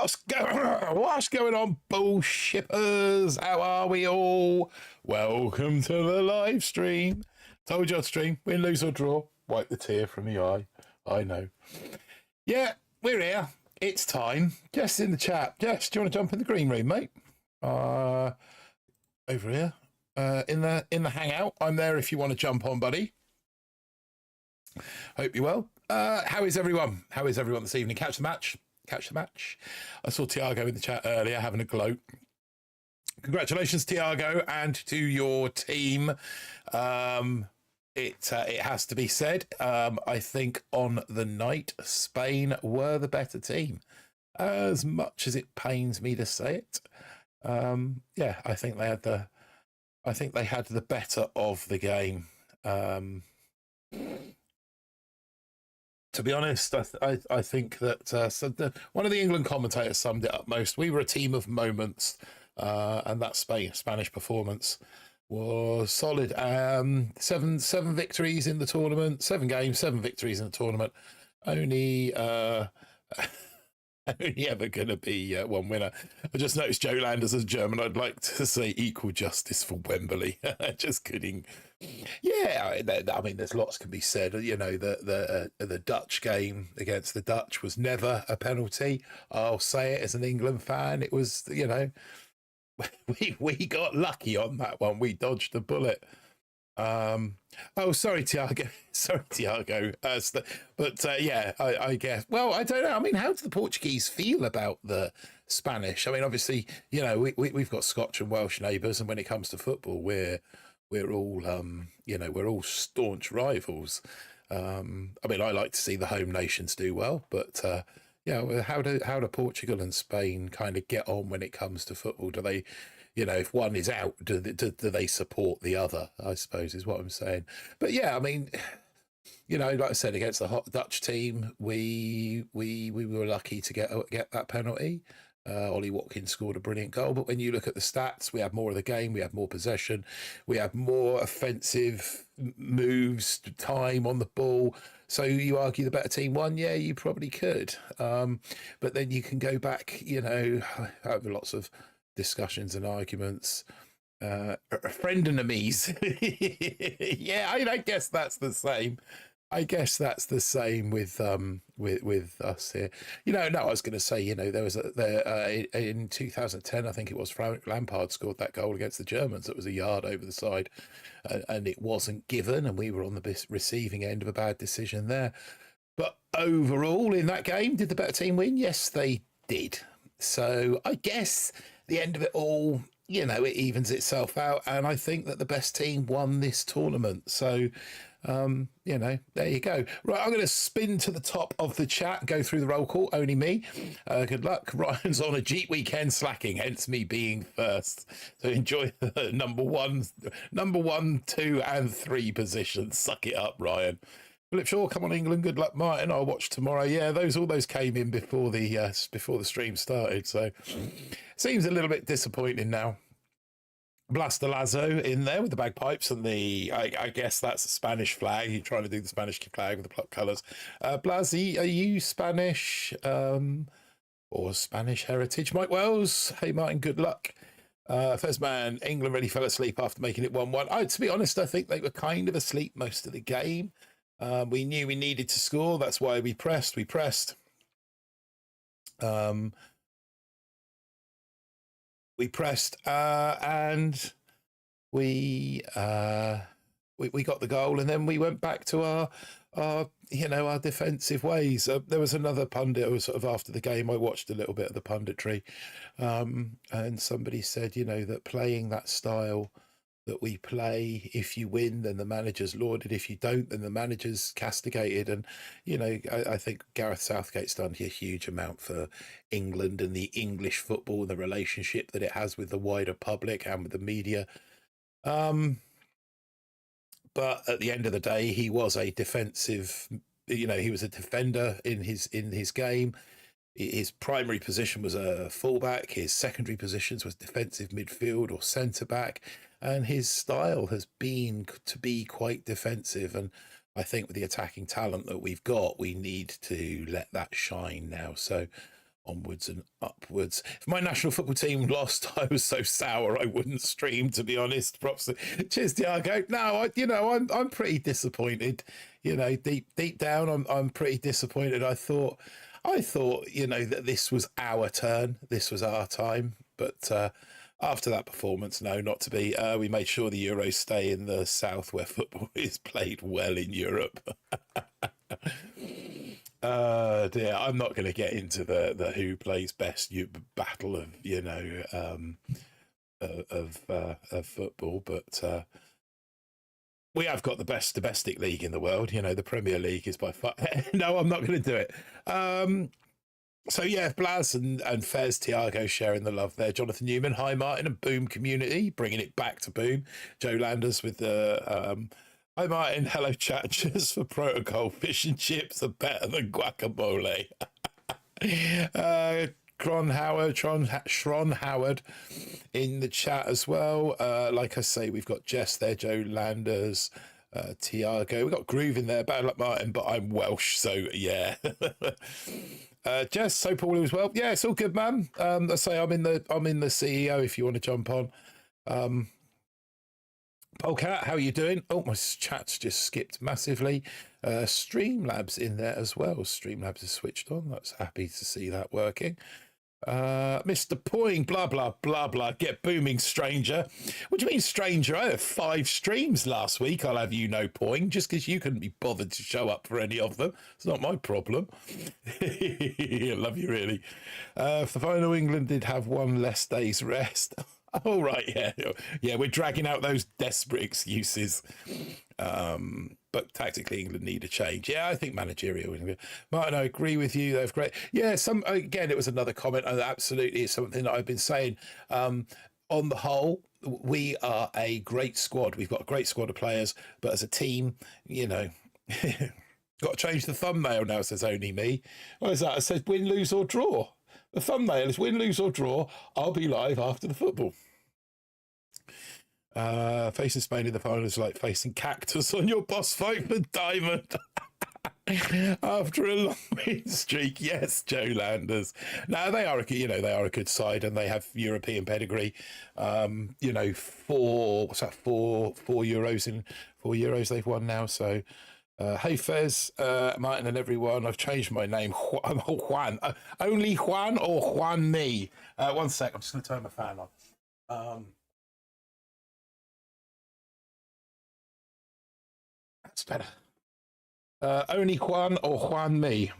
What's going on, bullshippers? How are we all? Welcome to the live stream. Told you I'd stream. Win, lose or draw. Wipe the tear from the eye. I know. Yeah, we're here. It's time. Jess in the chat. Jess, do you want to jump in the green room, mate? Over here. In the hangout. I'm there if you want to jump on, buddy. Hope you're well. How is everyone? How is everyone this evening? Catch the match. Catch the match. I saw Tiago in the chat earlier having a gloat. Congratulations, Tiago, and to your team. It has to be said. I think on the night, Spain were the better team. As much as it pains me to say it, yeah, I think they had the better of the game. To be honest, I think that one of the England commentators summed it up most. We were a team of moments, and that Spanish performance was solid. 7 victories in the tournament, 7 games, 7 victories in the tournament. Only ever going to be one winner. I just noticed Joe Landers as German. I'd like to say equal justice for Wembley. Just kidding. Yeah, I mean, there's lots can be said. You know, the Dutch game against the Dutch was never a penalty. I'll say it as an England fan. It was, you know, we got lucky on that one. We dodged the bullet. Oh, sorry, Tiago. Sorry, Tiago. Yeah, I guess. Well, I don't know. I mean, how do the Portuguese feel about the Spanish? I mean, obviously, you know, we've got Scotch and Welsh neighbours, and when it comes to football, we're all you know, we're all staunch rivals. I mean, I like to see the home nations do well, but yeah, how do Portugal and Spain kind of get on when it comes to football? Do they, you know, if one is out, do they support the other? I suppose is what I'm saying. But yeah, I mean, you know, like I said, against the hot Dutch team, we were lucky to get that penalty. Ollie Watkins scored a brilliant goal, but when you look at the stats, we had more of the game, we had more possession, we had more offensive moves, time on the ball. So you argue the better team won? Yeah, you probably could. But then you can go back, you know, over lots of discussions and arguments. Frenemies. Yeah, I guess that's the same. I guess that's the same with us here. You know, no, I was going to say, you know, there was in 2010, I think it was, Frank Lampard scored that goal against the Germans. It was a yard over the side, and it wasn't given, and we were on the receiving end of a bad decision there. But overall, in that game, did the better team win? Yes, they did. So I guess the end of it all, you know, it evens itself out, and I think that the best team won this tournament. So, you know, there you go. Right, I'm going to spin to the top of the chat, go through the roll call. Only me. Good luck. Ryan's on a Jeep weekend slacking, hence me being first. So enjoy the number 1, 2, and 3 positions. Suck it up, Ryan. Philip Shaw, come on, England. Good luck, Martin. I'll watch tomorrow. Yeah, all those came in before the stream started. So seems a little bit disappointing now. Blaster Lazo in there with the bagpipes and I guess that's a Spanish flag. You're trying to do the Spanish flag with the colours. Blasi, are you Spanish or Spanish heritage? Mike Wells, hey Martin, good luck. First man, England really fell asleep after making it 1-1. To be honest, I think they were kind of asleep most of the game. We knew we needed to score. That's why we pressed. And we got the goal, and then we went back to our defensive ways. There was another pundit who was sort of after the game. I watched a little bit of the punditry, and somebody said, you know, that playing that style that we play, if you win, then the manager's lauded. If you don't, then the manager's castigated. And, you know, I think Gareth Southgate's done a huge amount for England and the English football and the relationship that it has with the wider public and with the media. But at the end of the day, he was a defensive, you know, he was a defender in his game. His primary position was a fullback. His secondary positions was defensive midfield or centre-back. And his style has been to be quite defensive. And I think with the attacking talent that we've got, we need to let that shine now. So onwards and upwards. If my national football team lost, I was so sour I wouldn't stream, to be honest. Props. Cheers, Tiago. No, I'm pretty disappointed. Deep down, I'm pretty disappointed. I thought, that this was our turn. This was our time. But after that performance, no, not to be. We made sure the Euros stay in the south, where football is played well in Europe. Dear, I'm not going to get into the who plays best battle of football, but we have got the best domestic league in the world. The Premier League is by far. No, I'm not going to do it. So yeah, Blaz and Fez, Tiago sharing the love there. Jonathan Newman, hi Martin, and Boom community, bringing it back to Boom. Joe Landers with the hi Martin, hello chat. Just for protocol, fish and chips are better than guacamole. Shron Howard in the chat as well. Like I say, we've got Jess there, Joe Landers, Tiago. We've got Groove in there. Bad luck, Martin, but I'm Welsh, so yeah. Jess, so Paul as well. Yeah, it's all good, man. I say I'm in the CEO if you want to jump on. Polecat, how are you doing? Oh, my chat's just skipped massively. Streamlabs in there as well. Streamlabs is switched on. That's happy to see that working. Mr. Poing, blah, blah, blah, blah. Get booming, stranger. What do you mean, stranger? I had 5 streams last week. I'll have you know, Poing, just because you couldn't be bothered to show up for any of them. It's not my problem. I love you, really. If the final England did have 1 less day's rest. Oh, right, yeah. Yeah, we're dragging out those desperate excuses. But tactically, England need a change. Yeah, I think managerial. Martin, I agree with you. They've great. Yeah, again, it was another comment. And absolutely, it's something that I've been saying. On the whole, we are a great squad. We've got a great squad of players. But as a team, got to change the thumbnail now, says only me. What is that? It says win, lose or draw. The thumbnail is win, lose or draw. I'll be live after the football. Facing Spain in the final is like facing Cactus on your boss fight for Diamond. After a long win streak, yes, Joe Landers. Now they are a good side, and they have European pedigree. 4 Euros they've won now. So, hey Fez, Martin, and everyone. I've changed my name. I'm Juan. Only Juan or Juan me. 1 sec. I'm just going to turn my fan on. That's better. Only Juan or Juan me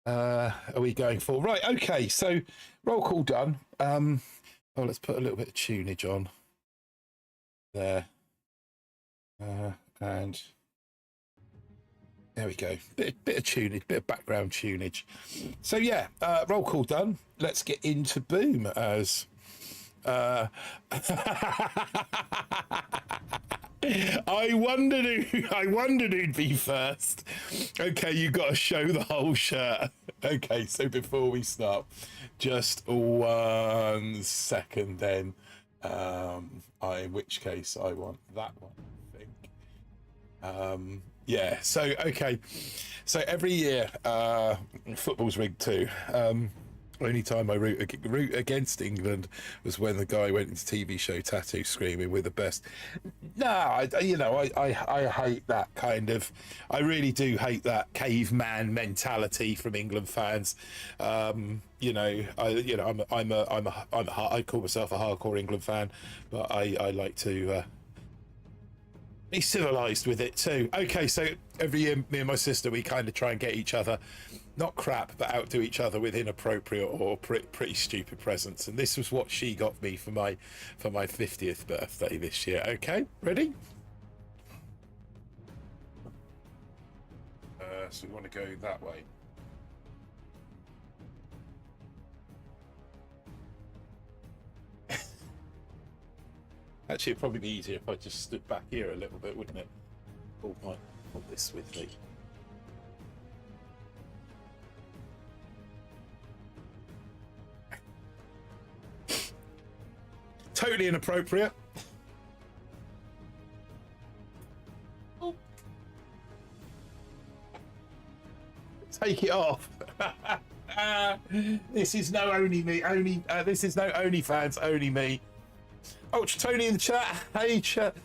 are we going for? Right, okay, so roll call done. Let's put a little bit of tunage on there. And there we go. Bit of tunage, bit of background tunage. So yeah, roll call done. Let's get into Boom as I wondered who'd be first. Okay, you got to show the whole shirt. Okay, so before we start, just 1 second then. In which case I want that one, I think. Yeah, so okay. So every year, football's rigged too. Only time I root against England was when the guy went into TV show Tattoo screaming "We're the best." No, I hate that kind of. I really do hate that caveman mentality from England fans. I call myself a hardcore England fan, but I like to be civilized with it too. Okay, so every year, me and my sister, we kind of try and get each other, not crap, but outdo each other with inappropriate or pretty stupid presents. And this was what she got me for my 50th birthday this year. Okay, ready? So we want to go that way. Actually, it'd probably be easier if I just stood back here a little bit, wouldn't it? Oh, I want this with me. Totally inappropriate. Oh. Take it off. This is no only me, this is no OnlyFans, only me. Ultra Tony in the chat. Hey, chat.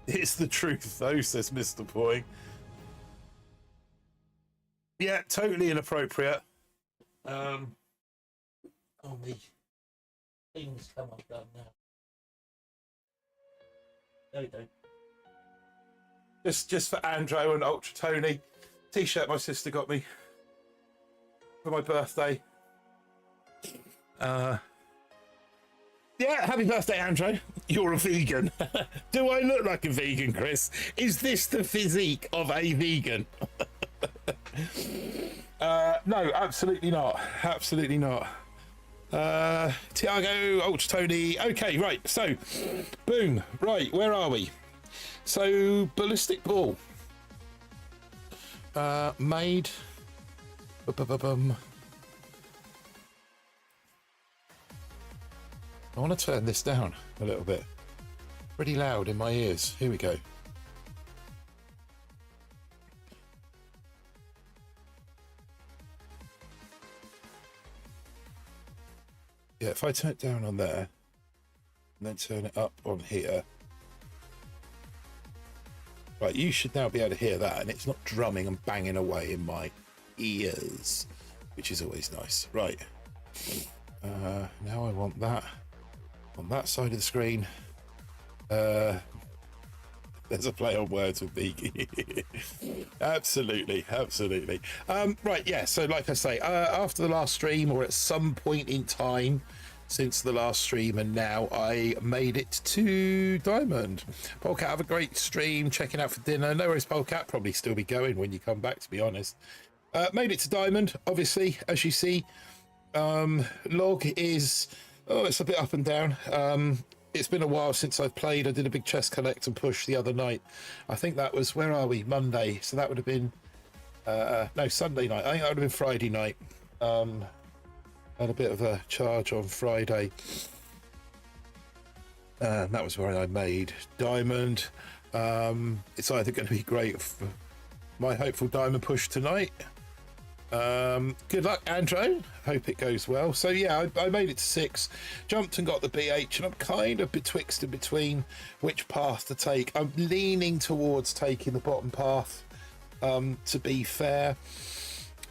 It's the truth, though, says Mr. Boy. Yeah, totally inappropriate. Oh, me. Things come undone now. No, you don't. Just for Andrew and Ultra Tony. T-shirt my sister got me for my birthday. Yeah, happy birthday, Andrew. You're a vegan. Do I look like a vegan, Chris? Is this the physique of a vegan? No, absolutely not. Absolutely not. Tiago, Ultra Tony. Okay, right. So, boom. Right, where are we? So, BallisticBull. Made. I want to turn this down a little bit. Pretty loud in my ears. Here we go. Yeah, if I turn it down on there and then turn it up on here. Right, you should now be able to hear that, and it's not drumming and banging away in my ears, which is always nice. Right. Now I want that on that side of the screen. There's a play on words with vegan. Absolutely, absolutely. Right, yeah, so like I say, after the last stream, or at some point in time since the last stream and now, I made it to Diamond. Polecat, have a great stream, checking out for dinner. No worries, Polecat, probably still be going when you come back, to be honest. Made it to Diamond, obviously, as you see. Log is, oh, it's a bit up and down. It's been a while since I've played. I did a big chest collect and push the other night. I think that was, where are we? Monday. So that would have been, no, Sunday night. I think that would have been Friday night. Had a bit of a charge on Friday. That was where I made Diamond. It's either going to be great for my hopeful Diamond push tonight. Good luck, Andrew. Hope it goes well. So yeah, I made it to 6, jumped and got the BH, and I'm kind of betwixt and between which path to take. I'm leaning towards taking the bottom path, to be fair,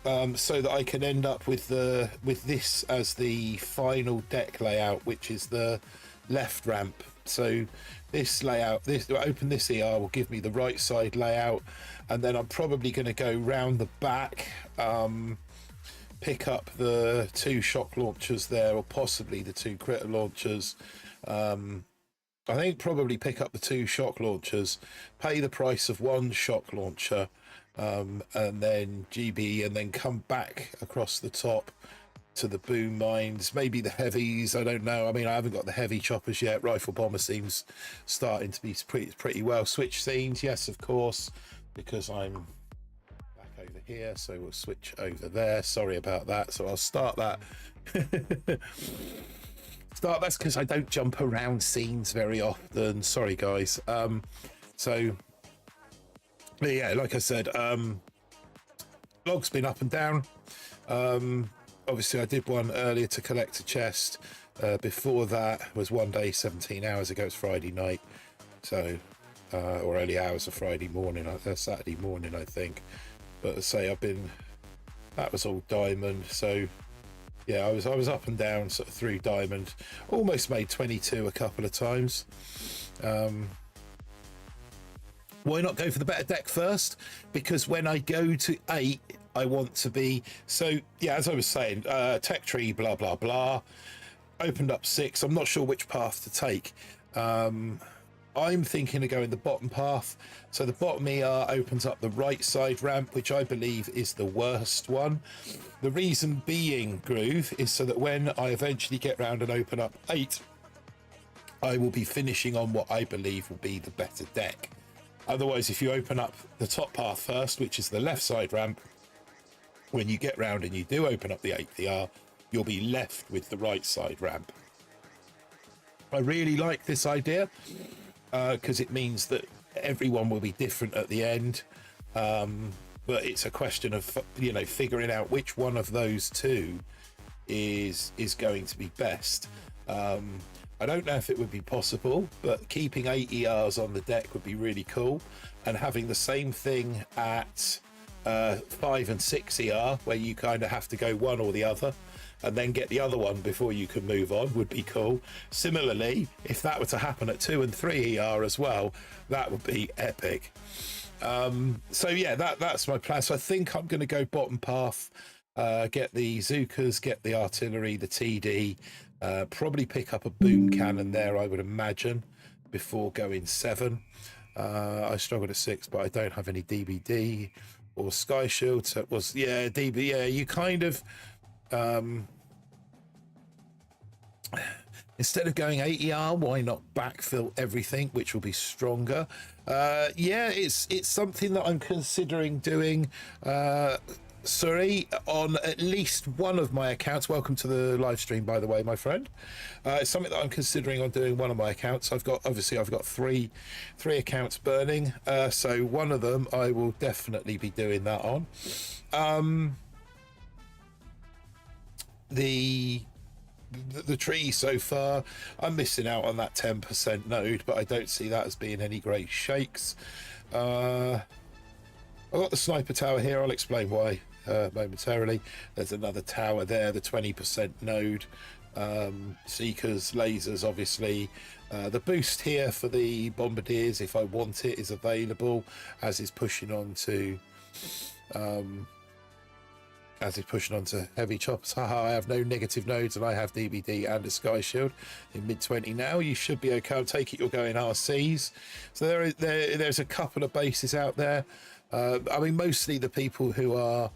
so that I can end up with this as the final deck layout, which is the left ramp. So this layout, open this ER will give me the right side layout, and then I'm probably going to go round the back, pick up the 2 shock launchers there, or possibly the 2 critter launchers. I think probably pick up the 2 shock launchers, pay the price of 1 shock launcher, and then GB, and then come back across the top to the boom mines, maybe the heavies. I don't know. I mean, I haven't got the heavy choppers yet. Rifle bomber seems starting to be pretty well. Switch scenes, yes, of course, because I'm back over here, so we'll switch over there. Sorry about that. So I'll start that. That's because I don't jump around scenes very often. Sorry, guys. So yeah, like I said, log's been up and down. Obviously I did one earlier to collect a chest. Before that was one day 17 hours ago. It's Friday night, so or early hours of Friday morning, Saturday morning, I think. But I say that was all Diamond. So yeah, I was up and down sort of through Diamond. Almost made 22 a couple of times. Why not go for the better deck first? Because when I go to 8, I want to be, so yeah, as I was saying, tech tree, blah blah blah, opened up 6. I'm not sure which path to take. I'm thinking of going the bottom path. So the bottom ER opens up the right side ramp, which I believe is the worst one. The reason being, Groove, is so that when I eventually get round and open up 8, I will be finishing on what I believe will be the better deck. Otherwise, if you open up the top path first, which is the left side ramp, when you get round and you do open up the 8th ER, you'll be left with the right side ramp. I really like this idea because it means that everyone will be different at the end. but it's a question of, you know, figuring out which one of those two is going to be best. I don't know if it would be possible, but keeping 8 ERs on the deck would be really cool, and having the same thing at 5 and 6 ER, where you kind of have to go one or the other and then get the other one before you can move on, would be cool. Similarly, if that were to happen at 2 and 3 ER as well, that would be epic. So yeah, that's my plan. So I think I'm going to go bottom path, get the Zukas, get the artillery, the TD, probably pick up a boom cannon there, I would imagine, before going 7. I struggled at 6, but I don't have any DBD or Sky Shield, so it was, yeah, DB, yeah, you kind of, instead of going 8 ER, why not backfill everything, which will be stronger? Yeah, it's something that I'm considering doing, Surrey, on at least one of my accounts. Welcome to the live stream, by the way, my friend. It's something that I'm considering on doing one of my accounts. I've got three accounts burning, so one of them I will definitely be doing that on. The tree so far, I'm missing out on that 10% node, but I don't see that as being any great shakes. I've got the sniper tower here. I'll explain why momentarily. There's another tower there, the 20% node. Seekers, lasers, obviously. The boost here for the bombardiers, if I want it, is available, as is pushing on to heavy choppers. Haha, I have no negative nodes and I have DBD and a Sky Shield in mid 20 now. You should be okay. I'll take it you're going RCs. So there's a couple of bases out there. I mean, mostly the people who are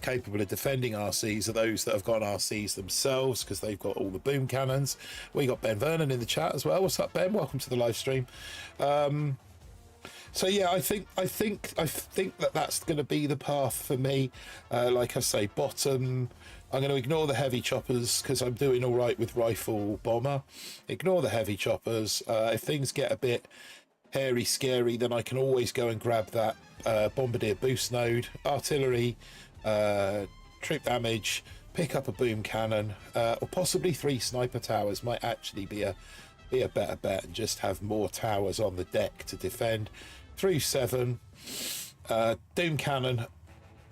capable of defending RCs are those that have got RCs themselves, because they've got all the boom cannons. We got Ben Vernon in the chat as well. What's up, Ben? Welcome to the live stream. So yeah, I think that that's going to be the path for me. Like I say, bottom, I'm going to ignore the heavy choppers because I'm doing all right with rifle bomber. Ignore the heavy choppers. If things get a bit hairy, scary, then I can always go and grab that bombardier boost node, artillery, troop damage, pick up a boom cannon, or possibly 3 sniper towers might actually be a better bet, and just have more towers on the deck to defend. Through 7, doom cannon.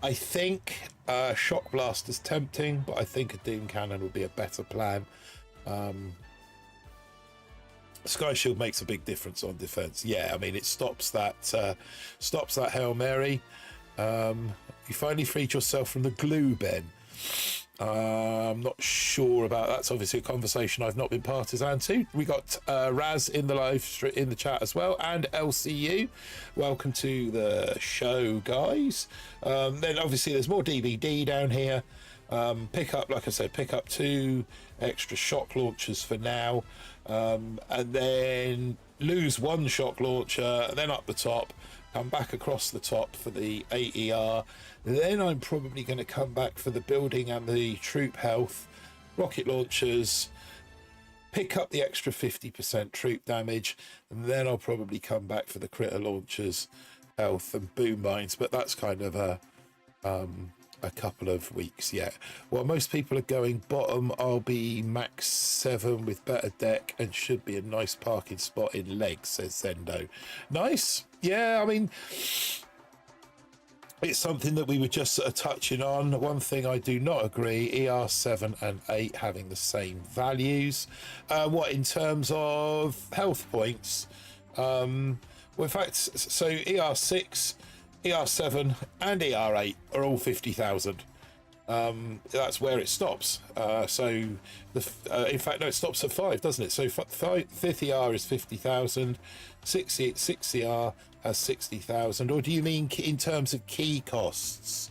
I think shock blast is tempting, but I think a doom cannon would be a better plan. Sky Shield makes a big difference on defense. Yeah, I mean, it stops that Hail Mary. You finally freed yourself from the glue, Ben. I'm not sure about that. That's obviously a conversation I've not been partisan to. We got Raz in the chat as well, and LCU. Welcome to the show, guys. Then obviously there's more DBD down here. Pick up, like I said, pick up 2 extra shock launchers for now, and then lose 1 shock launcher, and then up the top, come back across the top for the 8 ER. Then I'm probably going to come back for the building and the troop health, rocket launchers, pick up the extra 50% troop damage, and then I'll probably come back for the critter launchers, health, and boom mines. But that's kind of a couple of weeks yet. While most people are going bottom, I'll be max 7 with better deck and should be a nice parking spot in legs, says Zendo. Nice. Yeah, I mean, it's something that we were just sort of touching on. One thing I do not agree, ER7 and 8 having the same values. What, in terms of health points? Well, in fact, so ER6, ER7 and ER8 are all 50,000. That's where it stops. In fact, no, it stops at 5, doesn't it? So 5th ER is 50,000, 6th ER has 60,000. Or do you mean in terms of key costs?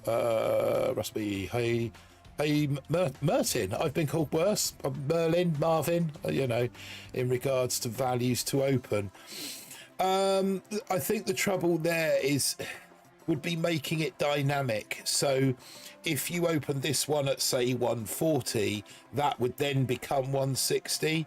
Must be hey Mertin. I've been called worse. Merlin, Marvin. You know, in regards to values to open. I think the trouble there would be making it dynamic. So if you open this one at say 140, that would then become 160.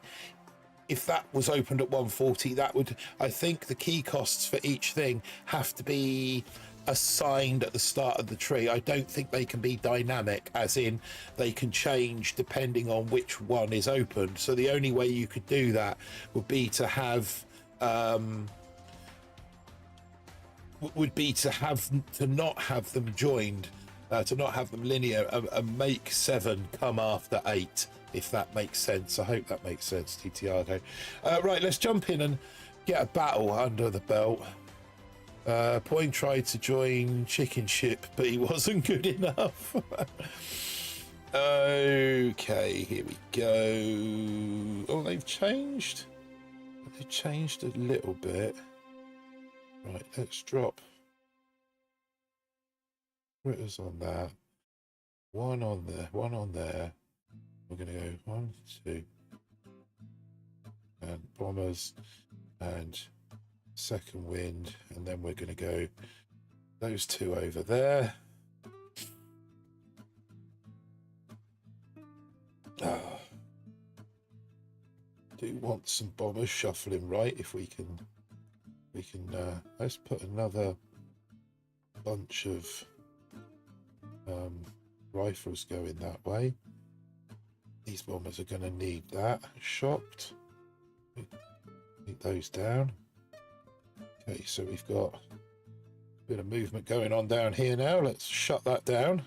if that was opened at 140, that would, I think the key costs for each thing have to be assigned at the start of the tree. I don't think they can be dynamic, as in they can change depending on which one is opened. So the only way you could do that would be to have to not have them joined, to not have them linear, and make 7 come after 8, if that makes sense. I hope that makes sense, TTRdo. Right, let's jump in and get a battle under the belt. Poing tried to join Chicken Ship, but he wasn't good enough. Okay, here we go. Oh, they've changed. They've changed a little bit. Right, let's drop critters on that. One on there, one on there. We're going to go 1, 2, and bombers, and second wind, and then we're going to go those 2 over there. Do want some bombers shuffling right if we can. Let's put another bunch of rifles going that way. These bombers are going to need that. Shocked. Need those down. Okay, so we've got a bit of movement going on down here now. Let's shut that down.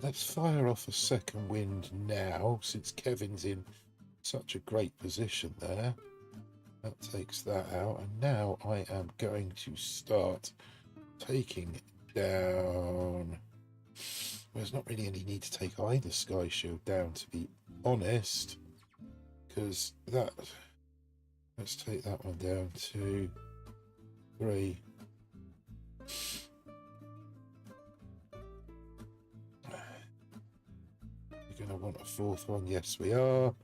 Let's fire off a second wind now, since Kevin's in such a great position there. That takes that out, and now I am going to start taking down. Well, there's not really any need to take either Sky Shield down, to be honest, because that. Let's take that one down. 2, 3. We're going to want a 4th one. Yes, we are.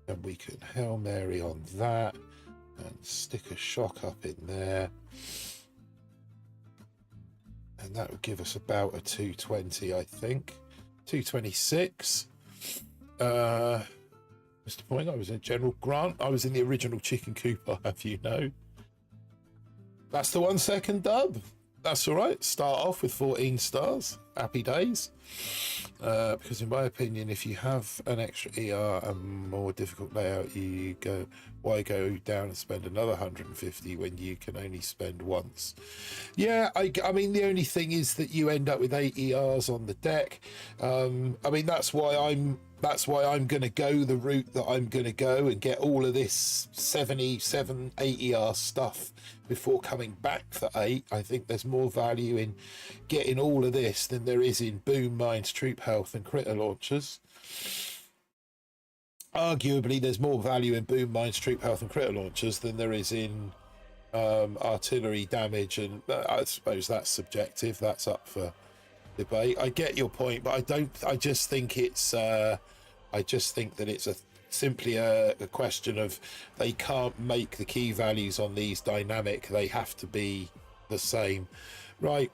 And we can Hail Mary on that and stick a shock up in there. And that would give us about a 220, I think. 226. Mr. Point, I was in General Grant. I was in the original Chicken Coop, I'll have you know. That's the 1 second dub. That's all right. Start off with 14 stars. Happy days. Because in my opinion, if you have an extra ER and more difficult layout, why go down and spend another 150 when you can only spend once? Yeah, I mean, the only thing is that you end up with 8 ERs on the deck. I mean, that's why I'm going to go the route that I'm going to go and get all of this 77, 8 ER stuff before coming back for 8. I think there's more value in getting all of this than there is in boom mines, troop health and critter launchers. Arguably, there's more value in boom mines, troop health and critter launchers than there is in artillery damage, and I suppose that's subjective. That's up for debate. I get your point, but I just think that it's simply a question of they can't make the key values on these dynamic. They have to be the same. Right,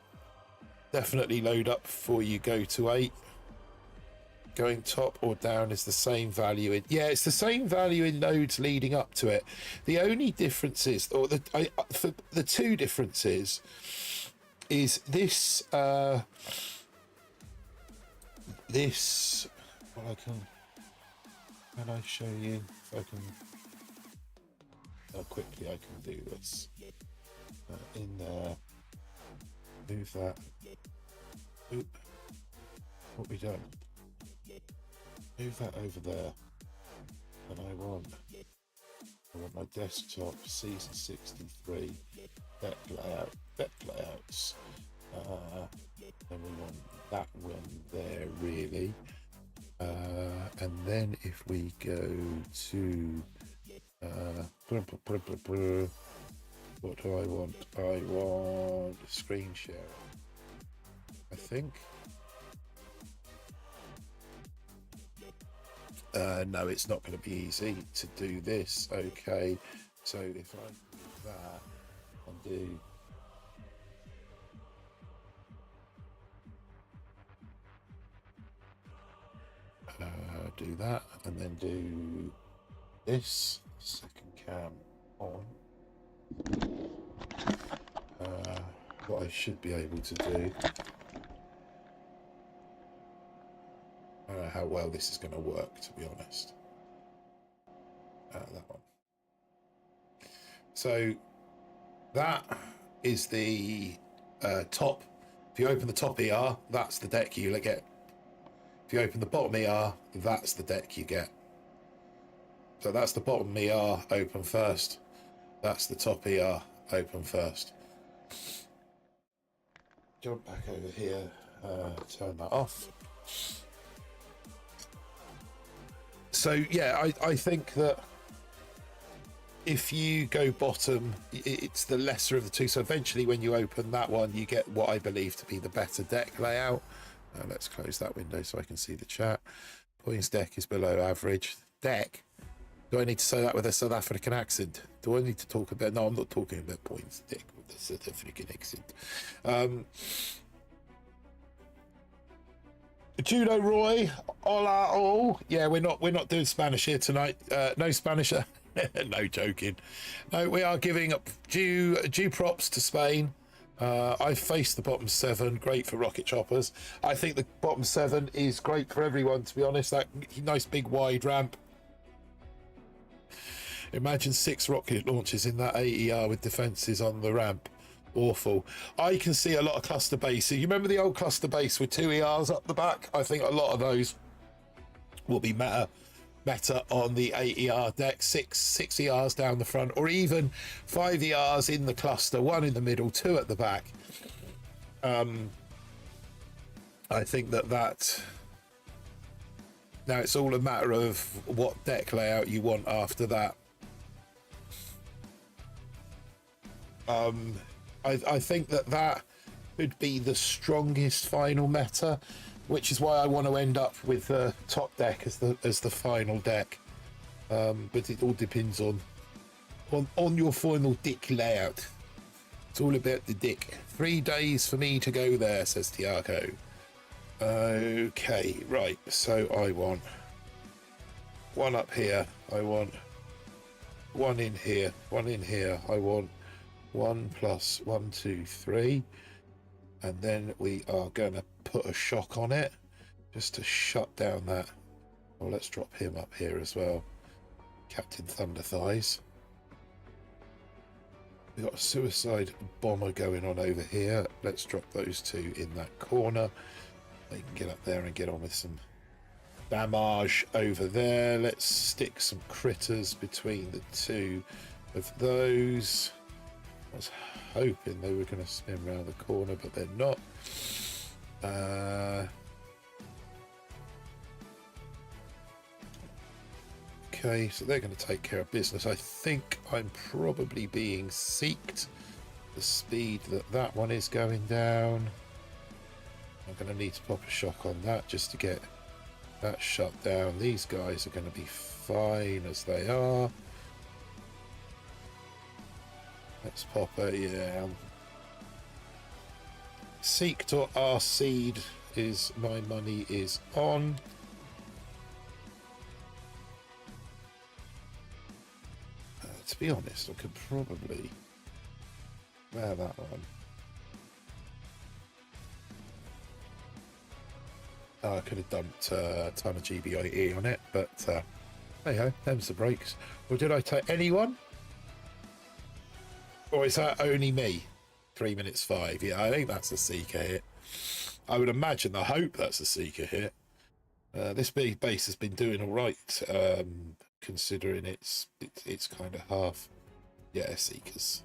definitely load up before you go to 8. Going top or down is the same value in, yeah, it's the same value in nodes leading up to it. The only difference is, or the 2 differences is this well, can I show you if I can, how quickly I can do this? In there, move that. Oop. What we done? Move that over there. And I want my desktop season 63 deck layouts. And we want that one there really. And then if we go to what do I want? I want screen share, I think. No, it's not going to be easy to do this. Okay, so if I do that and do do that, and then do this. Second cam on. What I should be able to do. I don't know how well this is going to work, to be honest. That one. So that is the top. If you open the top ER, that's the deck you get. If you open the bottom ER, that's the deck you get. So that's the bottom ER open first. That's the top ER open first. Jump back over here, turn that off. So yeah, I think that if you go bottom, it's the lesser of the two. So eventually when you open that one, you get what I believe to be the better deck layout. Let's close that window so I can see the chat. Points deck is below average. Deck? Do I need to say that with a South African accent? Do I need to talk about... No, I'm not talking about points deck with a South African accent. Judo Roy, hola all. Yeah, we're not doing Spanish here tonight. No Spanish. No joking. No, we are giving up due props to Spain. I've faced the bottom 7, great for rocket choppers. I think the bottom 7 is great for everyone, to be honest. That nice big wide ramp. Imagine 6 rocket launches in that AER with defences on the ramp. Awful. I can see a lot of cluster bases. You remember the old cluster base with 2 ERs up the back? I think a lot of those will be meta on the 8 ER deck, 6 ERs down the front, or even 5 ERs in the cluster, 1 in the middle, 2 at the back. I think that now it's all a matter of what deck layout you want after that. I think that could be the strongest final meta, which is why I want to end up with the top deck as the final deck. But it all depends on your final deck layout. It's all about the deck. 3 days for me to go there, says Tiago. Okay, right. So I want 1 up here. I want 1 in here. 1 in here. I want 1 plus 1, 2, 3. And then we are going to put a shock on it just to shut down that. Well, let's drop him up here as well. Captain Thunder Thighs. We've got a suicide bomber going on over here. Let's drop those 2 in that corner. They can get up there and get on with some damage over there. Let's stick some critters between the 2 of those. I was hoping they were going to spin around the corner, but they're not. Okay, so they're going to take care of business. I think I'm probably being seeked. The speed that one is going down. I'm going to need to pop a shock on that just to get that shut down. These guys are going to be fine as they are. Let's pop a, yeah. Seeked or R-seed is my money is on. To be honest, I could probably wear that one. I could have dumped a ton of GBIE on it, but hey ho, them's the breaks. Or did I take anyone? Or is that only me? 3 minutes 5. Yeah, I think that's a seeker hit. I would imagine, I hope that's a seeker hit. This big base has been doing all right, considering it's kind of half. Yeah, seekers.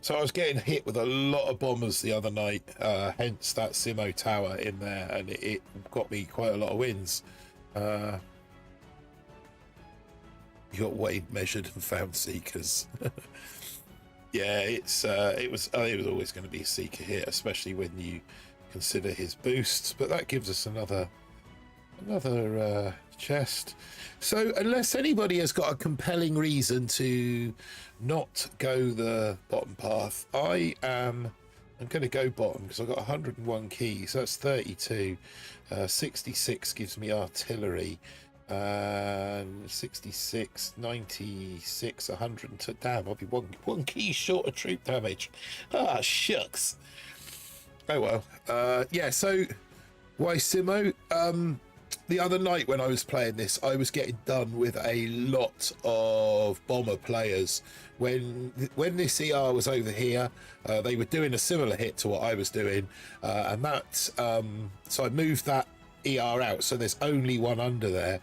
So I was getting hit with a lot of bombers the other night, hence that Simo tower in there, and it got me quite a lot of wins. You got weighed, measured, and found seekers. Yeah, it was always going to be a seeker hit, especially when you consider his boosts. But that gives us another Another chest. So unless anybody has got a compelling reason to not go the bottom path, I'm going to go bottom because I've got 101 keys. That's 32. 66 gives me artillery. 66, 96, 100. Damn, I'll be one key short of troop damage. Ah, shucks. Oh well. Yeah, so why Simo? The other night when I was playing this, I was getting done with a lot of bomber players. When this ER was over here, they were doing a similar hit to what I was doing, and that so I moved that ER out, so there's only one under there,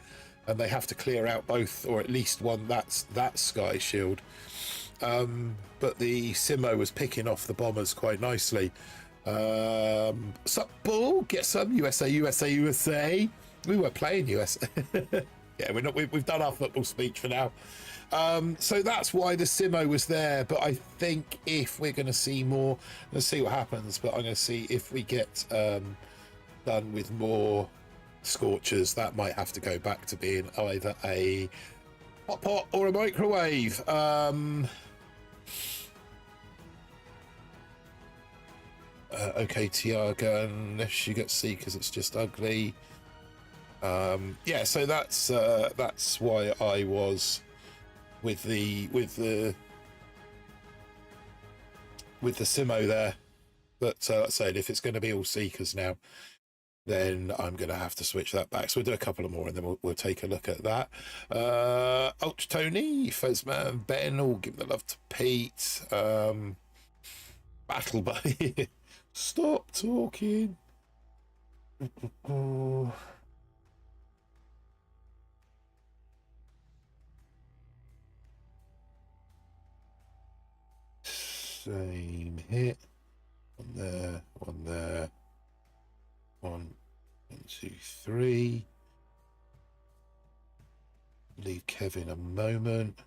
and they have to clear out both, or at least one. That's that sky shield. But the Simo was picking off the bombers quite nicely. Sup, bull? Get some USA, USA, USA. We were playing US. Yeah, we're not. We've done our football speech for now. So that's why the Simo was there. But I think if we're going to see more, let's see what happens. But I'm going to see if we get done with more Scorchers. That might have to go back to being either a hot pot or a microwave. Okay, Tiago, unless you get Seekers, it's just ugly. Yeah, so that's why I was with the Simo there. But like I said, if it's going to be all Seekers now, then I'm going to have to switch that back. So we'll do a couple of more, and then we'll take a look at that. Ultra Tony, Fezman, Ben, all give the love to Pete. Battle Buddy, stop talking. Same hit. One there, one there. 1, 2, 3. Leave Kevin a moment.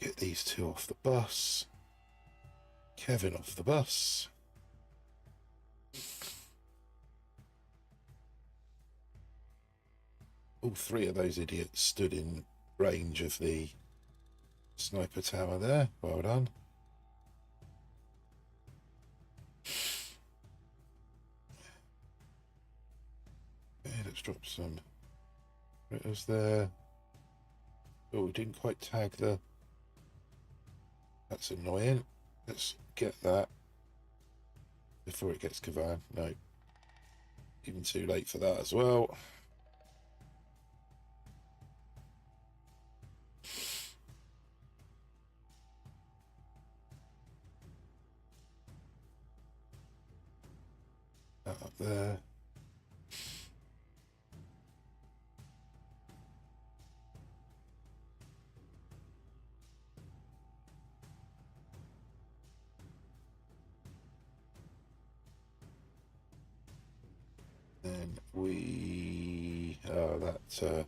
Get these two off the bus. Kevin off the bus. All three of those idiots stood in range of the sniper tower there. Well done. Okay, let's drop some critters there. Oh, we didn't quite tag the... That's annoying. Let's get that before it gets Kavan. No. Even too late for that as well. That up there. Then we so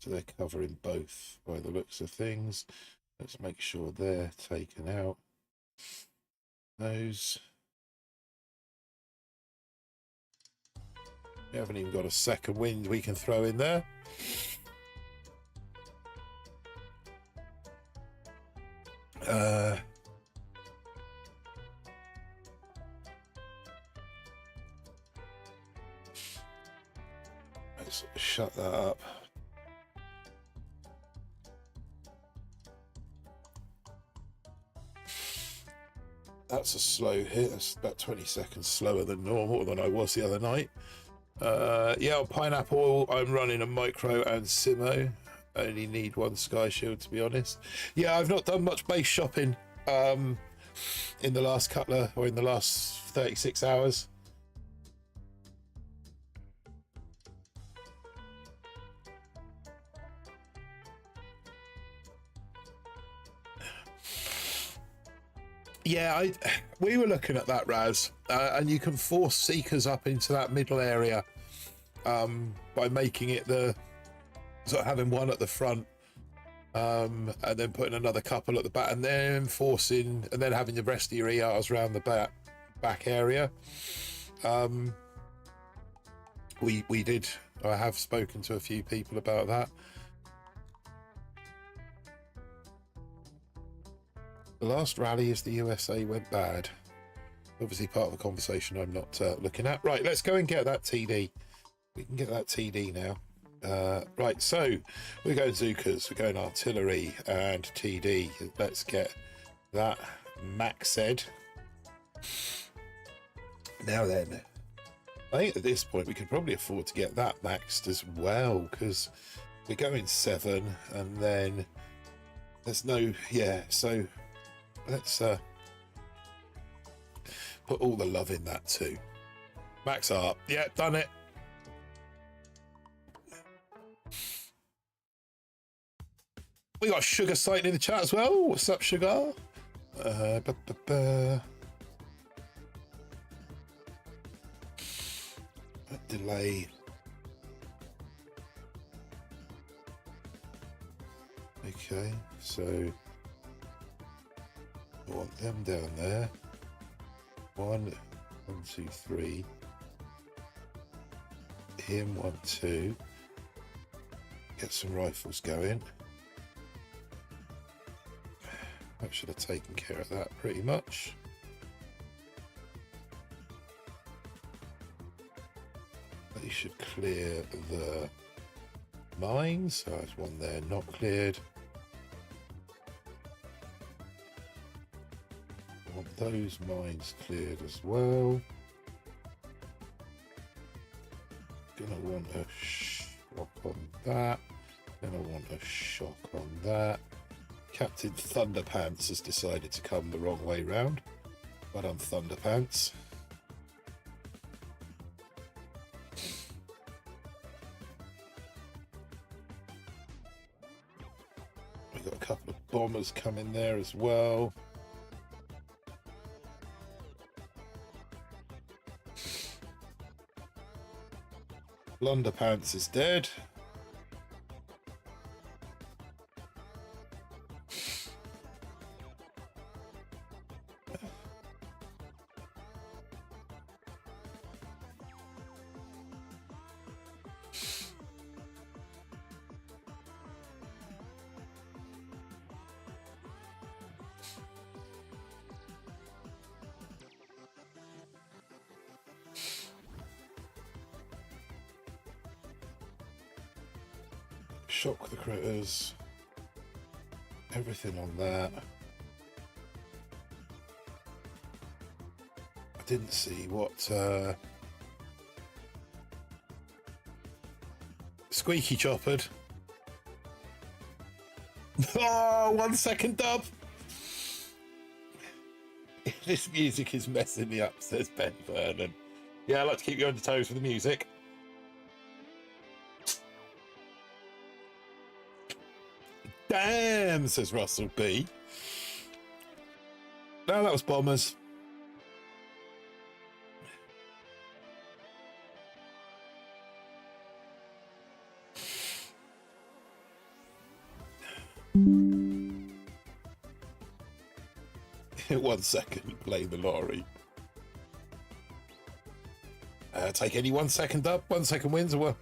they're covering both by the looks of things. Let's make sure they're taken out. Those. We haven't even got a second wind we can throw in there. Let's shut that up. That's a slow hit. That's about 20 seconds slower than normal than I was the other night. Yeah, on Pineapple, I'm running a micro and Simo. I only need one Sky Shield, to be honest. Yeah, I've not done much base shopping in the last in the last 36 hours. Yeah, we were looking at that, Raz, and you can force Seekers up into that middle area by making it the sort of having one at the front and then putting another couple at the back, and then forcing and then having the rest of your ERs around the back area. We did. I have spoken to a few people about that. The last rally is the USA went bad. Obviously part of the conversation I'm not looking at. Right, let's go and get that TD. We can get that TD now. Right, so we're going Zukas, we're going artillery and TD. Let's get that maxed. Now then, I think at this point we could probably afford to get that maxed as well, because we're going 7 and then there's no, yeah, so let's put all the love in that too. Max up. Yeah, done it. We got Sugar sighting in the chat as well. What's up, Sugar? Delay. Okay, so I want them down there. 1, 2, 3. Him 1, 2. Get some rifles going. That should have taken care of that pretty much. You should clear the mines. So there's one there not cleared. I want those mines cleared as well. Gonna want a shock on that. Gonna want a shock on that. Captain Thunderpants has decided to come the wrong way round. But I'm Thunderpants. We've got a couple of bombers coming there as well. Blunderpants is dead. Shock the critters. Everything on that. I didn't see what Squeaky choppered. Oh, 1 second dub. This music is messing me up, says Ben Vernon. Yeah, I like to keep you on your toes with the music. Damn, says Russell B. No, that was bombers. One second, play the lorry. Take any 1 second up, 1 second wins, or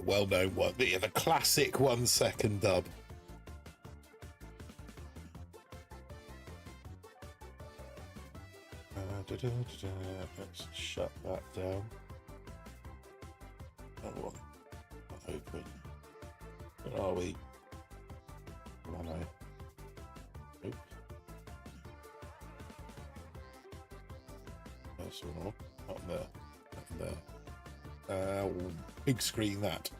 well-known one. Yeah, the classic 1 second dub. Let's shut that down. That one. Not open. Where are we? Mono. Nope. That's all. Not there. Not there. Big screen that.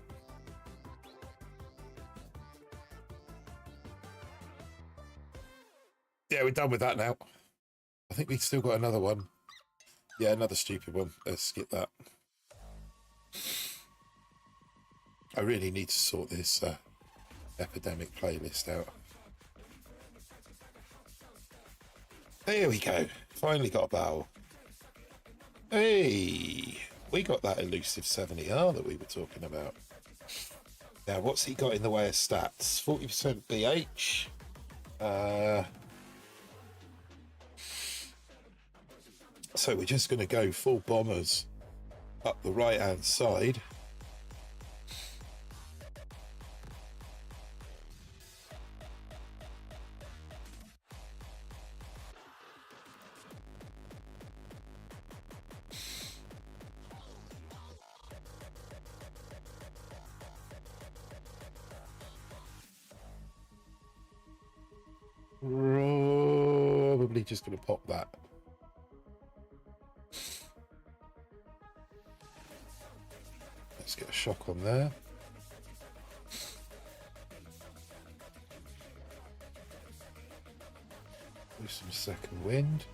Yeah, we're done with that now. I think we've still got another one. Yeah, another stupid one. Let's skip that. I really need to sort this epidemic playlist out. There we go. Finally got a barrel. Hey, we got that elusive 70R that we were talking about. Now, what's he got in the way of stats? 40% BH. So we're just going to go full bombers up the right hand side. Probably just going to pop that. Let's get a shock on there. Do some second wind.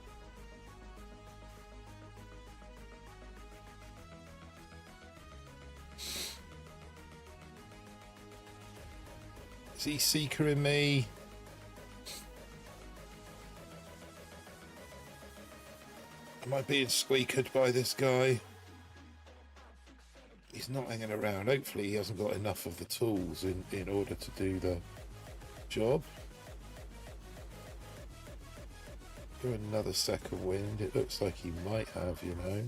Is he seekering me? Am I being squeakered by this guy? He's not hanging around. Hopefully he hasn't got enough of the tools in order to do the job. Do another second wind. It looks like he might have, you know.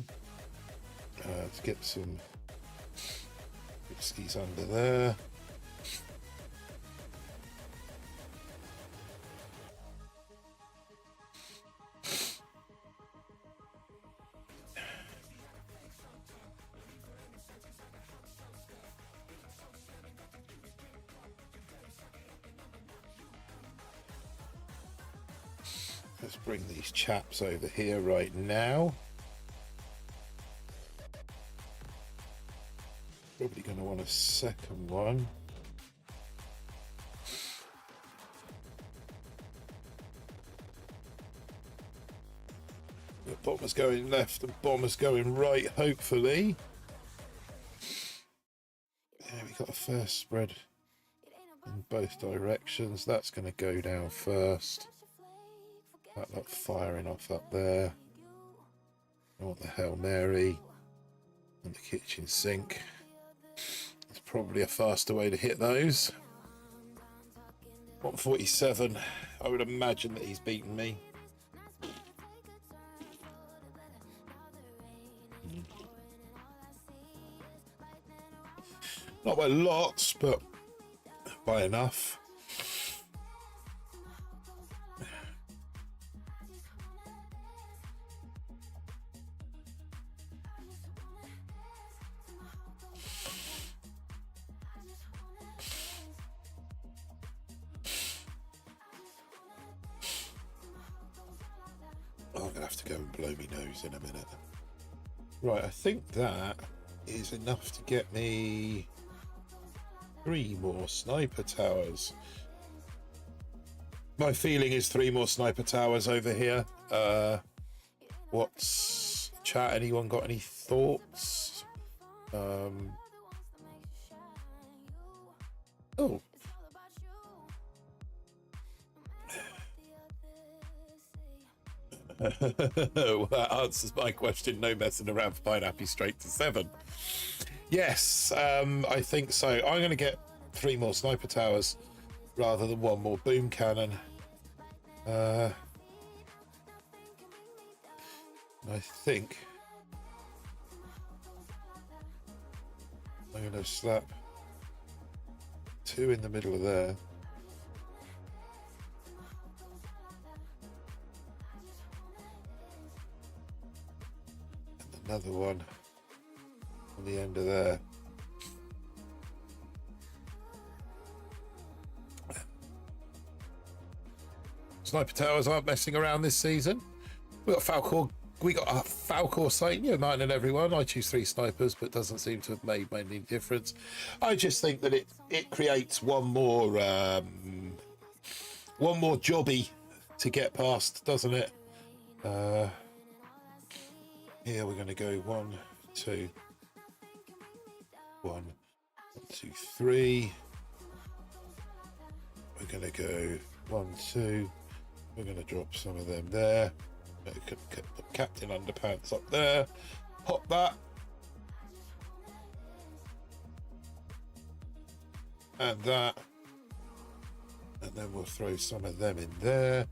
Let's get some whiskies under there. Let's bring these chaps over here right now. Probably going to want a second one. The bomber's going left and bomber's going right, hopefully. Yeah, we got a first spread in both directions. That's going to go down first. That lot firing off up there. I want the Hail Mary and the kitchen sink. It's probably a faster way to hit those. 147. I would imagine that he's beaten me. Not by lots, but by enough. I'm going to have to go and blow my nose in a minute. Right, I think that is enough to get me 3 more sniper towers. My feeling is 3 more sniper towers over here. What's chat? Anyone got any thoughts? Oh. Well, that answers my question. No messing around for Pineapple straight to 7. Yes, I think so. I'm going to get 3 more sniper towers rather than 1 more boom cannon. I think I'm going to slap 2 in the middle of there. Another one on the end of there. Sniper towers aren't messing around this season. We got Falcor. We got a Falcor saying, yeah, mine and everyone. I choose 3 snipers, but doesn't seem to have made any difference. I just think that it creates one more jobby to get past, doesn't it? Here we're going to go 1, 2, 1, 2, 3. We're going to go 1, 2. We're going to drop some of them there. Put Captain Underpants up there. Pop that. And that. And then we'll throw some of them in there.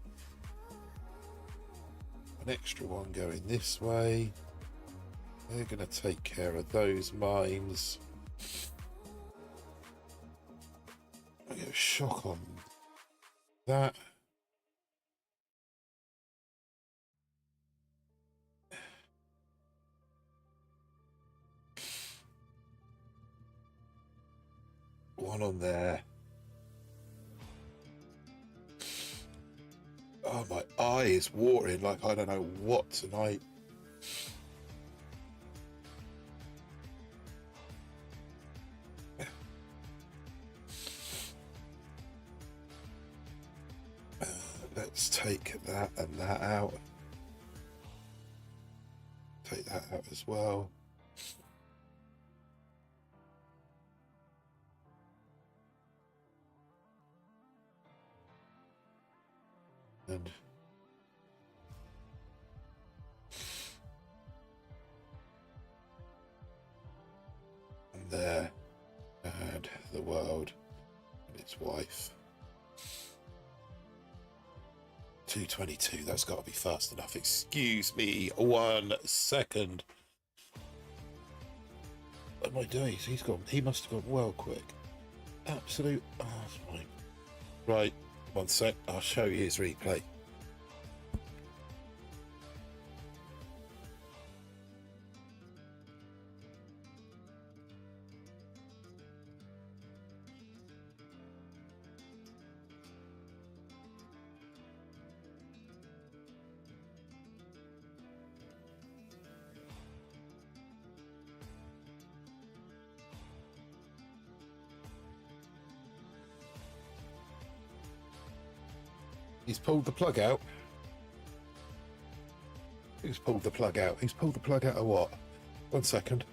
And extra one going this way. They're going to take care of those mines. I get a shock on that. One on there. Oh, my eye is watering like I don't know what tonight. Let's take that and that out. Take that out as well. And there, and the world and its wife. 222, that's got to be fast enough. Excuse me 1 second. What am I doing? He's gone. He must have gone well quick. Absolute arse mine. Right, 1 sec. I'll show you his replay. He's pulled the plug out. Who's pulled the plug out? Who's pulled the plug out of what? 1 second.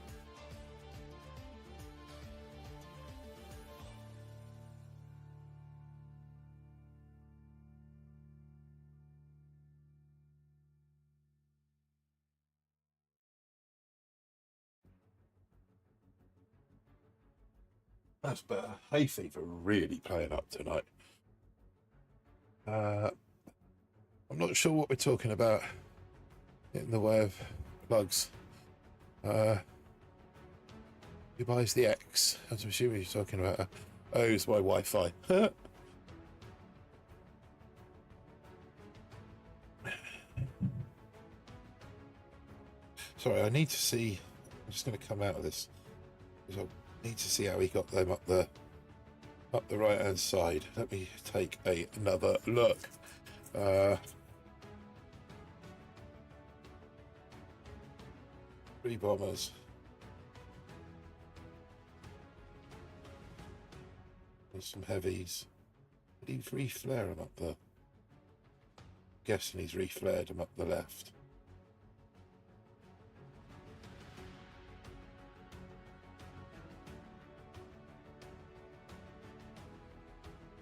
That's better. Hay fever really playing up tonight. I'm not sure what we're talking about in the way of plugs. Who buys the X? I'm assuming you're talking about. Oh, it's my Wi-Fi. Sorry, I need to see. I'm just going to come out of this because I need to see how he got them up the right hand side. Let me take another look. 3 bombers. And some heavies. Did he re-flare them up the? Guessing he's re-flared them up the left.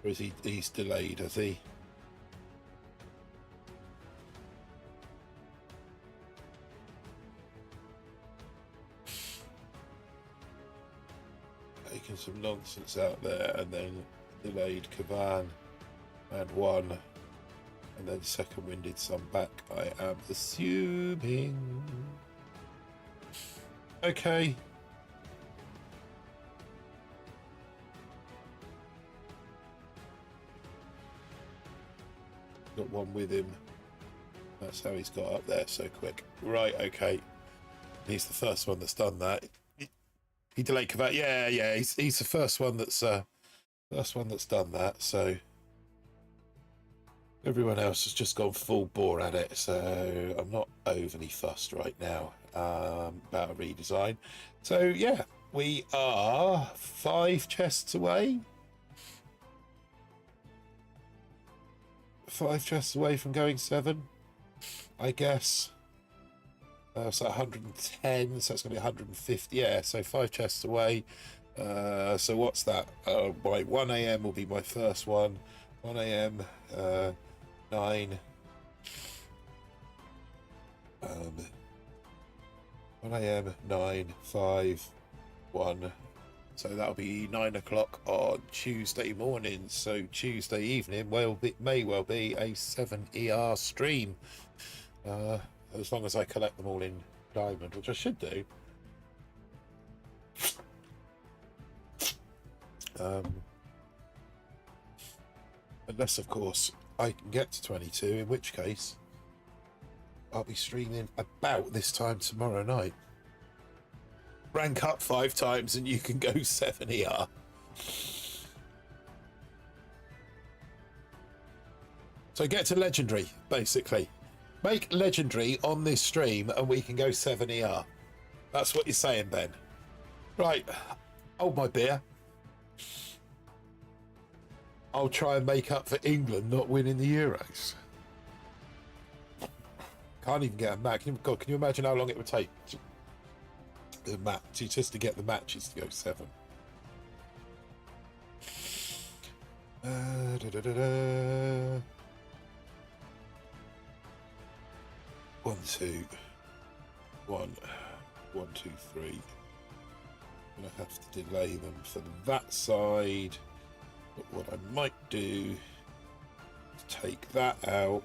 Or is he's delayed, has he? Taking some nonsense out there and then delayed Kavan and one and then second winded some back, I am assuming. Okay. Got one with him. That's how he's got up there so quick. Right, okay. He's the first one that's done that. He delayed Kavat. Yeah. He's the first one that's done that. So everyone else has just gone full bore at it. So I'm not overly fussed right now about a redesign. So yeah, we are 5 chests away. 5 chests away from going 7, I guess. So 110, so it's going to be 150. Yeah, so 5 chests away. So what's that? By 1 a.m. will be my first one. 1 a.m. 9. 1 a.m. 9 5 1. So that'll be 9 o'clock on Tuesday morning. So Tuesday evening may well be a 7 ER stream. As long as I collect them all in diamond, which I should do. Unless, of course, I can get to 22, in which case I'll be streaming about this time tomorrow night. Rank up 5 times and you can go 7 ER. So get to legendary, basically. Make legendary on this stream and we can go 7 ER. That's what you're saying, Ben. Right, hold my beer. I'll try and make up for England not winning the Euros. Can't even get a match. God, can you imagine how long it would take the match just to get the matches to go 7? Da, da, da, da. 1, 2, 1, 1, 2, 3. I'm gonna have to delay them for that side. But what I might do is take that out.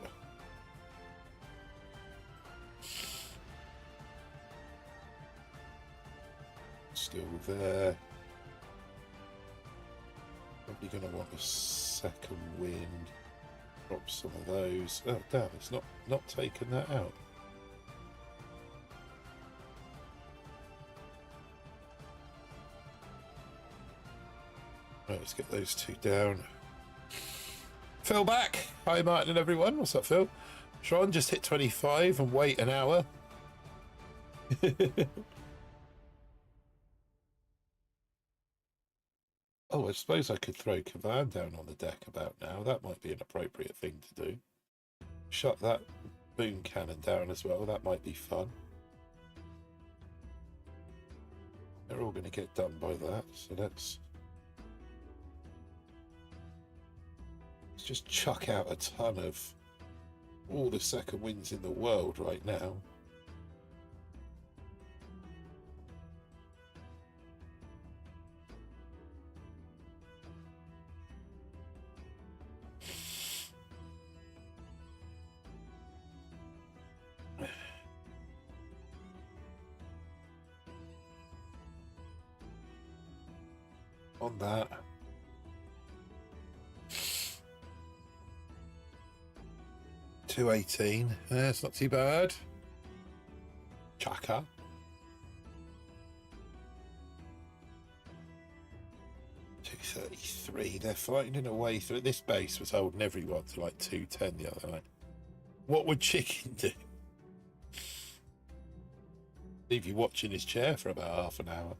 Still there. Probably going to want a second wind. Drop some of those. Oh damn! It's not taken that out. Right, let's get those 2 down. Phil back. Hi Martin and everyone. What's up, Phil? Tron just hit 25 and wait an hour. Oh, I suppose I could throw Kavan down on the deck about now. That might be an appropriate thing to do. Shut that boom cannon down as well. That might be fun. They're all going to get done by that. So let's just chuck out a ton of all the second winds in the world right now. On that. $2.18. That's not too bad. Chaka. $2.33. They're fighting a way through. This base was holding everyone to like 2.10 the other night. What would Chicken do? Leave you watching his chair for about half an hour.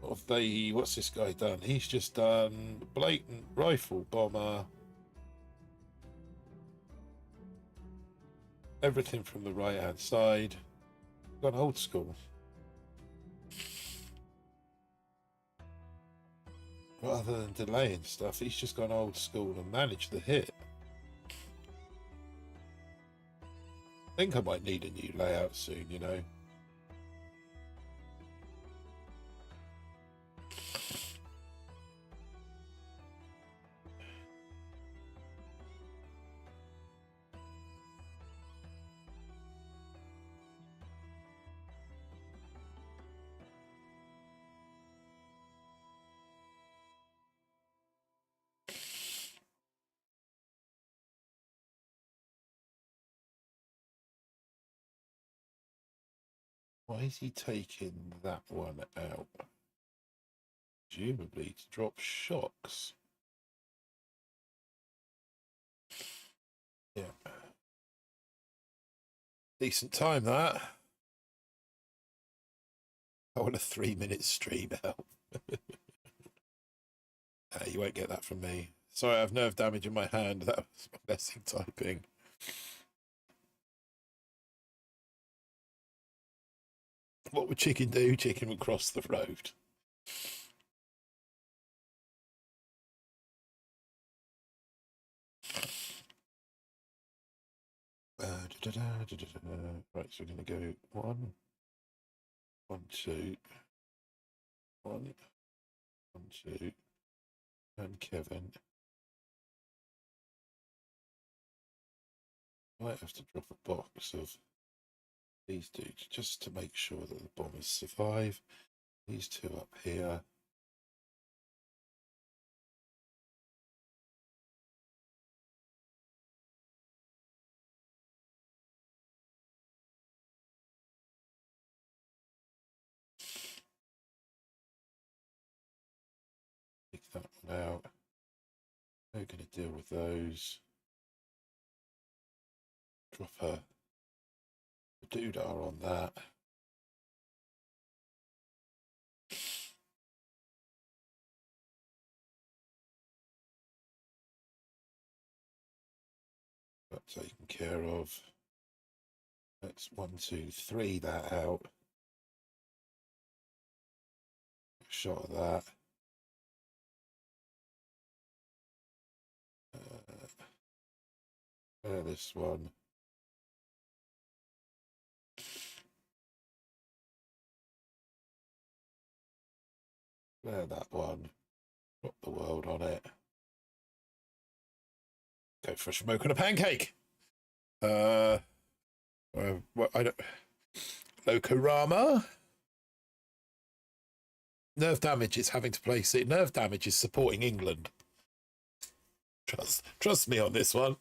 What's this guy done? He's just done blatant rifle bomber. Everything from the right hand side. Gone old school. Rather than delaying stuff, he's just gone old school and managed the hit. I think I might need a new layout soon, you know. Why is he taking that one out? Presumably to drop shocks. Yeah. Decent time, that. I want a 3-minute stream out. You won't get that from me. Sorry, I have nerve damage in my hand. That was messing typing. What would Chicken do? Chicken would cross the road. Right, so we're going to go 1, 1, 2, 1, 1, 2, and Kevin. Might have to drop a box of these dudes just to make sure that the bombers survive. These two up here. Take that one out. We're going to deal with those. Drop a doodah on that. That taken care of. That's 1, 2, 3 that out. Shot of that. This one. That one. Drop the world on it. Go for a smoke and a pancake. I don't. Lokorama. Nerve damage is having to place it. Nerve damage is supporting England. Trust me on this one.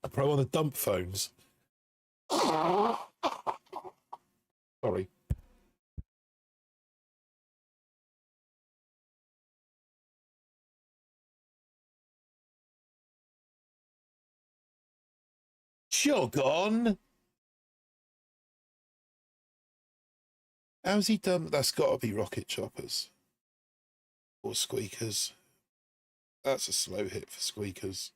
A pro on the dump phones. Sorry. Shogun. How's he done? That's got to be rocket choppers or squeakers. That's a slow hit for squeakers.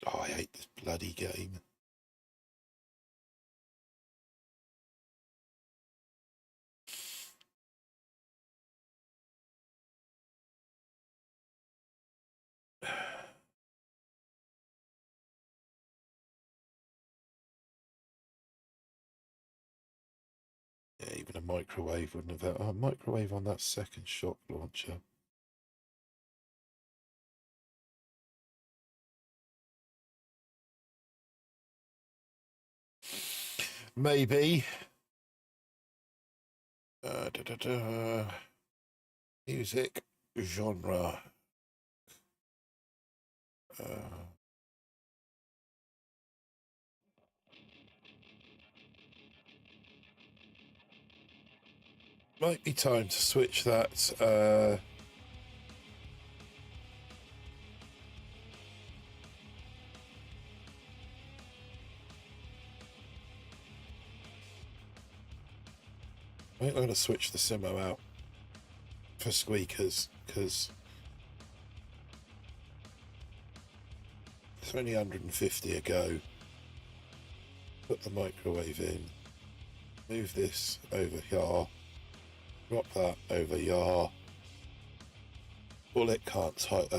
Oh, I hate this bloody game. Yeah, even a microwave wouldn't have. Oh, microwave on that second shock launcher. Maybe. Music genre. Might be time to switch that. I think I'm going to switch the Simo out for squeakers because it's only 150 a go. Put the microwave in. Move this over here. Drop that over here. Bullet can't type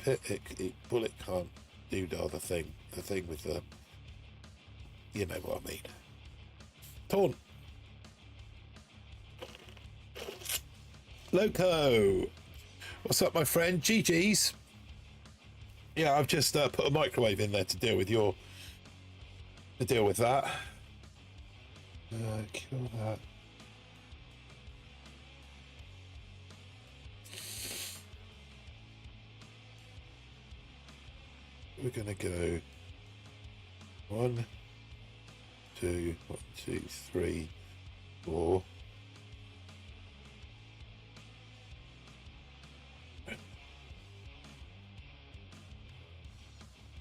it. Bullet can't do the other thing. The thing with the... You know what I mean. Taunt. Loco. What's up, my friend? GG's. Yeah, I've just put a microwave in there to deal with that. Kill that. We're gonna go 1, 2, 1, 2, 3, 4.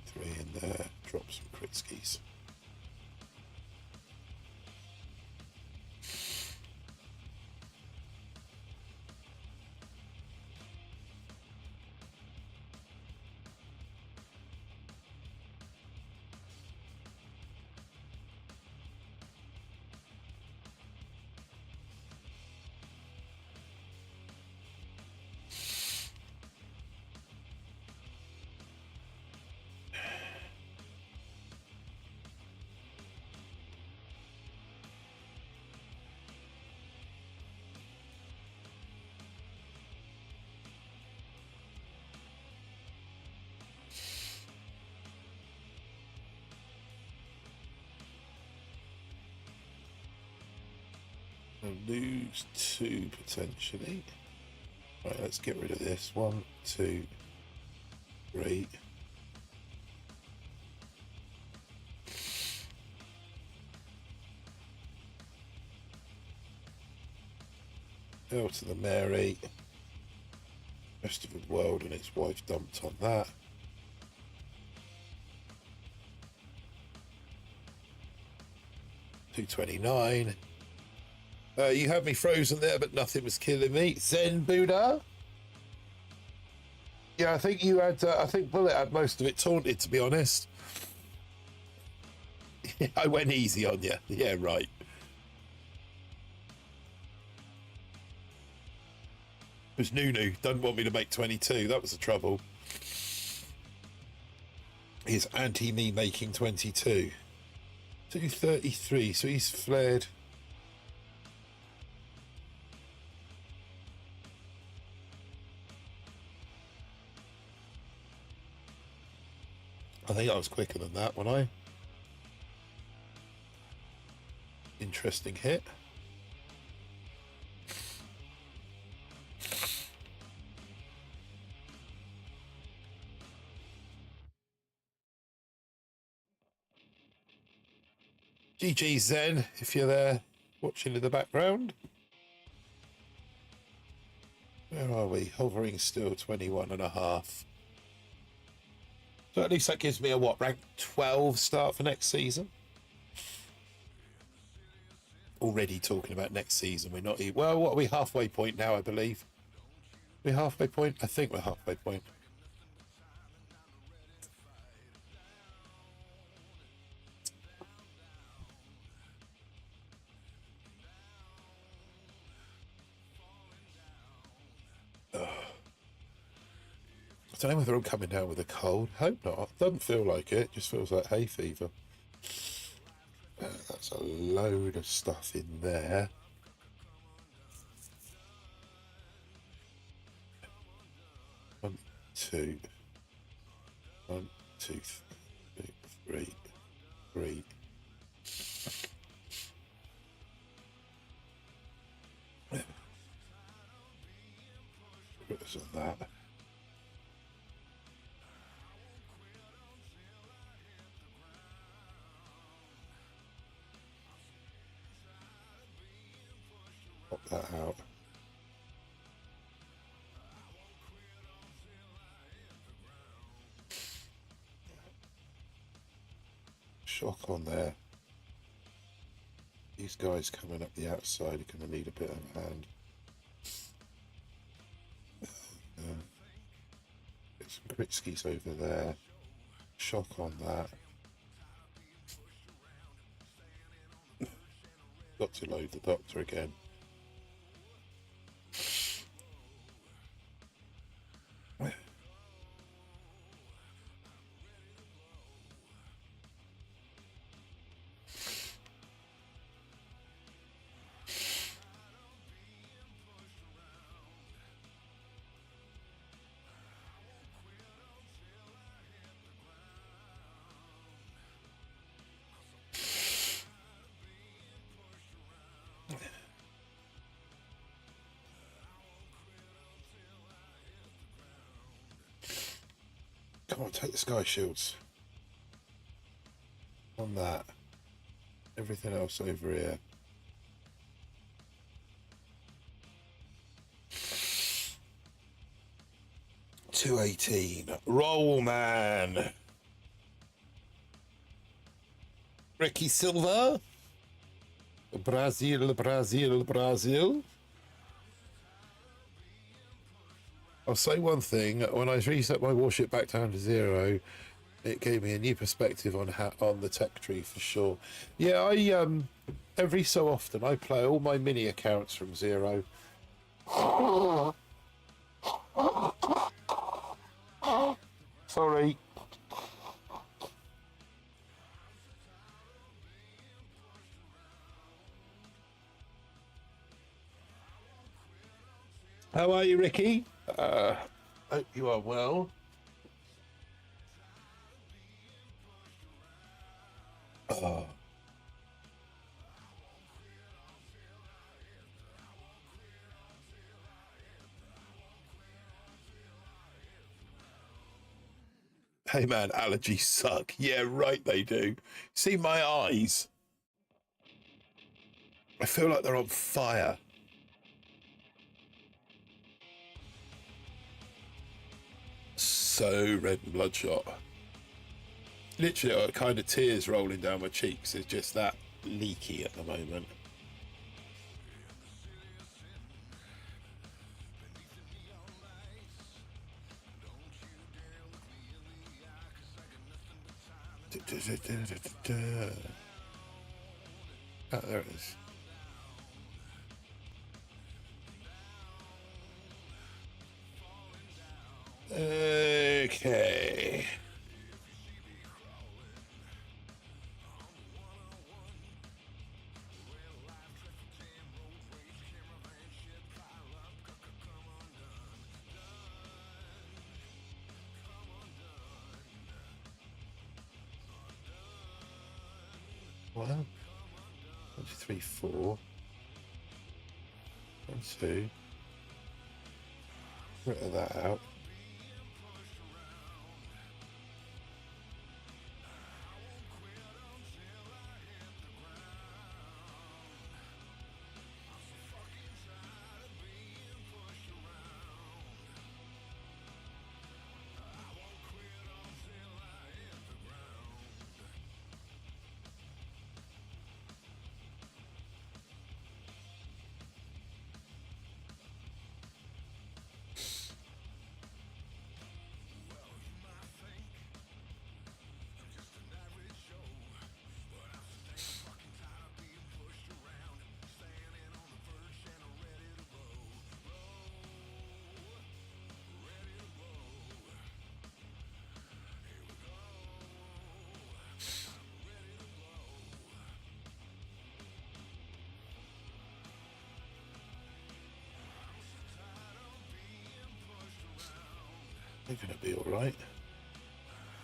Three in there. Drop some Kritskis. I'll lose 2 potentially. Right, let's get rid of this. 1, 2, 3. Hell to the Mary. Rest of the world and its wife dumped on that. $2.29. You had me frozen there, but nothing was killing me. Zen Buddha. Yeah, I think you had. I think Bullet had most of it taunted, to be honest. I went easy on you. Yeah, right. It was Nunu. Doesn't want me to make 22. That was the trouble. He's anti me making 22. 233. So he's flared. I think I was quicker than that, wasn't I? Interesting hit. GG Zen, if you're there watching in the background. Where are we? Hovering still 21.5. So at least that gives me a what, rank 12 start for next season? Already talking about next season. We're not, well, what are we, halfway point now, I believe? We're halfway point? I think we're halfway point. I don't know whether I'm coming down with a cold. Hope not. Doesn't feel like it. Just feels like hay fever. That's a load of stuff in there. One, two. 1, 2, 3, 3. Put us on that. Pop that out. Shock on there. These guys coming up the outside are going to need a bit of a hand. Get some Kritskis over there. Shock on that. Got to load the doctor again. Come on, take the sky shields. On that. Everything else over here. $2.18. Roll, man. Ricky Silva. Brazil, Brazil, Brazil. I'll say one thing. When I reset my warship back down to 0, it gave me a new perspective on the tech tree for sure. Yeah, I every so often I play all my mini accounts from 0. Sorry. How are you, Ricky? Hope you are well. Hey man, allergies suck. Yeah, right, they do. See my eyes? I feel like they're on fire. So red and bloodshot. Literally, I got kind of tears rolling down my cheeks. It's just that leaky at the moment. Oh, there it is. Okay. Well, 1, 2, 3, 4. 1, 2. Rid of that out. They're going to be all right.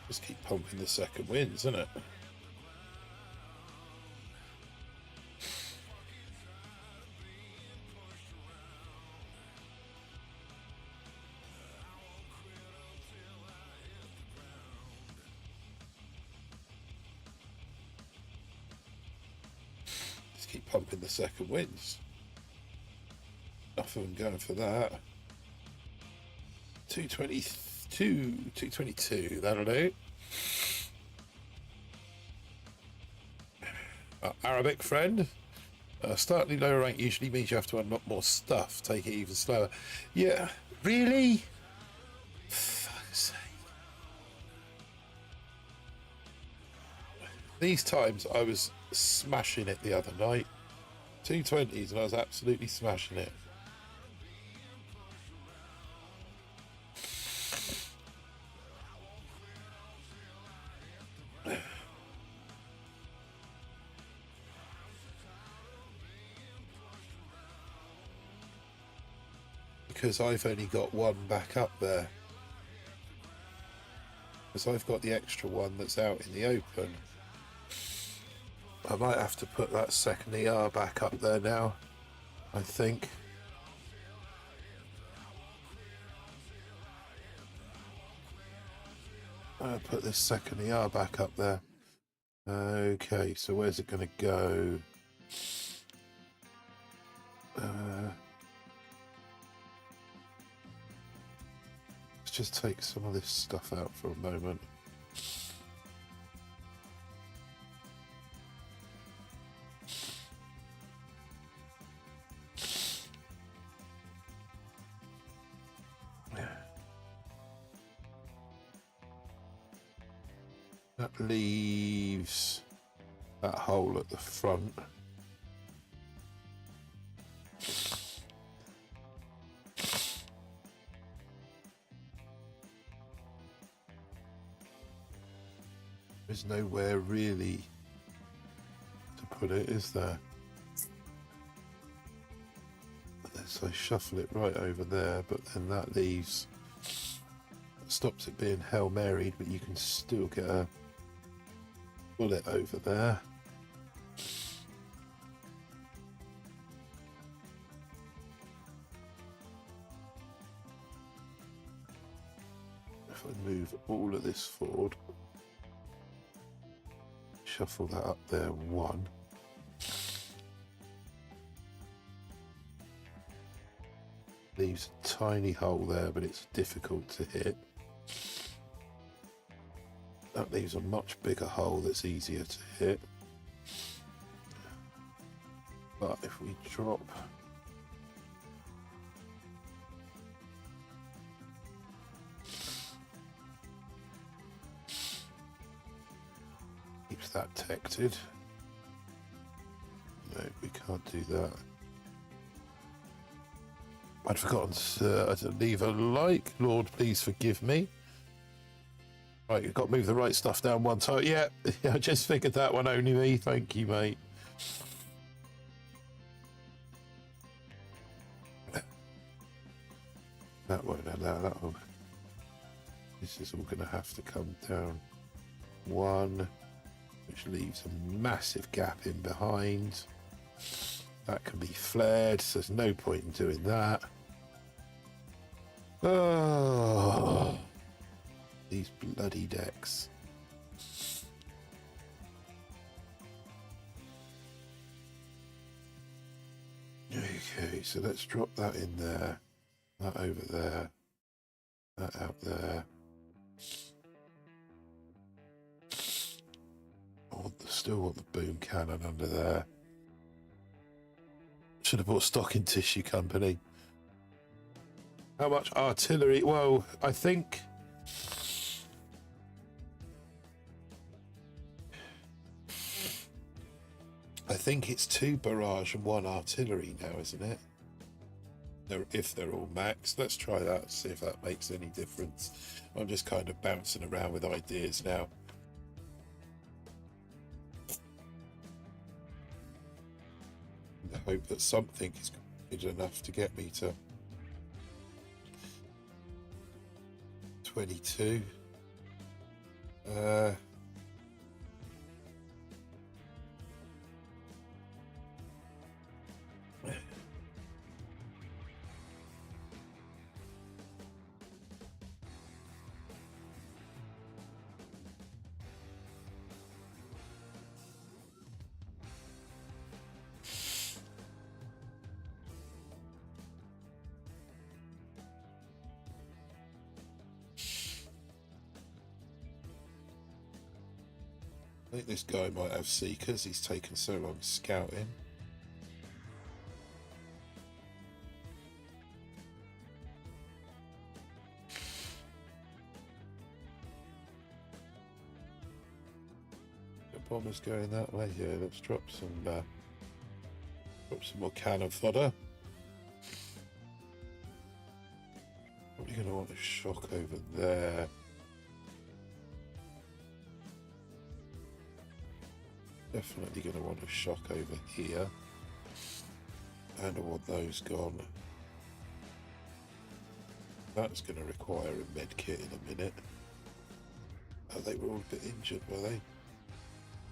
Just keep pumping the second wins, isn't it? Just keep pumping the second wins. Enough of them going for that. 222, 222, that'll do. Arabic friend. Slightly lower rank usually means you have to unlock more stuff. Take it even slower. Yeah, really? Fuck's sake. These times I was smashing it the other night. 220s and I was absolutely smashing it. Because I've only got one back up there. Because I've got the extra one that's out in the open. I might have to put that second ER back up there now, I think. I'll put this second ER back up there. Okay, so where's it going to go? Let's just take some of this stuff out for a moment. That leaves that hole at the front. There's nowhere really to put it, is there? So I shuffle it right over there, but then that leaves, stops it being Hail Married, but you can still get a bullet over there. If I move all of this forward. Shuffle that up there, 1. Leaves a tiny hole there, but it's difficult to hit. That leaves a much bigger hole that's easier to hit. But if we drop keeps that protected. No, we can't do that. I'd forgotten to leave a like. Lord, please forgive me. Right, you've got to move the right stuff down one time. Yeah, I just figured that one, only me. Thank you, mate. That won't allow that one. This is all going to have to come down 1, which leaves a massive gap in behind. That can be flared, so there's no point in doing that. Oh, these bloody decks. Okay, so let's drop that in there, that over there, that out there. Still want the boom cannon under there. Should have bought stock in Tissue Company. How much artillery? Well, I think it's 2 barrage and 1 artillery now, isn't it? If they're all maxed. Let's try that, see if that makes any difference. I'm just kind of bouncing around with ideas now. I hope that something is good enough to get me to 22. I think this guy might have seekers. He's taken so long scouting. The bomber's going that way. Yeah, let's drop some more cannon fodder. Probably going to want a shock over there. Definitely going to want a shock over here, and I want those gone. That's going to require a med kit in a minute. Oh, they were all a bit injured, were they?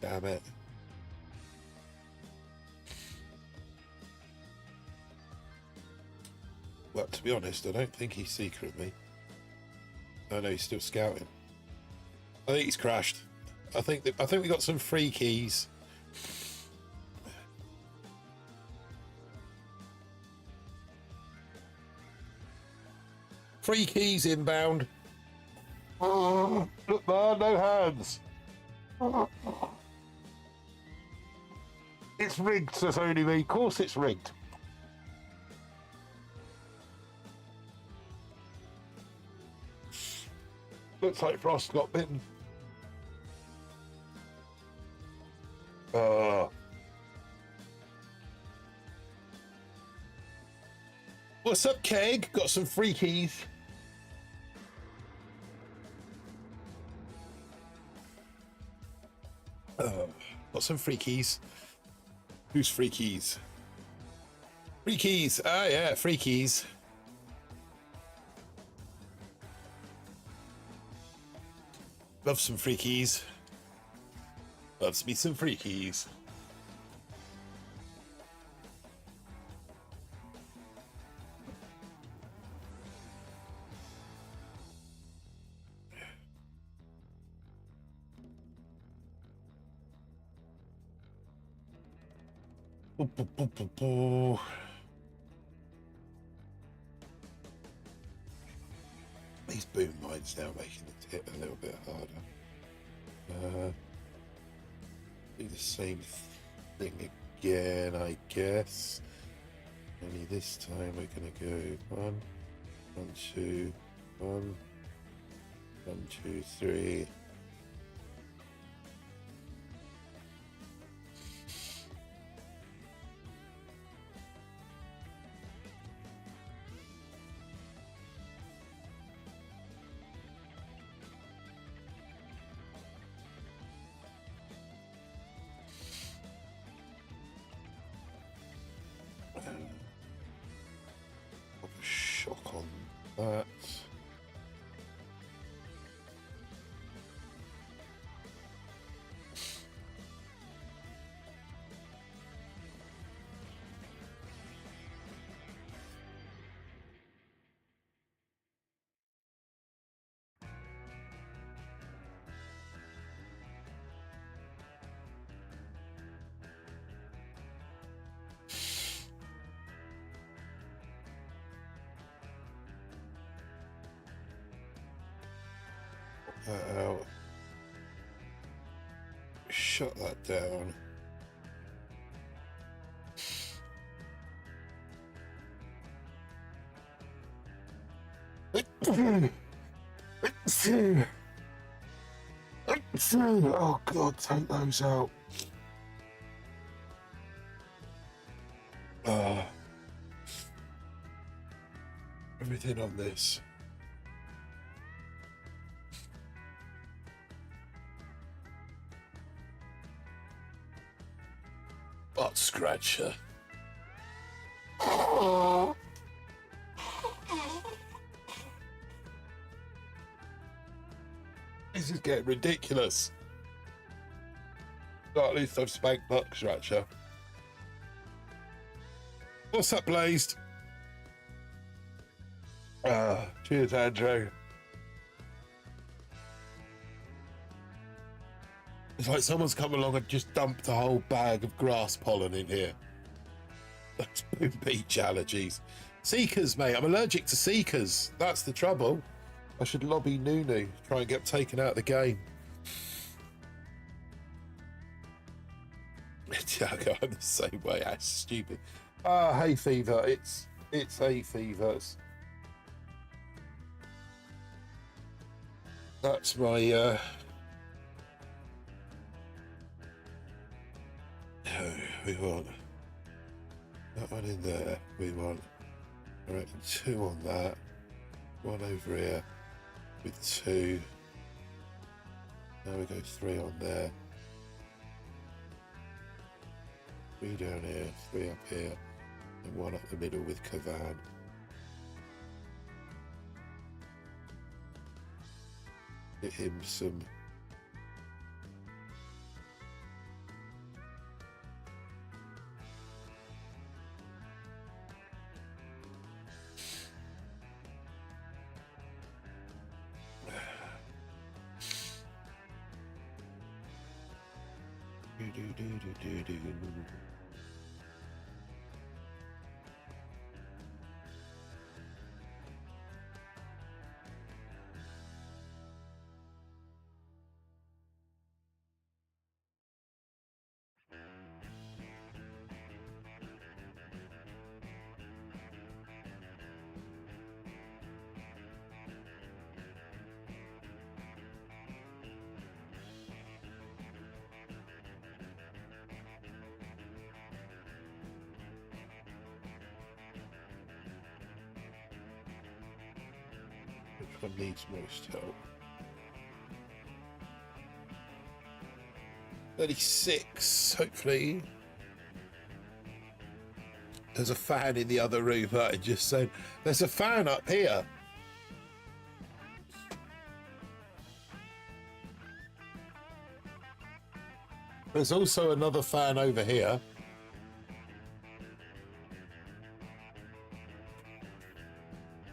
Damn it. Well, to be honest, I don't think he's secret me. Oh no, he's still scouting. I think he's crashed. I think we got some free keys. Free keys inbound. Oh, look, man, no hands. It's rigged, says only me. Of course it's rigged. Looks like Frost got bitten. What's up, Keg? Got some free keys. Got some free keys. Who's free keys? Free keys. Ah, yeah, free keys. Love some free keys. Loves me some free keys. These boom mines now making the tip a little bit harder. Do the same thing again, I guess. Only this time we're going to go 1, 1, 2, 1, 1, 2, 3. Pop a shock on that. That out. Shut that down. Oh God, take those out. Everything on this. Butt scratcher. This is getting ridiculous. Well, at least I've spanked butt scratcher. What's up, Blazed? Cheers, Andrew. It's like someone's come along and just dumped a whole bag of grass pollen in here. That's beach allergies. Seekers, mate. I'm allergic to seekers. That's the trouble. I should lobby Nunu, try and get taken out of the game. I'm the same way. That's stupid. Hay fever. It's hay fever. That's my we want that one in there. We want, I reckon, 2 on that. 1 over here with 2. Now we go 3 on there. 3 down here, 3 up here, and 1 up the middle with Kavan. Get him some. Which one needs most help? 36, hopefully. There's a fan in the other room, but I just said, there's a fan up here. There's also another fan over here.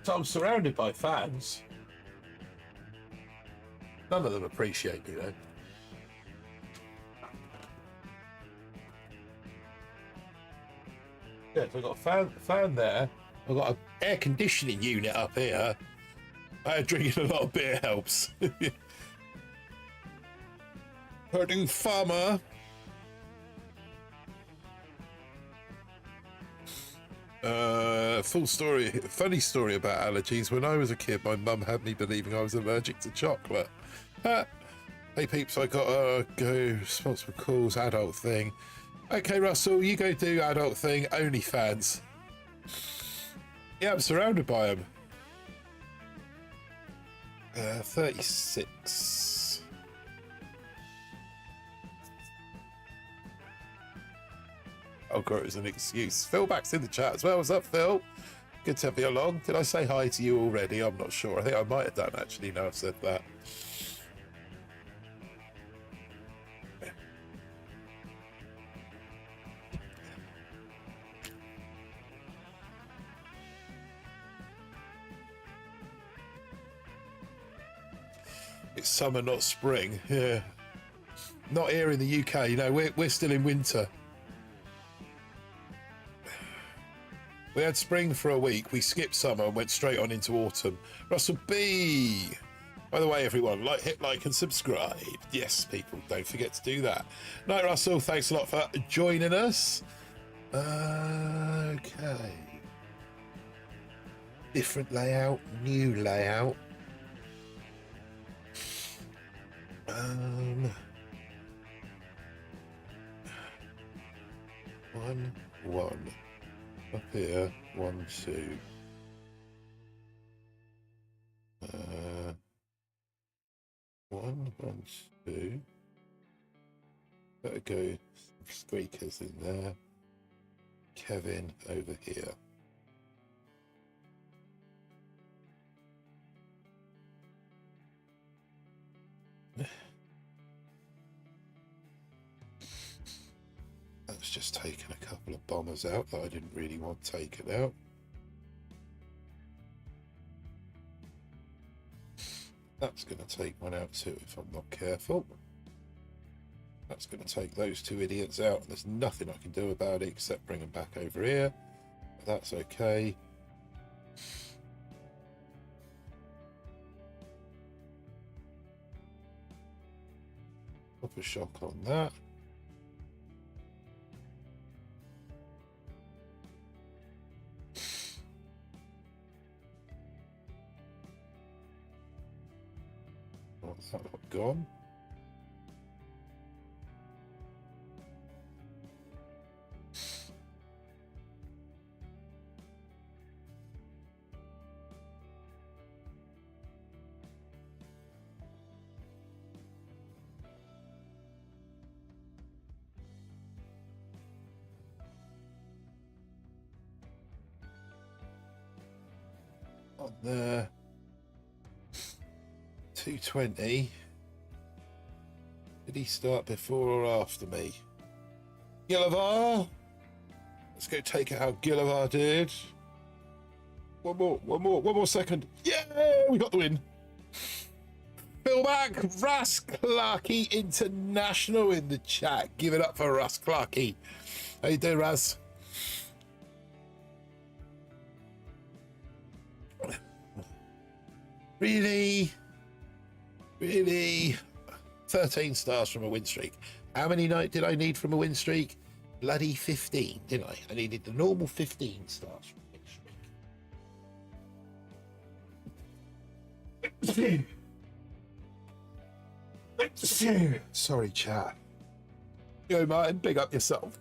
So I'm surrounded by fans. None of them appreciate me, though. Yeah, so I've got a fan there. I've got an air conditioning unit up here. Drinking a lot of beer helps. Purdue Farmer. Full story, funny story about allergies. When I was a kid, my mum had me believing I was allergic to chocolate. Hey peeps, I gotta go. Responsible calls, adult thing. Okay, Russell, you go do adult thing. OnlyFans. Yeah, I'm surrounded by them. 36. Oh, God, it was an excuse. Phil back's in the chat as well. What's up, Phil? Good to have you along. Did I say hi to you already? I'm not sure. I think I might have done, actually, now I've said that. It's summer, not spring. Yeah. Not here in the UK. You know, we're still in winter. We had spring for a week. We skipped summer and went straight on into autumn. Russell B. By the way, everyone, hit like and subscribe. Yes, people, don't forget to do that. Night, Russell. Thanks a lot for joining us. Okay. Different layout, new layout. 1, 1. Up here, 1, 2. 1, 1, 2. Better go squeakers in there. Kevin over here. That's just taken a couple of bombers out that I didn't really want taken out. That's going to take one out too if I'm not careful. That's going to take those two idiots out. There's nothing I can do about it except bring them back over here. That's okay. Pop a shock on that. What's that lot gone? On there. 220. Did he start before or after me? Gillivar. Let's go take it how Gillivar did. One more second. Yeah, we got the win. Phil back, Russ Clarkey International in the chat. Give it up for Russ Clarkey. How you doing, Russ? Really? 13 stars from a win streak. How many did I need from a win streak? Bloody 15, didn't I? I needed the normal 15 stars from a win streak. Sorry, chat. Yo, Martin, big up yourself.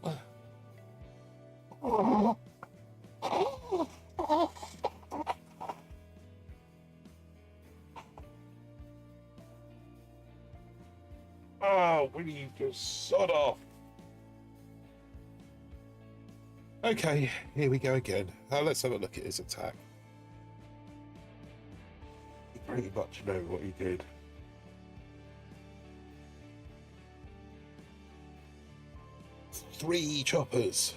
Oh, will you just sod off? Okay, here we go again. Let's have a look at his attack. You pretty much know what he did. Three choppers.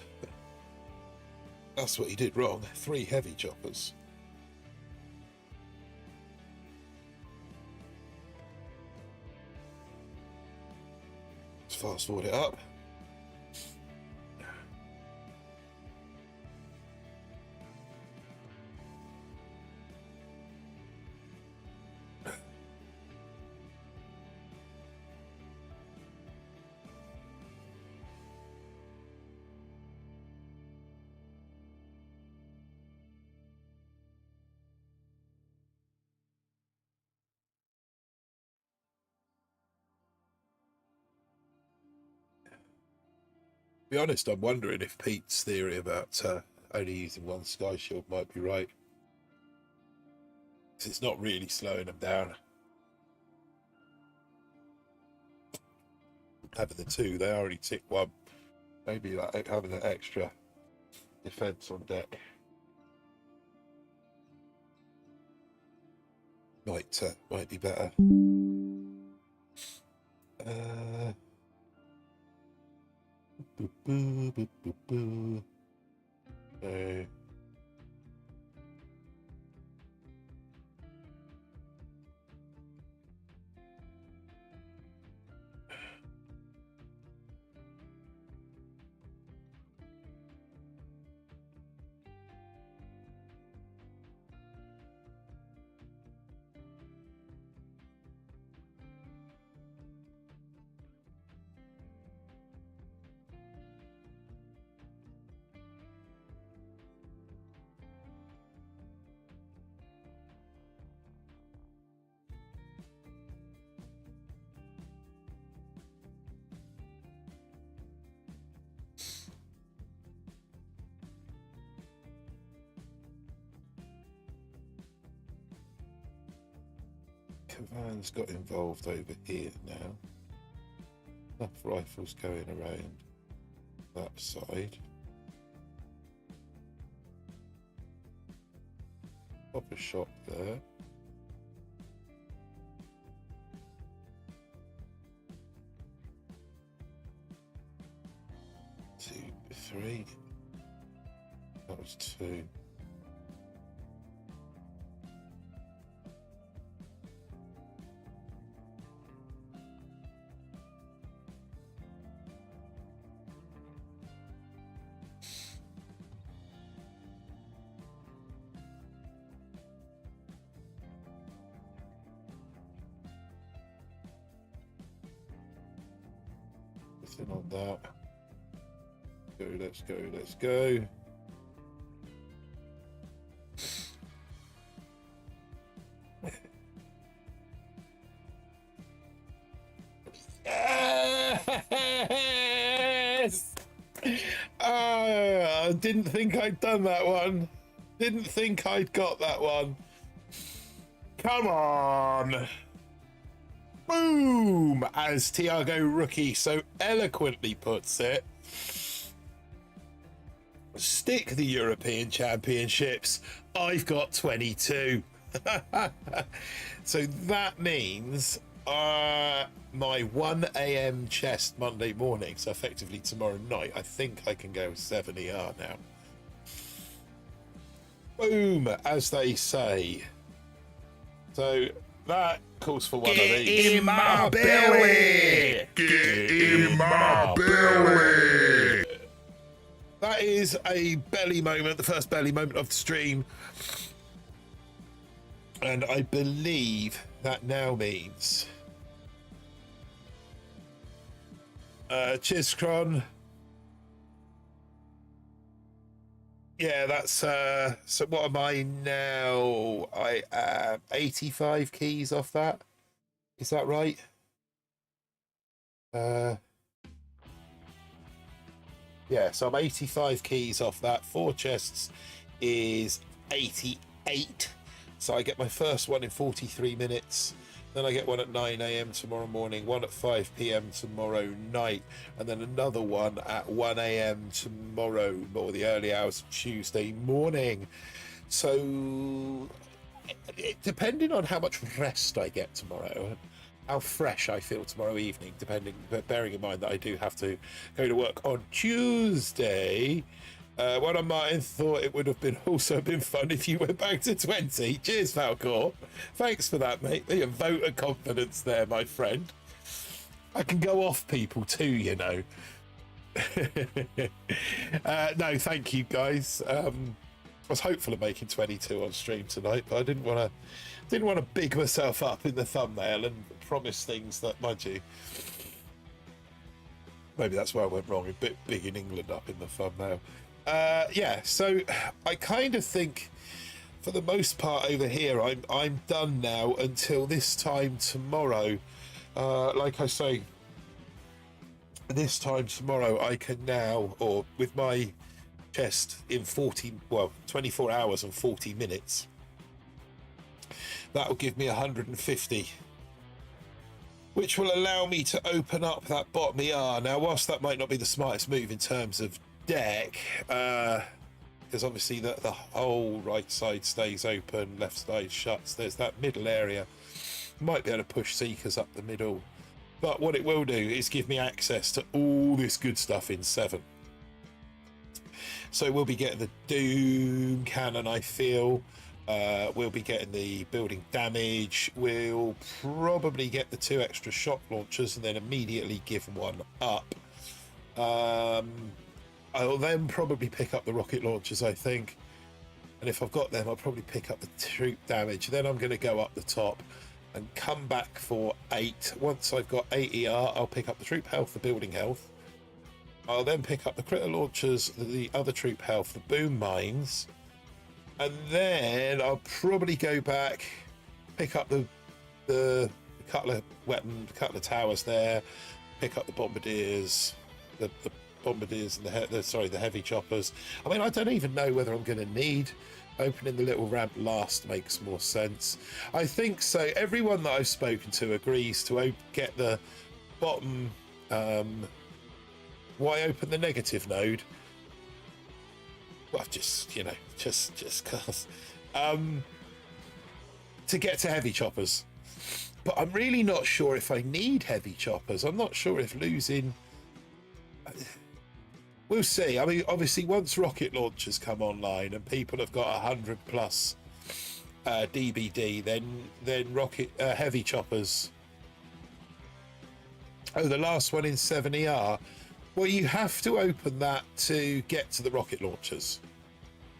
That's what he did wrong. 3 heavy choppers. Let's fast forward it up. be honest, I'm wondering if Pete's theory about only using one sky shield might be right. Because it's not really slowing them down. Having the two, they already tick one. Maybe like having an extra defense on deck might be better. Cavan's got involved over here now. Enough rifles going around that side. Pop a shot there. Two, three. That was two. Nothing on that. Let's go, let's go. Yes! I didn't think I'd done that one. Didn't think I'd got that one. Come on. Boom, as Tiago Rookie so eloquently puts it. Stick the European Championships. I've got 22. So that means my 1 a.m. chest Monday morning, so effectively tomorrow night, I think I can go 7 ER now. Boom, as they say. So that calls for one of these. Get in my belly! Get in my belly! That is a belly moment, the first belly moment of the stream. And I believe that now means... Chizcron. Yeah, that's so what am I now? I am 85 keys off that. Is that right? Yeah, so I'm 85 keys off that. 4 chests is 88. So I get my first one in 43 minutes. Then I get one at 9 a.m. tomorrow morning, one at 5 p.m. tomorrow night, and then another one at 1 a.m. tomorrow, or the early hours of Tuesday morning. So, depending on how much rest I get tomorrow, how fresh I feel tomorrow evening, but bearing in mind that I do have to go to work on Tuesday. One of Martin thought it would have also been fun if you went back to 20. Cheers, Falcor. Thanks for that, mate. A vote of confidence there, my friend. I can go off people too, you know. No, thank you, guys. I was hopeful of making 22 on stream tonight, but I didn't want to big myself up in the thumbnail and promise things that, mind you, maybe that's where I went wrong. A bit big in England up in the thumbnail. Yeah, so I kind of think for the most part over here I'm done now until this time tomorrow. Like I say, this time tomorrow, I can now, or with my chest in 24 hours and 40 minutes, that will give me 150, which will allow me to open up that bottom ER. Now, whilst that might not be the smartest move in terms of deck, because obviously the whole right side stays open, left side shuts, there's that middle area. Might be able to push Seekers up the middle, but what it will do is give me access to all this good stuff in 7. So we'll be getting the Doom Cannon, I feel. We'll be getting the building damage. We'll probably get the 2 extra shock launchers and then immediately give one up. I'll then probably pick up the rocket launchers, I think. And if I've got them, I'll probably pick up the troop damage. Then I'm going to go up the top and come back for 8. Once I've got 8 ER, I'll pick up the troop health, the building health. I'll then pick up the critter launchers, the other troop health, the boom mines. And then I'll probably go back, pick up the couple of weapons, couple of towers there, pick up the bombardiers, the bombardiers and the heavy choppers. I mean, I don't even know whether I'm going to need opening the little ramp last. Makes more sense, I think. So everyone that I've spoken to agrees to get the bottom. Why open the negative node? Well, just cause to get to heavy choppers. But I'm really not sure if I need heavy choppers. I'm not sure if losing. We'll see. I mean, obviously, once rocket launchers come online and people have got 100 plus DBD, then rocket heavy choppers. Oh, the last one in 7ER. Well, you have to open that to get to the rocket launchers.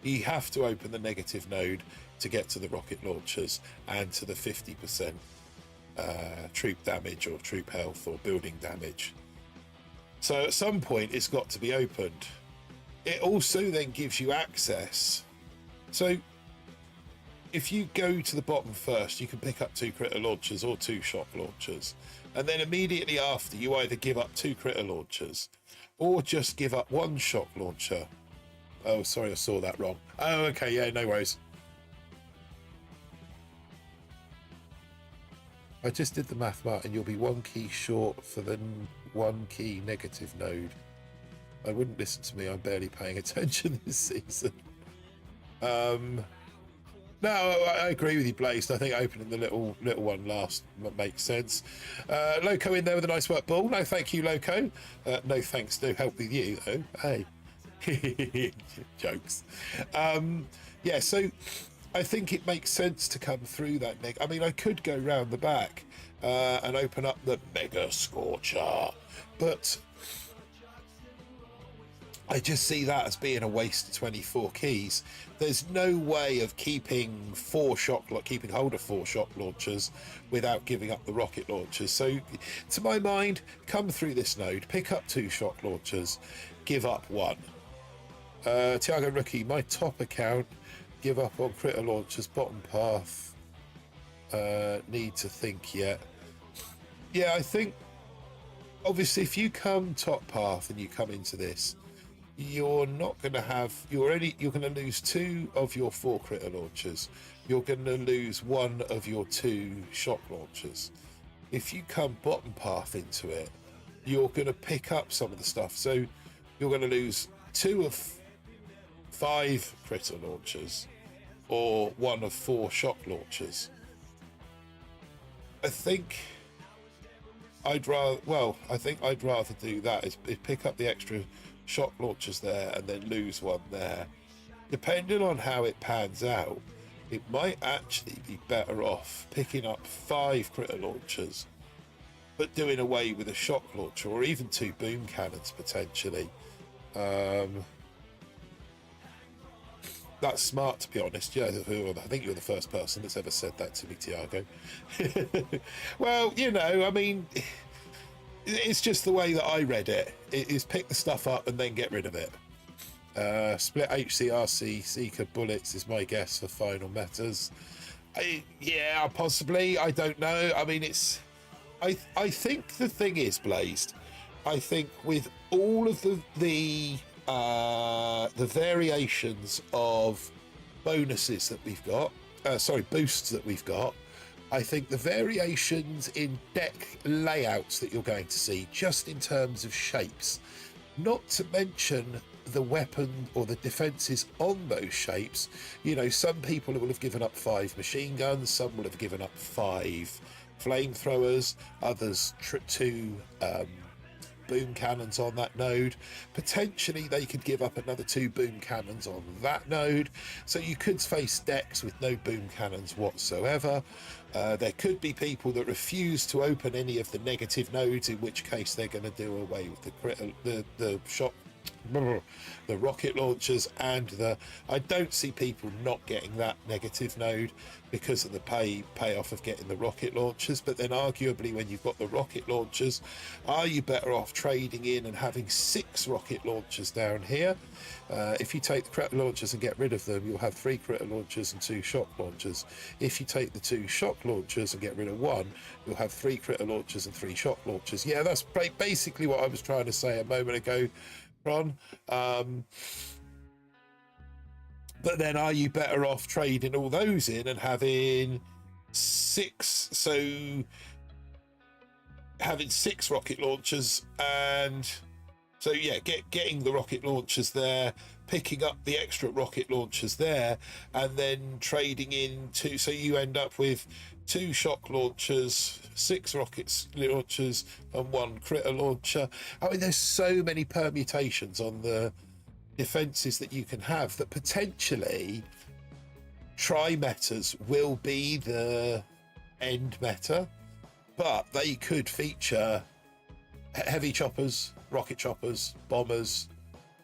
You have to open the negative node to get to the rocket launchers and to the 50% troop damage or troop health or building damage. So at some point it's got to be opened. It also then gives you access. So if you go to the bottom first, you can pick up 2 critter launchers or 2 shock launchers. And then immediately after, you either give up 2 critter launchers or just give up 1 shock launcher. Oh, sorry, I saw that wrong. Oh, okay, yeah, no worries. I just did the math, Martin. You'll be 1 key short for the 1 key negative node. I wouldn't listen to me. I'm barely paying attention this season. No, I agree with you, Blazed. I think opening the little one last makes sense. Loco in there with a nice work ball. No, thank you, Loco. No thanks. No help with you, though. Hey. Jokes. Yeah, so I think it makes sense to come through that neg. I mean, I could go round the back and open up the Mega Scorcher, but I just see that as being a waste of 24 keys. There's no way of keeping hold of 4 shock launchers without giving up the rocket launchers. So, to my mind, come through this node, pick up 2 shock launchers, give up 1. Tiago Rookie, my top account, give up on critter launchers, bottom path. Need to think yet. Yeah, I think obviously if you come top path and you come into this, you're not going to have. You're going to lose 2 of your 4 critter launchers. You're going to lose 1 of your 2 shock launchers. If you come bottom path into it, you're going to pick up some of the stuff. So you're going to lose 2 of 5 critter launchers or 1 of 4 shock launchers. I think I'd rather do that is pick up the extra shock launchers there and then lose 1 there. Depending on how it pans out, it might actually be better off picking up 5 critter launchers but doing away with a shock launcher or even 2 boom cannons potentially. That's smart, to be honest. Yeah, I think you're the first person that's ever said that to me, Tiago. Well, I mean, it's just the way that I read it. It is pick the stuff up and then get rid of it. Split HCRC Seeker bullets is my guess for final matters. Yeah, possibly. I don't know. I mean, I think the thing is, Blazed, I think with all of the variations of bonuses that we've got, boosts that we've got, I think the variations in deck layouts that you're going to see, just in terms of shapes, not to mention the weapon or the defenses on those shapes. You know, some people will have given up 5 machine guns, some will have given up 5 flamethrowers, others 2 boom cannons on that node. Potentially they could give up another 2 boom cannons on that node, so you could face decks with no boom cannons whatsoever. There could be people that refuse to open any of the negative nodes, in which case they're going to do away with the rocket launchers and I don't see people not getting that negative node because of the payoff of getting the rocket launchers. But then arguably, when you've got the rocket launchers, are you better off trading in and having 6 rocket launchers down here? If you take the critter launchers and get rid of them, you'll have 3 critter launchers and 2 shock launchers. If you take the 2 shock launchers and get rid of 1, you'll have 3 critter launchers and 3 shock launchers. Yeah, that's basically what I was trying to say a moment ago, Ron. But then are you better off trading all those in and having 6, so having 6 rocket launchers, and so yeah, getting the rocket launchers there, picking up the extra rocket launchers there, and then trading in 2, so you end up with 2 shock launchers, 6 rocket launchers, and 1 critter launcher. I mean, there's so many permutations on the defenses that you can have that potentially tri-metas will be the end meta, but they could feature heavy choppers, rocket choppers, bombers,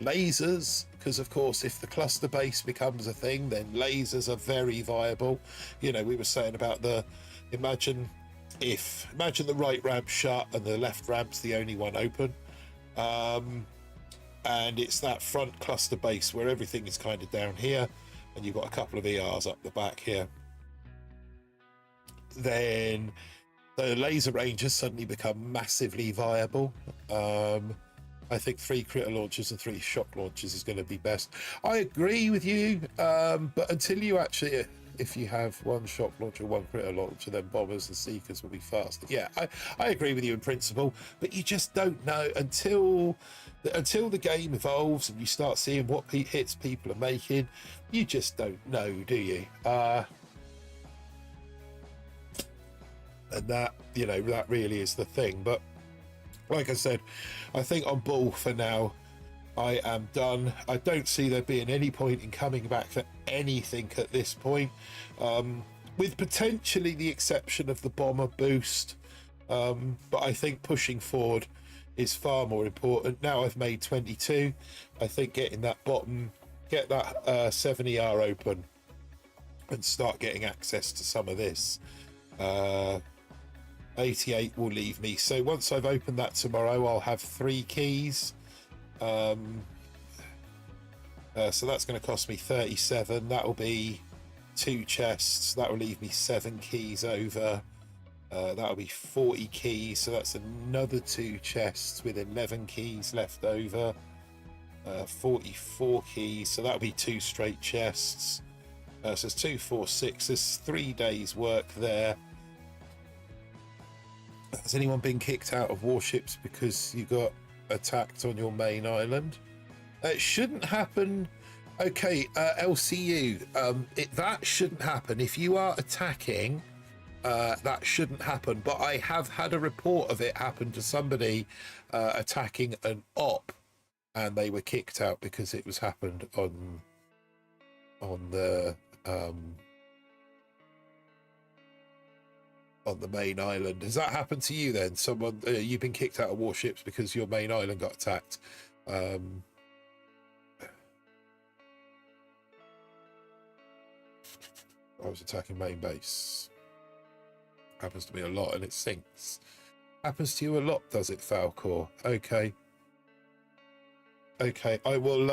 lasers, because of course if the cluster base becomes a thing, then lasers are very viable. You know, we were saying about imagine the right ramp shut and the left ramp's the only one open, and it's that front cluster base where everything is kind of down here and you've got a couple of ERs up the back here. Then the laser rangers suddenly become massively viable. I think 3 critter launchers and 3 shock launchers is going to be best. I agree with you, but until you actually, if you have 1 shock launcher, 1 critter launcher, then bombers and seekers will be faster. Yeah, I agree with you in principle, but you just don't know until the game evolves and you start seeing what hits people are making. You just don't know, do you? And that, you know, that really is the thing. But like I said, I think on Bull for now, I am done. I don't see there being any point in coming back for anything at this point, with potentially the exception of the bomber boost. But I think pushing forward is far more important. Now I've made 22. I think get that 7 ER open and start getting access to some of this. 88 will leave me. So once I've opened that tomorrow, I'll have 3 keys. So that's going to cost me 37. That will be 2 chests. That will leave me 7 keys over. That'll be 40 keys. So that's another 2 chests with 11 keys left over. 44 keys. So that'll be 2 straight chests. So it's 2, 4, 6. There's 3 days work there. Has anyone been kicked out of Warships because you got attacked on your main island? It shouldn't happen. Okay, LCU, that shouldn't happen. If you are attacking, that shouldn't happen. But I have had a report of it happen to somebody attacking an op, and they were kicked out because it was happened on the main island. Has that happened to you then? Someone you've been kicked out of Warships because your main island got attacked? I was attacking main base. Happens to me a lot, and it sinks. Happens to you a lot, does it, Falcor? Okay. I will.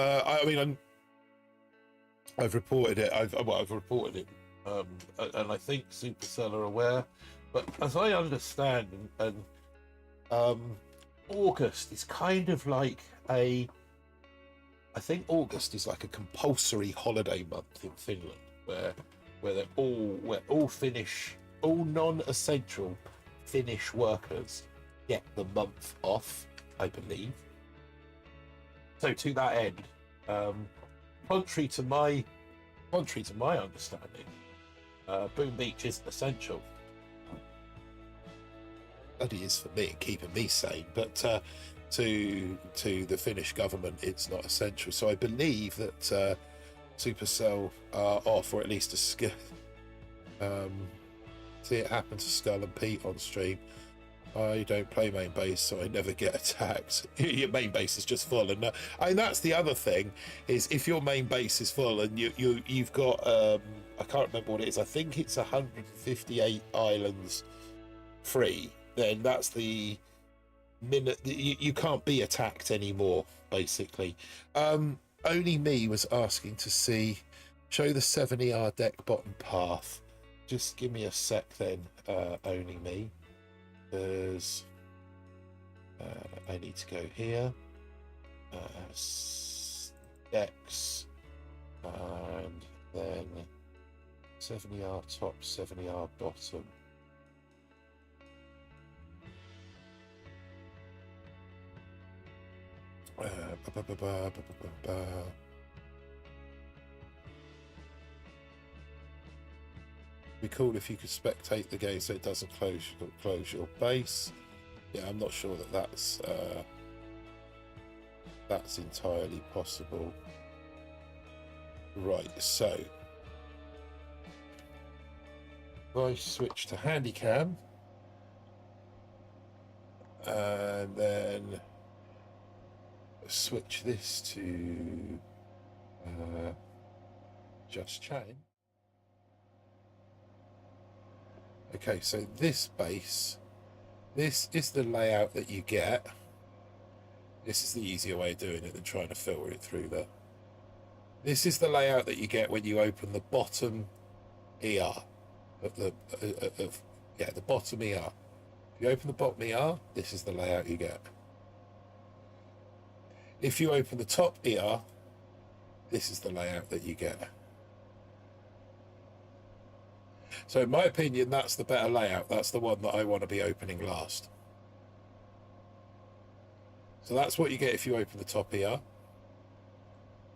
I've reported it. I've reported it, and I think Supercell are aware. But as I understand, and August is kind of like I think August is like a compulsory holiday month in Finland, where all non-essential Finnish workers get the month off, I believe. So to that end, contrary to my understanding, Boom Beach isn't essential. Bloody is for me, keeping me sane, but to the Finnish government, it's not essential. So I believe that Supercell are off, or at least a skill. See it happen to Skull and Pete on stream. I don't play main base, so I never get attacked. Your main base is just full, and that's the other thing is if your main base is full and you've got I can't remember what it is. I think it's 158 islands free. Then that's the minute that you can't be attacked anymore. Basically, Only Me was asking to show the 7ER deck bottom path. Just give me a sec then, Only Me. Because I need to go here, decks, and then 7ER top, 7ER bottom. Be cool if you could spectate the game so it doesn't close your base. Yeah, I'm not sure that that's entirely possible. Right, so if I switch to Handycam and then switch this to just chatting. Okay, so this base, this is the layout that you get. This is the easier way of doing it than trying to filter it through there. This is the layout that you get when you open the bottom ER of the bottom ER. If you open the bottom ER, this is the layout you get. If you open the top ER, this is the layout that you get. So in my opinion, that's the better layout. That's the one that I want to be opening last. So that's what you get if you open the top ER.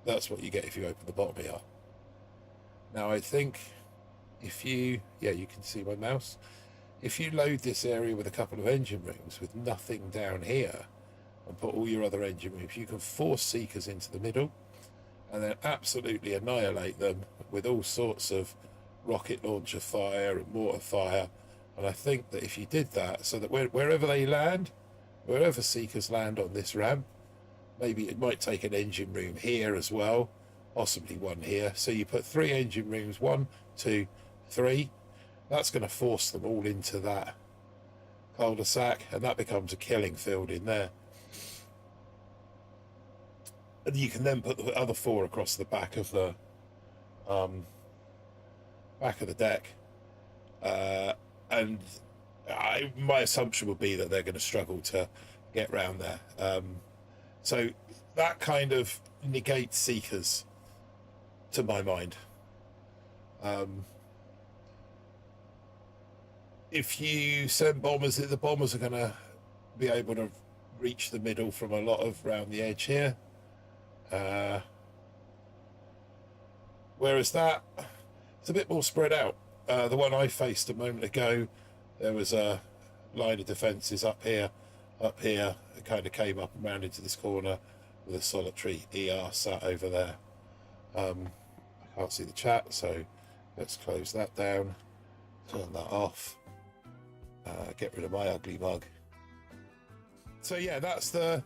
That's what you get if you open the bottom ER. Now I think if you can see my mouse. If you load this area with a couple of engine rooms with nothing down here and put all your other engine rooms, you can force Seekers into the middle and then absolutely annihilate them with all sorts of rocket launcher fire and mortar fire. And I think that if you did that, so that wherever they land, wherever Seekers land on this ramp, maybe it might take an engine room here as well, possibly one here. So you put 3 engine rooms, 1, 2, 3. That's going to force them all into that cul-de-sac, and that becomes a killing field in there. And you can then put the other 4 across the back of the deck, and my assumption would be that they're going to struggle to get round there. So that kind of negates Seekers, to my mind. If you send bombers, the bombers are going to be able to reach the middle from a lot of round the edge here. Whereas that, it's a bit more spread out. The one I faced a moment ago, there was a line of defences up here. It kind of came up and round into this corner with a solitary ER sat over there. I can't see the chat, so let's close that down, turn that off, get rid of my ugly mug. So yeah, that's the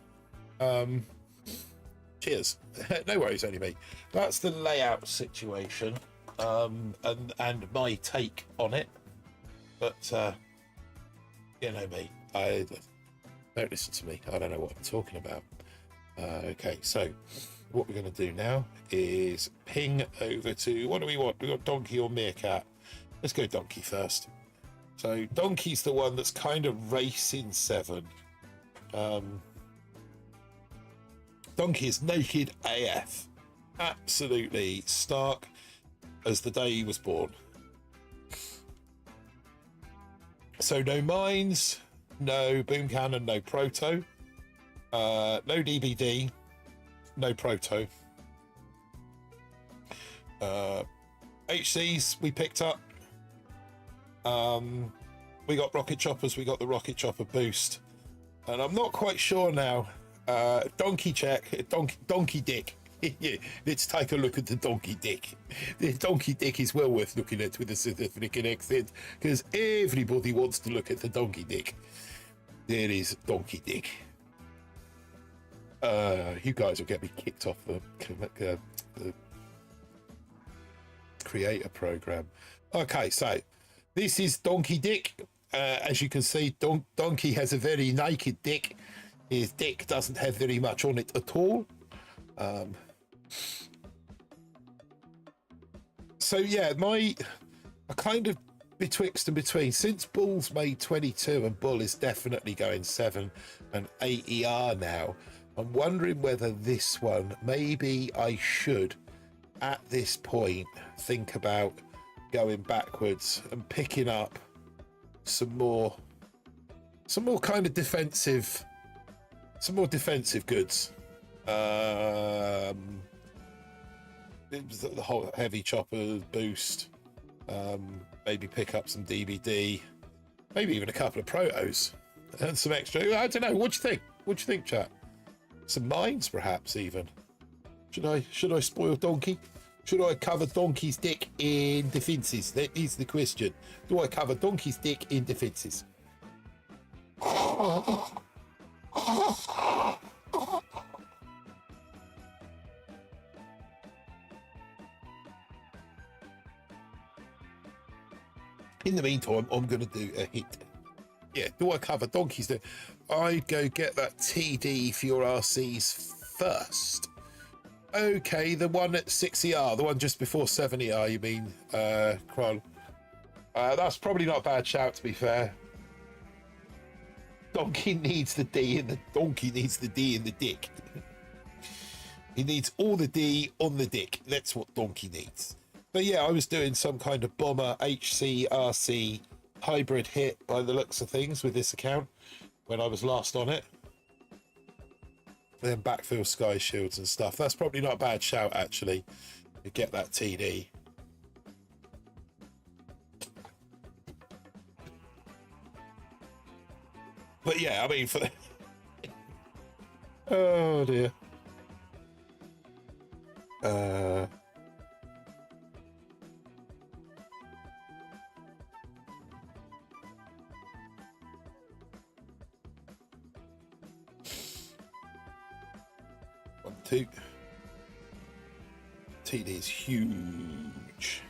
cheers. No worries, only me. That's the layout situation, and my take on it. But you know me, don't listen to me. I don't know what I'm talking about. Okay, so what we're going to do now is ping over to, what do we want? We got Donkey or Meerkat? Let's go Donkey first. So Donkey's the one that's kind of racing 7. Donkey is naked AF, absolutely stark as the day he was born. So no mines, no boom cannon, no proto, no DBD, no proto. HCs we picked up. We got rocket choppers, we got the rocket chopper boost, and I'm not quite sure now. Donkey check, donkey dick. Let's take a look at the donkey dick. The donkey dick is well worth looking at with a significant accent, because everybody wants to look at the donkey dick. There is donkey dick. You guys will get me kicked off the creator program. Okay, so this is donkey dick. As you can see, donkey has a very naked dick. His dick doesn't have very much on it at all. So yeah, I kind of betwixt and between. Since Bull's made 22 and Bull is definitely going 7 and 8 ER now, I'm wondering whether this one, maybe I should at this point think about going backwards and picking up some more kind of defensive, some more defensive goods. The whole heavy chopper boost, maybe pick up some DBD, maybe even a couple of protos and some extra. I don't know. What do you think? What do you think, chat? Some mines, perhaps even. Should I spoil Donkey? Should I cover Donkey's dick in defenses? That is the question. Do I cover Donkey's dick in defenses? In the meantime, I'm going to do a hit. Yeah, do I cover Donkey's dick? I'd go get that TD for your RCs first. Okay, the one at 6 ER, the one just before 7 ER, you mean, Kron? That's probably not a bad shout, to be fair. Donkey needs the D in the dick. He needs all the D on the dick. That's what Donkey needs. But yeah, I was doing some kind of bomber HC RC hybrid hit by the looks of things with this account when I was last on it. Then backfill sky shields and stuff. That's probably not a bad shout, actually. You get that TD. But yeah, I mean, for the... Oh dear. 1, 2. TD is huge.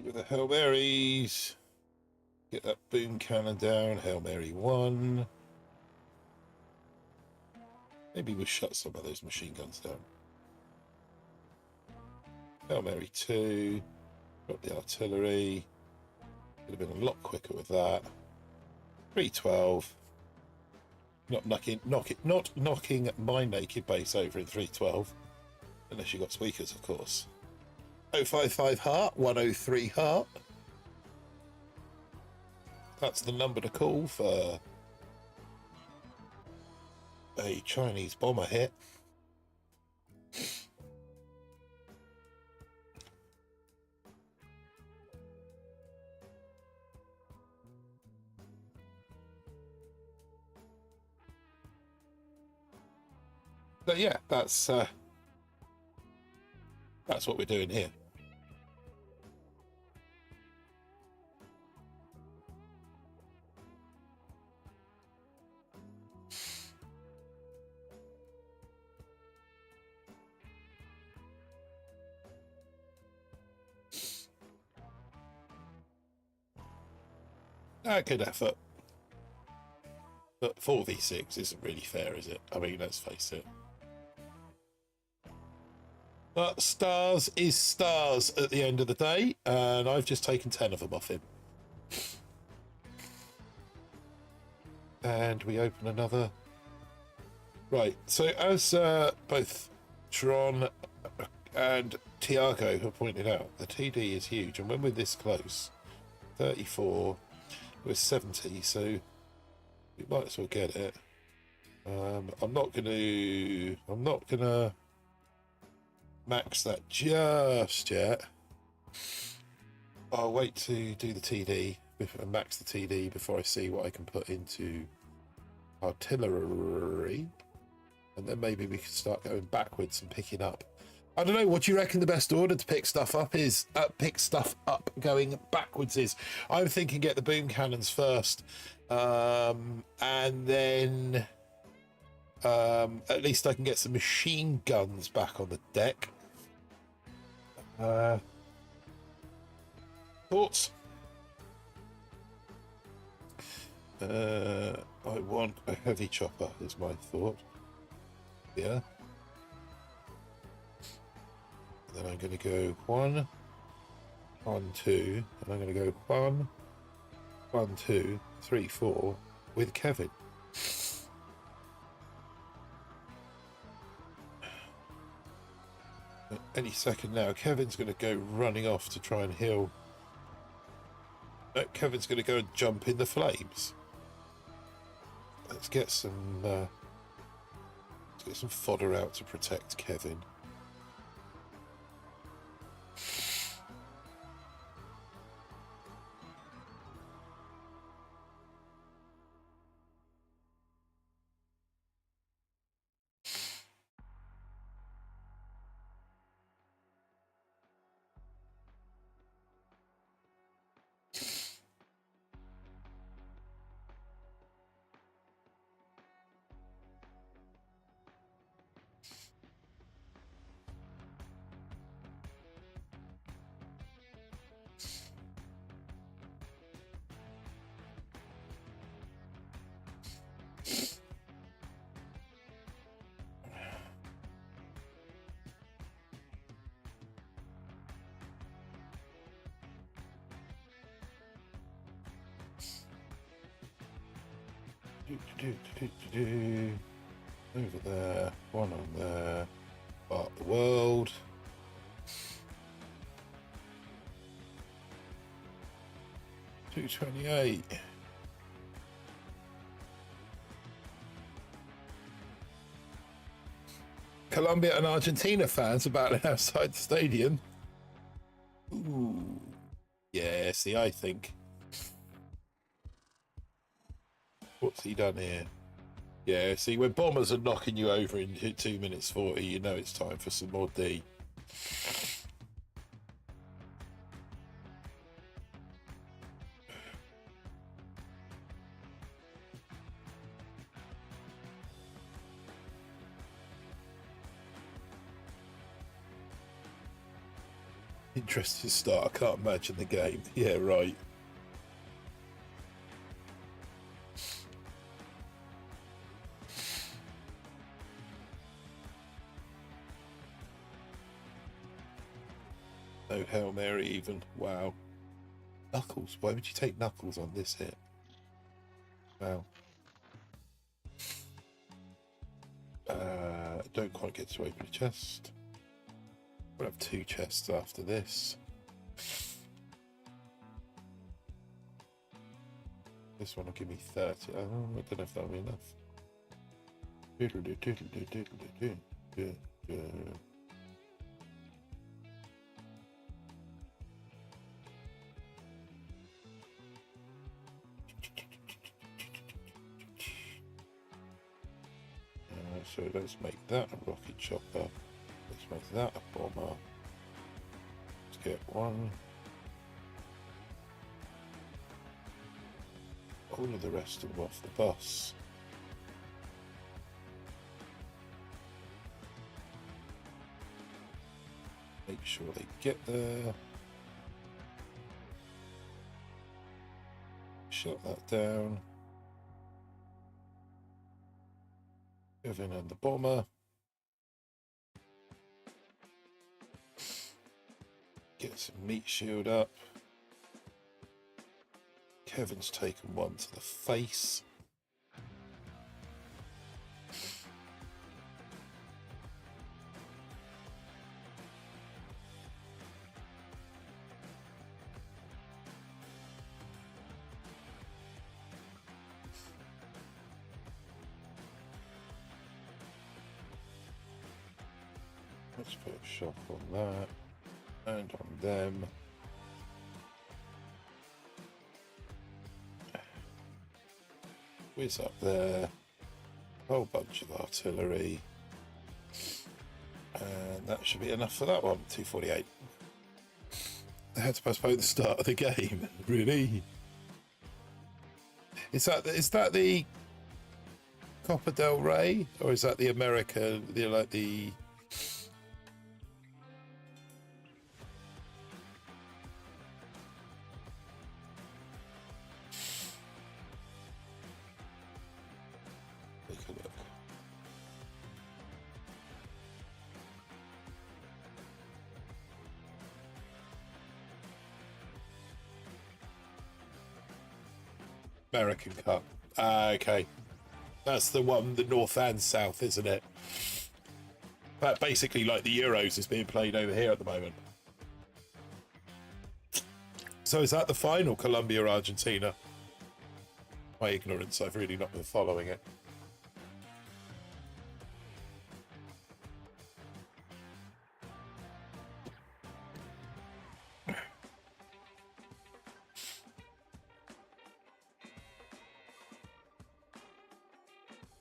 With the Hail Marys. Get that boom cannon down. Hail Mary 1. Maybe we'll shut some of those machine guns down. Hail Mary 2. Got the artillery. Could have been a lot quicker with that. 312. Not knocking my naked base over in 312. Unless you got tweakers, of course. 055 heart, 103 heart. That's the number to call for a Chinese bomber hit. But yeah, that's what we're doing here. Good effort. But 4v6 isn't really fair, is it? I mean, let's face it. But stars is stars at the end of the day, and I've just taken 10 of them off him. And we open another. Right, so as both Tron and Tiago have pointed out, the TD is huge, and when we're this close, 34, we're 70, so we might as well get it. I'm not gonna max that just yet. I'll wait to do the TD and max the TD before I see what I can put into artillery, and then maybe we can start going backwards and picking up. I don't know, what do you reckon the best order to pick stuff up is? Pick stuff up going backwards is. I'm thinking get the boom cannons first, and then at least I can get some machine guns back on the deck. Thoughts? I want a heavy chopper is my thought. Yeah. Then I'm going to go 1, 1, 2, and I'm going to go 1, 1, 2, 3, 4 with Kevin. Any second now, Kevin's going to go running off to try and heal. No, Kevin's going to go and jump in the flames. Let's get some fodder out to protect Kevin. Over there, one on there. Part the world. $228. Colombia and Argentina fans are battling outside the stadium. Ooh. Yeah, see, I think. What's he done here? Yeah, see, when bombers are knocking you over in 2 minutes 40, you know it's time for some more D. Interesting start. I can't imagine the game. Yeah, right. No Hail Mary even. Wow. Knuckles. Why would you take Knuckles on this hit? Wow. Don't quite get to open a chest. We'll have 2 chests after this. This one will give me 30. Oh, I don't know if that'll be enough. So let's make that a rocket chopper. Let's make that a bomber. Let's get one. All of the rest of them off the bus. Make sure they get there. Shut that down. Kevin and the bomber. Get some meat shield up. Kevin's taken one to the face. Let's put a shock on that and on them. Whiz up there, whole bunch of artillery, and that should be enough for that one. 248. They had to postpone the start of the game. Really? Is that the Copa del Rey, or is that the American? The take a look. American Cup. Okay. That's the one, the North and South, isn't it? But basically, like the Euros is being played over here at the moment. So is that the final, Colombia, Argentina? My ignorance, I've really not been following it.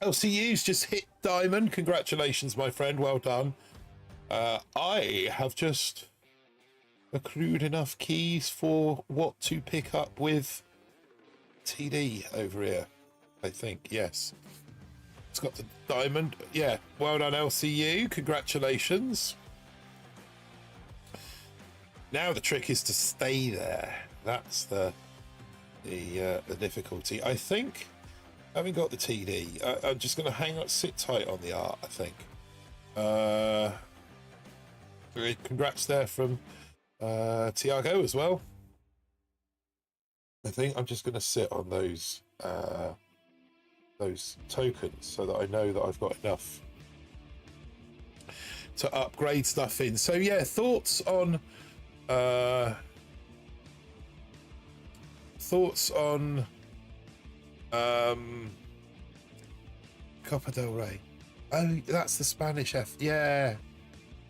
LCU's just hit diamond. Congratulations, my friend. Well done. I have just accrued enough keys for what to pick up with TD over here. I think, yes. It's got the diamond. Yeah, well done, LCU. Congratulations. Now the trick is to stay there. That's the difficulty. I think, having got the TD, I'm just going to hang up, sit tight on the art, I think. Congrats there from Tiago as well. I think I'm just going to sit on those tokens so that I know that I've got enough to upgrade stuff in. So yeah, thoughts on Copa del Rey. Oh, that's the Spanish F. Yeah,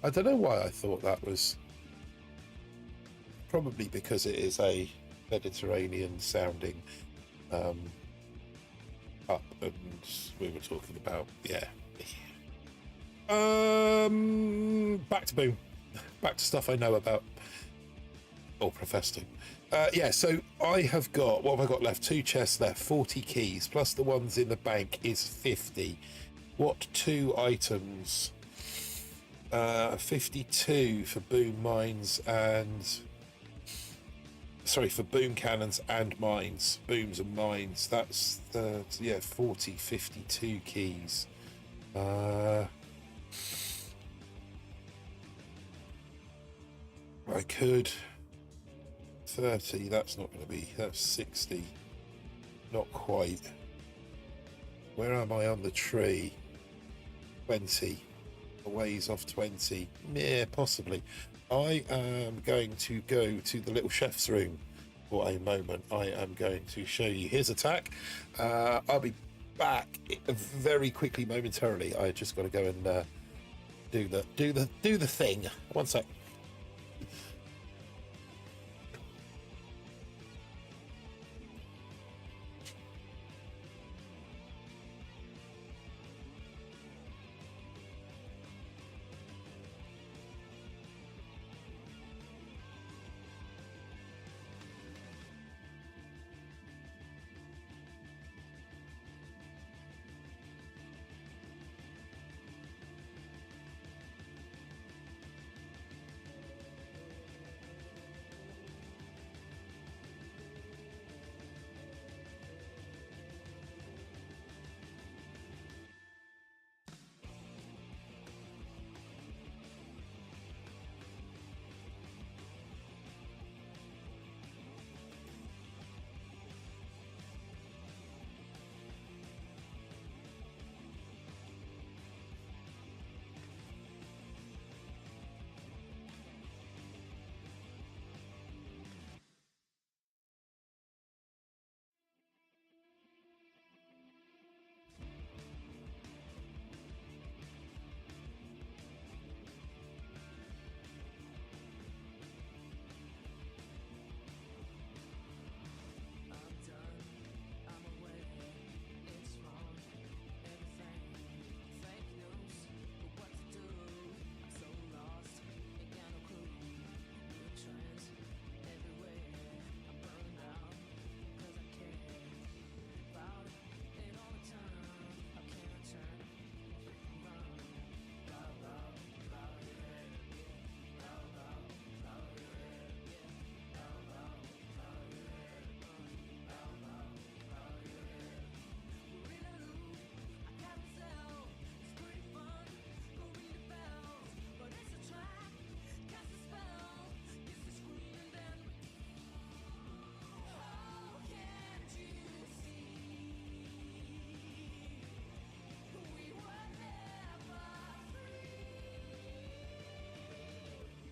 I don't know why I thought that was. Probably because it is a Mediterranean sounding up, and we were talking about, yeah. Back to Boom. Back to stuff I know about, or profess to. Yeah, so I have got, what have I got left? 2 chests left, 40 keys, plus the ones in the bank is 50. What 2 items? 52 for boom mines and... Sorry, for boom cannons and mines. Booms and mines. That's the, yeah, 40, 52 keys. I could... 30, that's not going to be... That's 60. Not quite. Where am I on the tree? 20. A ways off 20. Yeah, possibly. I am going to go to the little chef's room for a moment. I am going to show you his attack. I'll be back very quickly, momentarily. I just got to go and do the thing. One sec.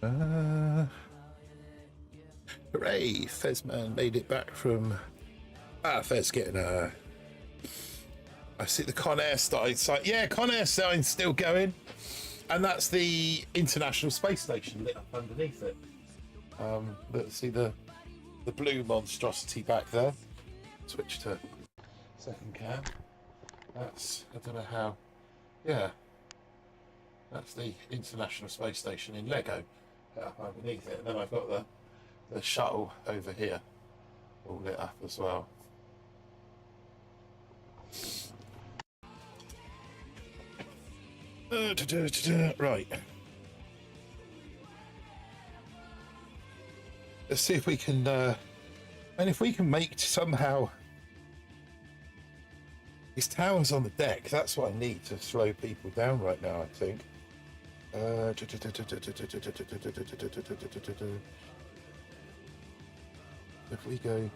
Hooray! Fezman made it back from. Fez getting a. I see the Conair site. Yeah, Conair sign's still going, and that's the International Space Station lit up underneath it. Let's see the blue monstrosity back there. Switch to second cam. That's, I don't know how. Yeah, that's the International Space Station in Lego lit up underneath it, and then I've got the shuttle over here all lit up as well. Right. Let's see if we can, and if we can make somehow these towers on the deck. That's what I need to slow people down right now, I think. If we go.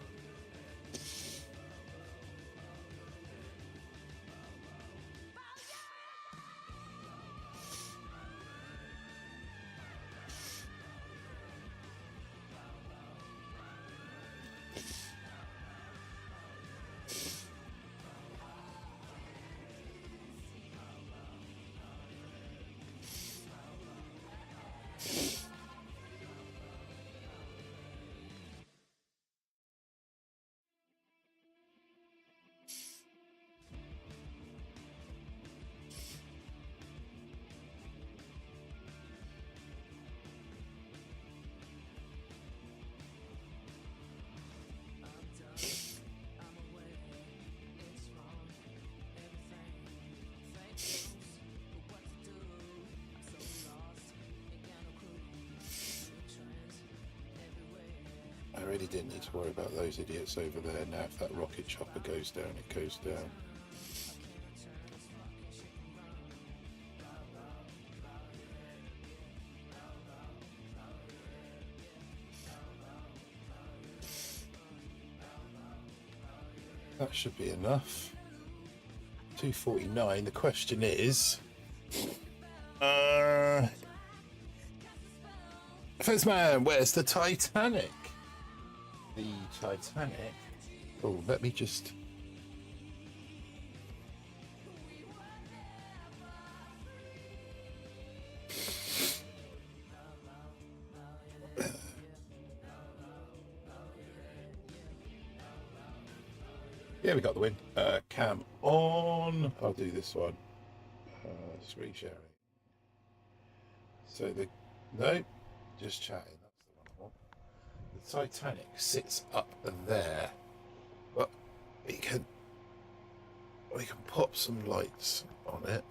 I really didn't need to worry about those idiots over there. Now if that rocket chopper goes down, it goes down. That should be enough. 249. The question is, Fezman, where's the Titanic? The Titanic. Oh, let me just. Yeah, we got the win. Cam on. I'll do this one. Screen sharing. So no, just chatting. That's the one I want. The Titanic sits up there, but we can pop some lights on it.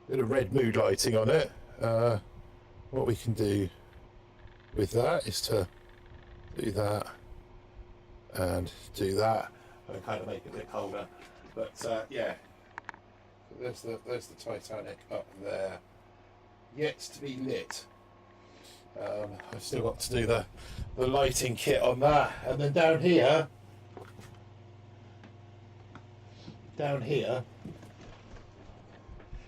Bit of red mood lighting on it. What we can do with that is to do that and do that and kind of make it a bit colder. But yeah, so there's the Titanic up there, yet to be lit. I've still got to do the lighting kit on that, and then down here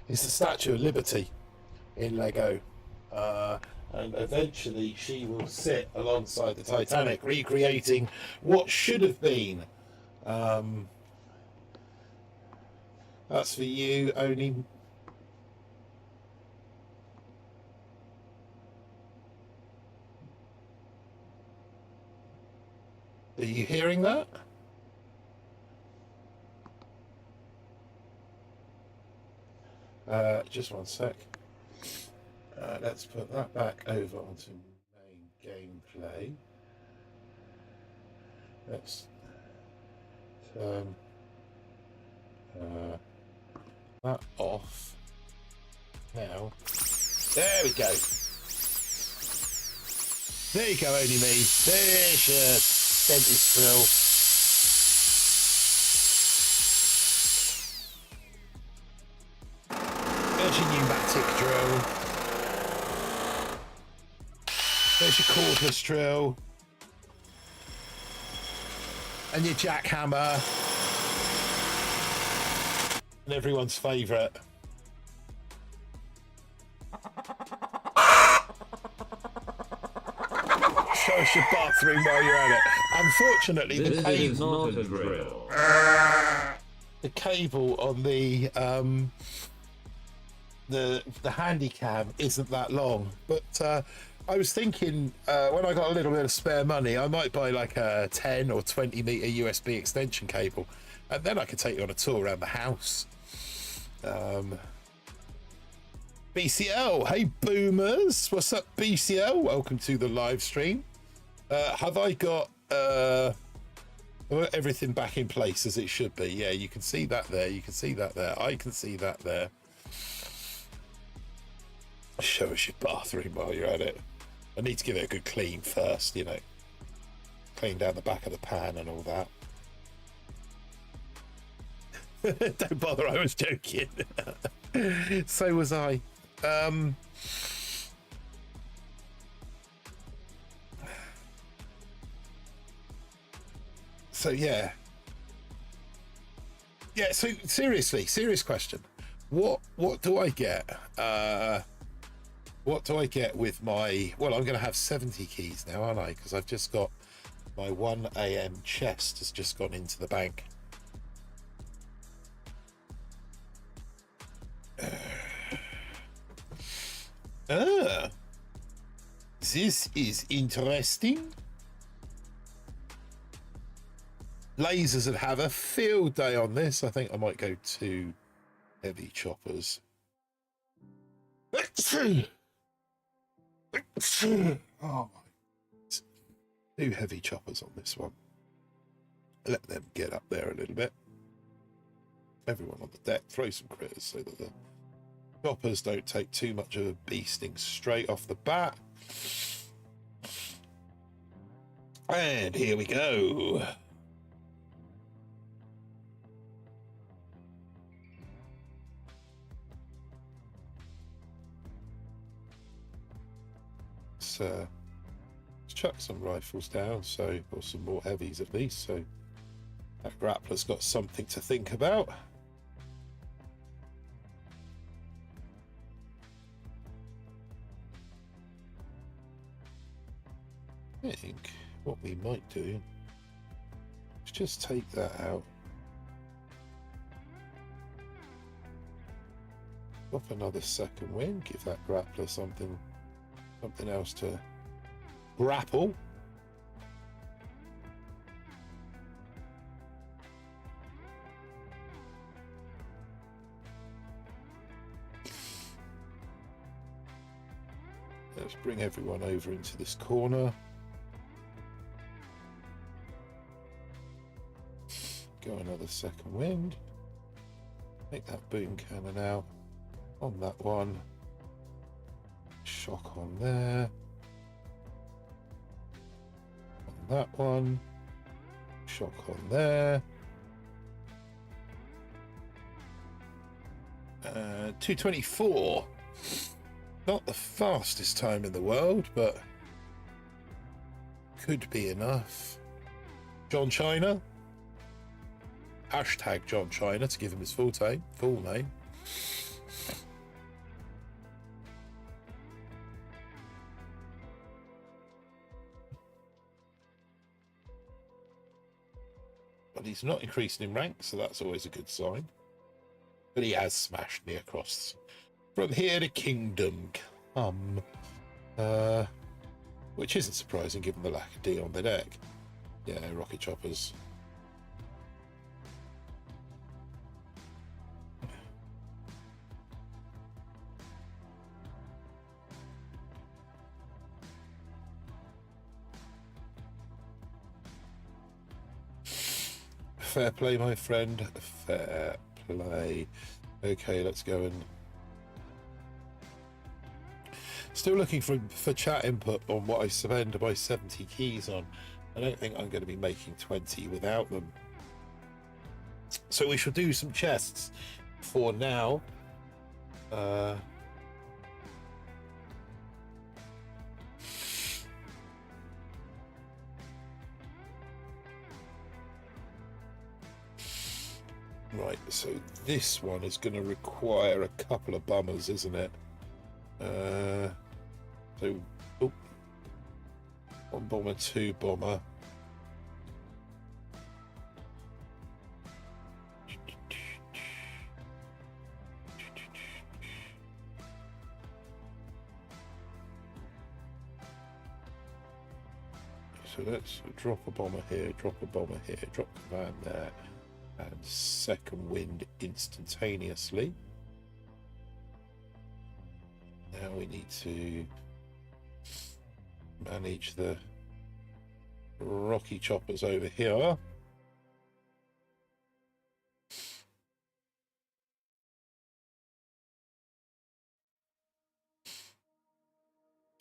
is the Statue of Liberty in Lego. And eventually she will sit alongside the Titanic, recreating what should have been. That's for you, only. Are you hearing that? Just one sec. Let's put that back over onto main gameplay. Let's turn that off. Now, there we go. There you go, only me. There's your dentist drill. There's your pneumatic drill. There's your cordless drill. and your jackhammer, and everyone's favourite. Show us your bathroom while you're at it. Unfortunately, This is not a drill. the cable on the Handycam isn't that long, but I was thinking when I got a little bit of spare money, I might buy like a 10 or 20 meter USB extension cable, and then I could take you on a tour around the house. BCL, hey boomers, what's up BCL? Welcome to the live stream. Have I got everything back in place as it should be? Yeah, you can see that there, you can see that there, I can see that there. Show us your bathroom while you're at it. I need to give it a good clean first, you know. Clean down the back of the pan and all that. Don't bother, I was joking. So was I. So yeah. Yeah, so seriously, serious question. What do I get? What do I get with my... Well, I'm going to have 70 keys now, aren't I? Because I've just got my 1 AM chest has just gone into the bank. This is interesting. Lasers would have a field day on this. I think I might go to heavy choppers. Oh my. 2 heavy choppers on this one. Let them get up there a little bit. Everyone on the deck, throw some critters so that the choppers don't take too much of a beasting straight off the bat. And here we go. Let's chuck some rifles down, or some more heavies at least, so that grappler's got something to think about. I think what we might do is just take that out. Pop another second wing, give that grappler something else to grapple. Let's bring everyone over into this corner. Go another second wind. Take that boom cannon out on that one. Shock on there. On that one. Shock on there. 224. Not the fastest time in the world, but could be enough. John China. Hashtag John China to give him his full name. But he's not increasing in rank, so that's always a good sign. But he has smashed me across from here to Kingdom Come. Which isn't surprising given the lack of D on the deck. Yeah, rocket choppers. Fair play, my friend. Fair play. Okay, let's go and... Still looking for chat input on what I spend my 70 keys on. I don't think I'm going to be making 20 without them. So we shall do some chests for now. Right, so this one is going to require a couple of bombers, isn't it? So, oh, 1 bomber, 2 bomber. So let's drop a bomber here, drop a bomber here, drop the van there, and second wind instantaneously. Now we need to manage the rocky choppers over here.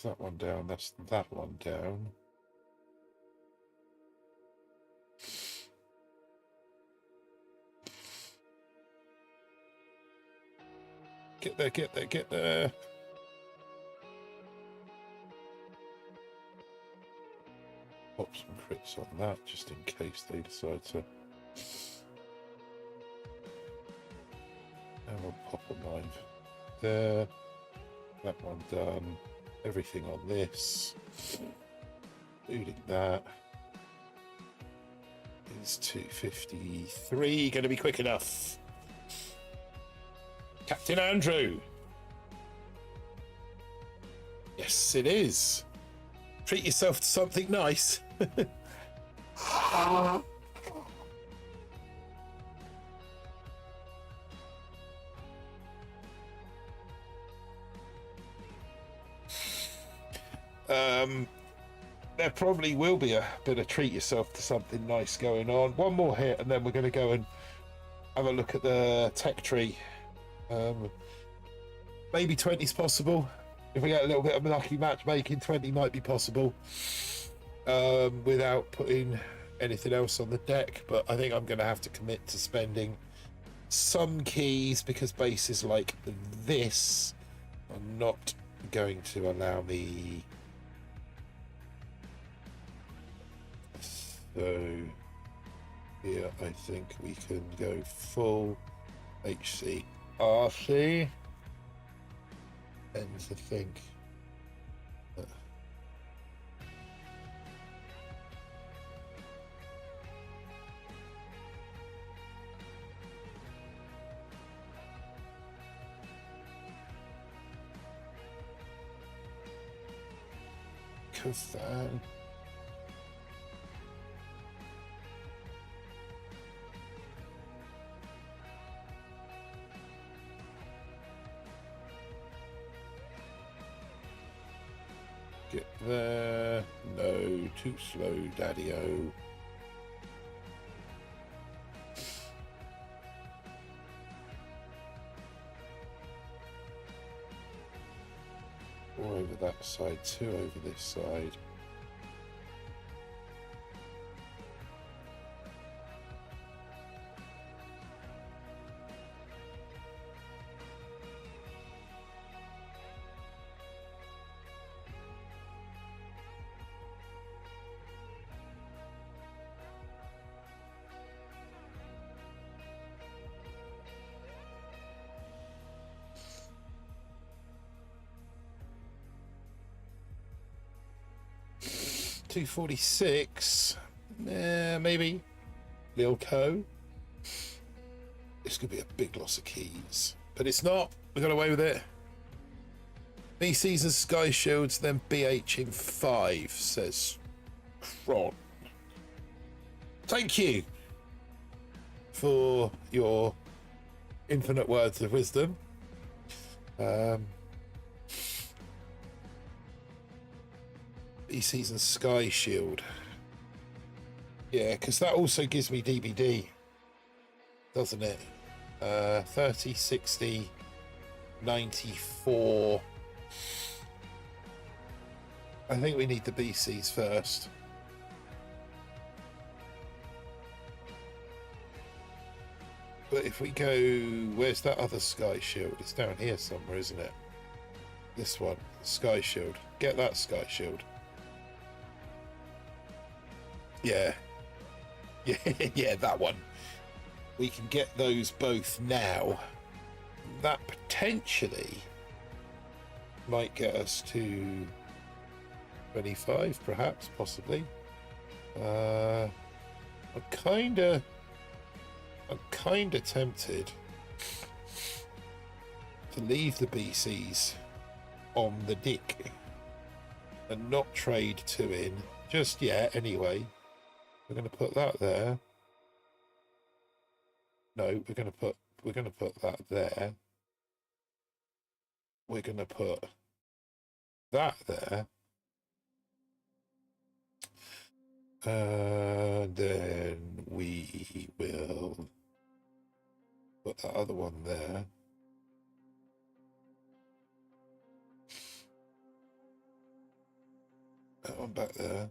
That one down, that's that one down. Get there, get there, get there. Pop some crits on that, just in case they decide to. And we'll pop a knife there. That one done. Everything on this. Including that. Is 253 going to be quick enough? Captain Andrew. Yes, it is. Treat yourself to something nice. There probably will be a bit of treat yourself to something nice going on. One more hit and then we're going to go and have a look at the tech tree. Maybe 20 is possible. If we get a little bit of lucky matchmaking, 20 might be possible without putting anything else on the deck. But I think I'm going to have to commit to spending some keys because bases like this are not going to allow me. So here I think we can go full HC RC. Tends to think that Kazan. Get there. No, too slow, Daddy-O. Four over that side, 2 over this side. $246. Maybe. Lil Co. This could be a big loss of keys. But it's not. We got away with it. BCs and Sky Shields, then BH in 5, says Cron. Thank you for your infinite words of wisdom. BCs and Sky Shield. Yeah, because that also gives me DBD, doesn't it? 30, 60, 94. I think we need the BCs first. But if we go, where's that other Sky Shield? It's down here somewhere, isn't it? This one, Sky Shield. Get that Sky Shield. Yeah. Yeah, yeah, that one. we can get those both now. That potentially might get us to 25, perhaps, possibly. I'm kind of tempted to leave the BCs on the dick and not trade 2 in just yet. Anyway, we're going to put that there. No, we're going to put that there. We're going to put that there. And then we will put that other one there. That one back there.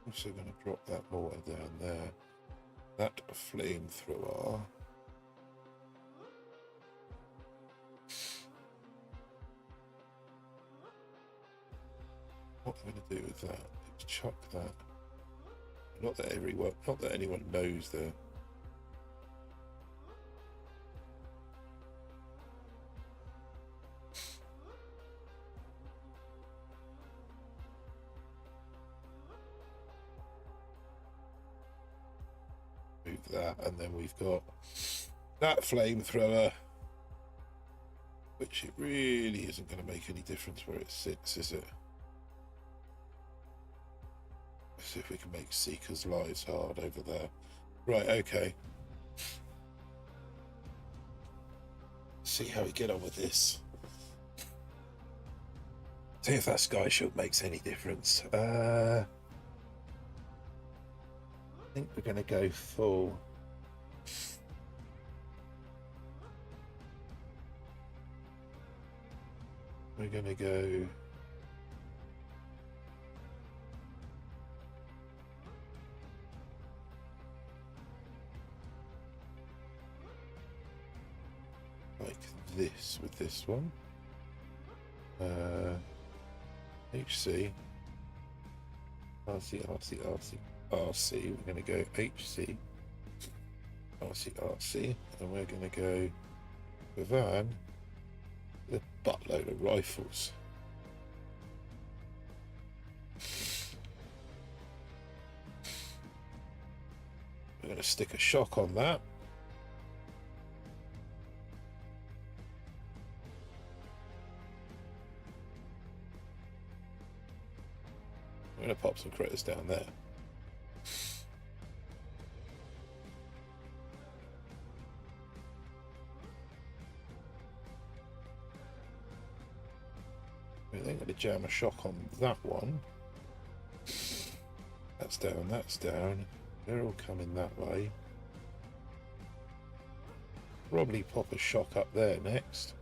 Also going to drop that mortar down there. That flamethrower. What I'm going to do with that is chuck that. Not that anyone knows the. That, and then we've got that flamethrower, which it really isn't going to make any difference where it sits, is it? Let's see if we can make Seeker's lives hard over there. Right, okay. See how we get on with this. See if that sky shield makes any difference. I think we're going to go full. We're going to go. Like this with this one. HC. RC. We're going to go HC, RC, and we're going to go Van with a buttload of rifles. We're going to stick a shock on that. I'm going to pop some critters down there. I'm going to jam a shock on that one. That's down, that's down. They're all coming that way. Probably pop a shock up there next.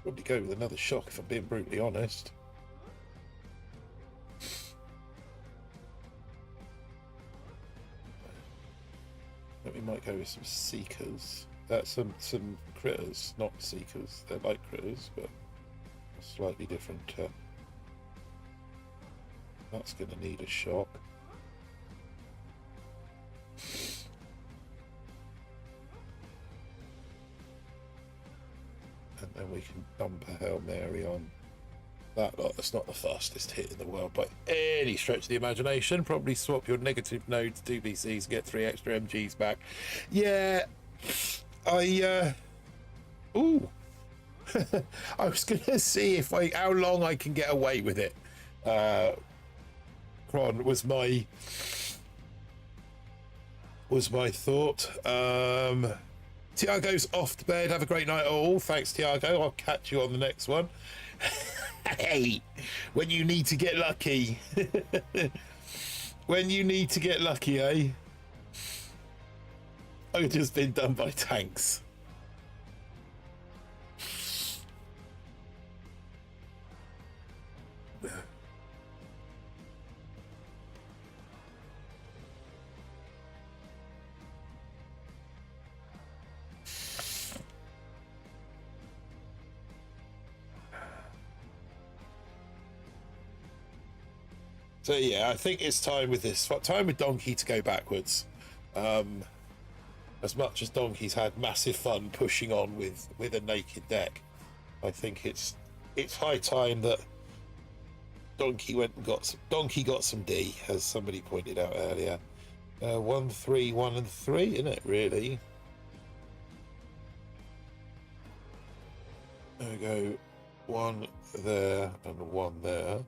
Probably go with another shock if I'm being brutally honest. We might go with some seekers. Some critters, not seekers. They're like critters, but slightly different. That's going to need a shock. And then we can dump a Hail Mary on that lot. That's not the fastest hit in the world by any stretch of the imagination. Probably swap your negative node to 2 BCs and get 3 extra MGs back. Yeah, ooh. I was going to see if how long I can get away with it. Cron was my thought. Tiago's off to bed. Have a great night all. Thanks, Tiago. I'll catch you on the next one. Hey, when you need to get lucky. When you need to get lucky, eh? I've just been done by tanks. So yeah, I think it's time with this. Time with Donkey to go backwards. As much as Donkey's had massive fun pushing on with a naked deck, I think it's high time that Donkey got some D, as somebody pointed out earlier. 1, 3, 1, and 3, isn't it? Really. There we go. 1 there and 1 there.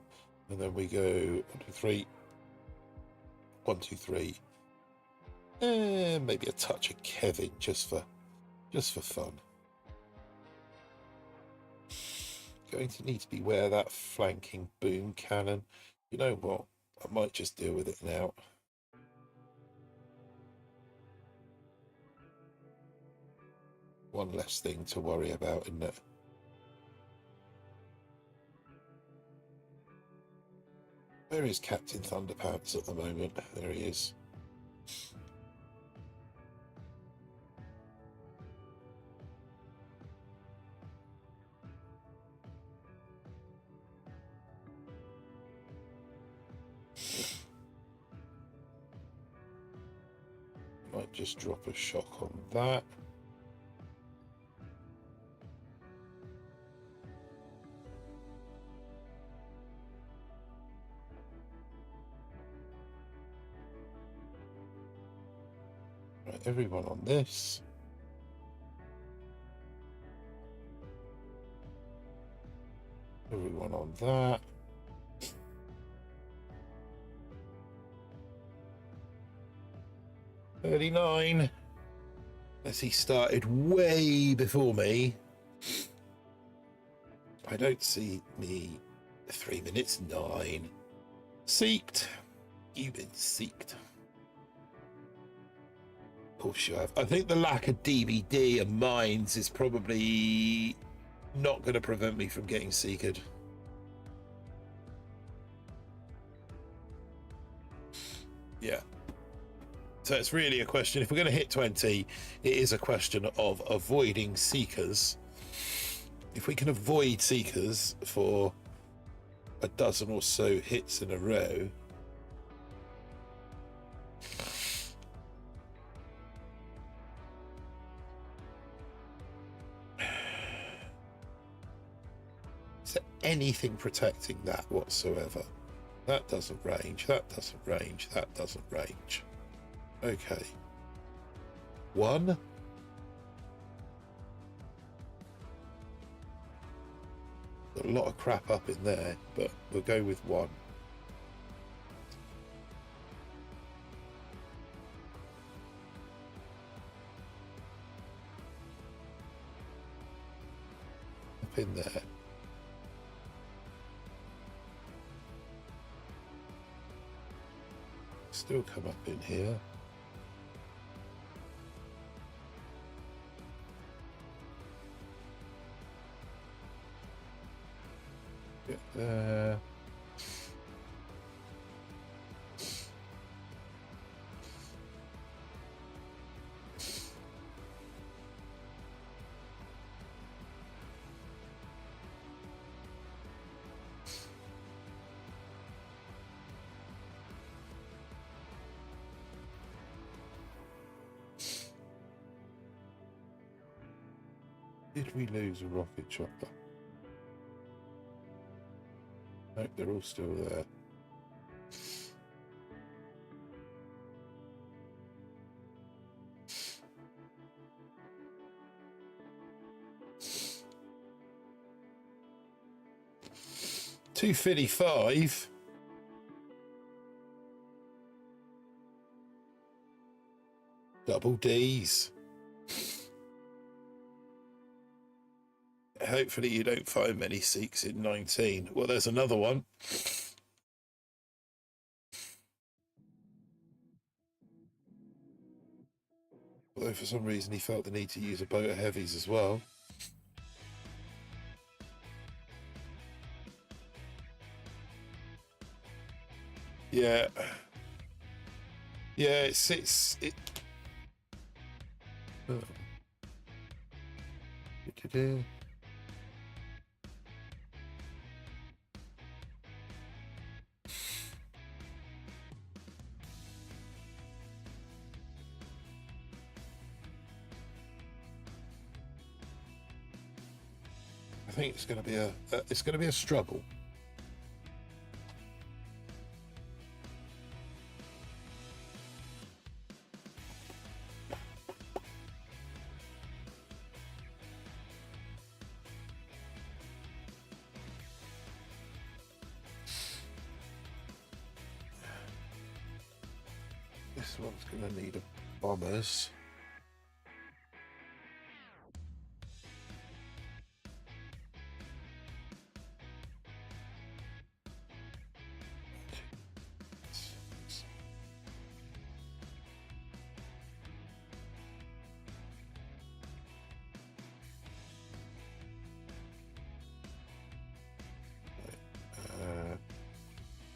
And then we go 1, 2, 3. 1, 2, 3. Maybe a touch of Kevin just for fun. Going to need to beware that flanking boom cannon. You know what? I might just deal with it now. One less thing to worry about, isn't it? Where is Captain Thunderpants at the moment? There he is. Might just drop a shock on that. Right, everyone on this. Everyone on that. $39. As he started way before me. I don't see me. 3 minutes 9. Seeked. You've been seeked. Of course you have. I think the lack of DVD and mines is probably not going to prevent me from getting seeked. Yeah. So it's really a question. If we're going to hit 20, it is a question of avoiding seekers. If we can avoid seekers for a dozen or so hits in a row, is there anything protecting that whatsoever? That doesn't range, that doesn't range, that doesn't range. Okay. 1. Got a lot of crap up in there, but we'll go with 1. Up in there. Still come up in here. Get there. Did we lose a rocket chopper? Nope, they're all still there. $255. Double D's. hopefully you don't find many Sikhs in 19. Well, there's another one. Although for some reason he felt the need to use a boat of heavies as well. Yeah. Yeah, it. Oh. I think it's going to be a struggle. This one's going to need a bombers.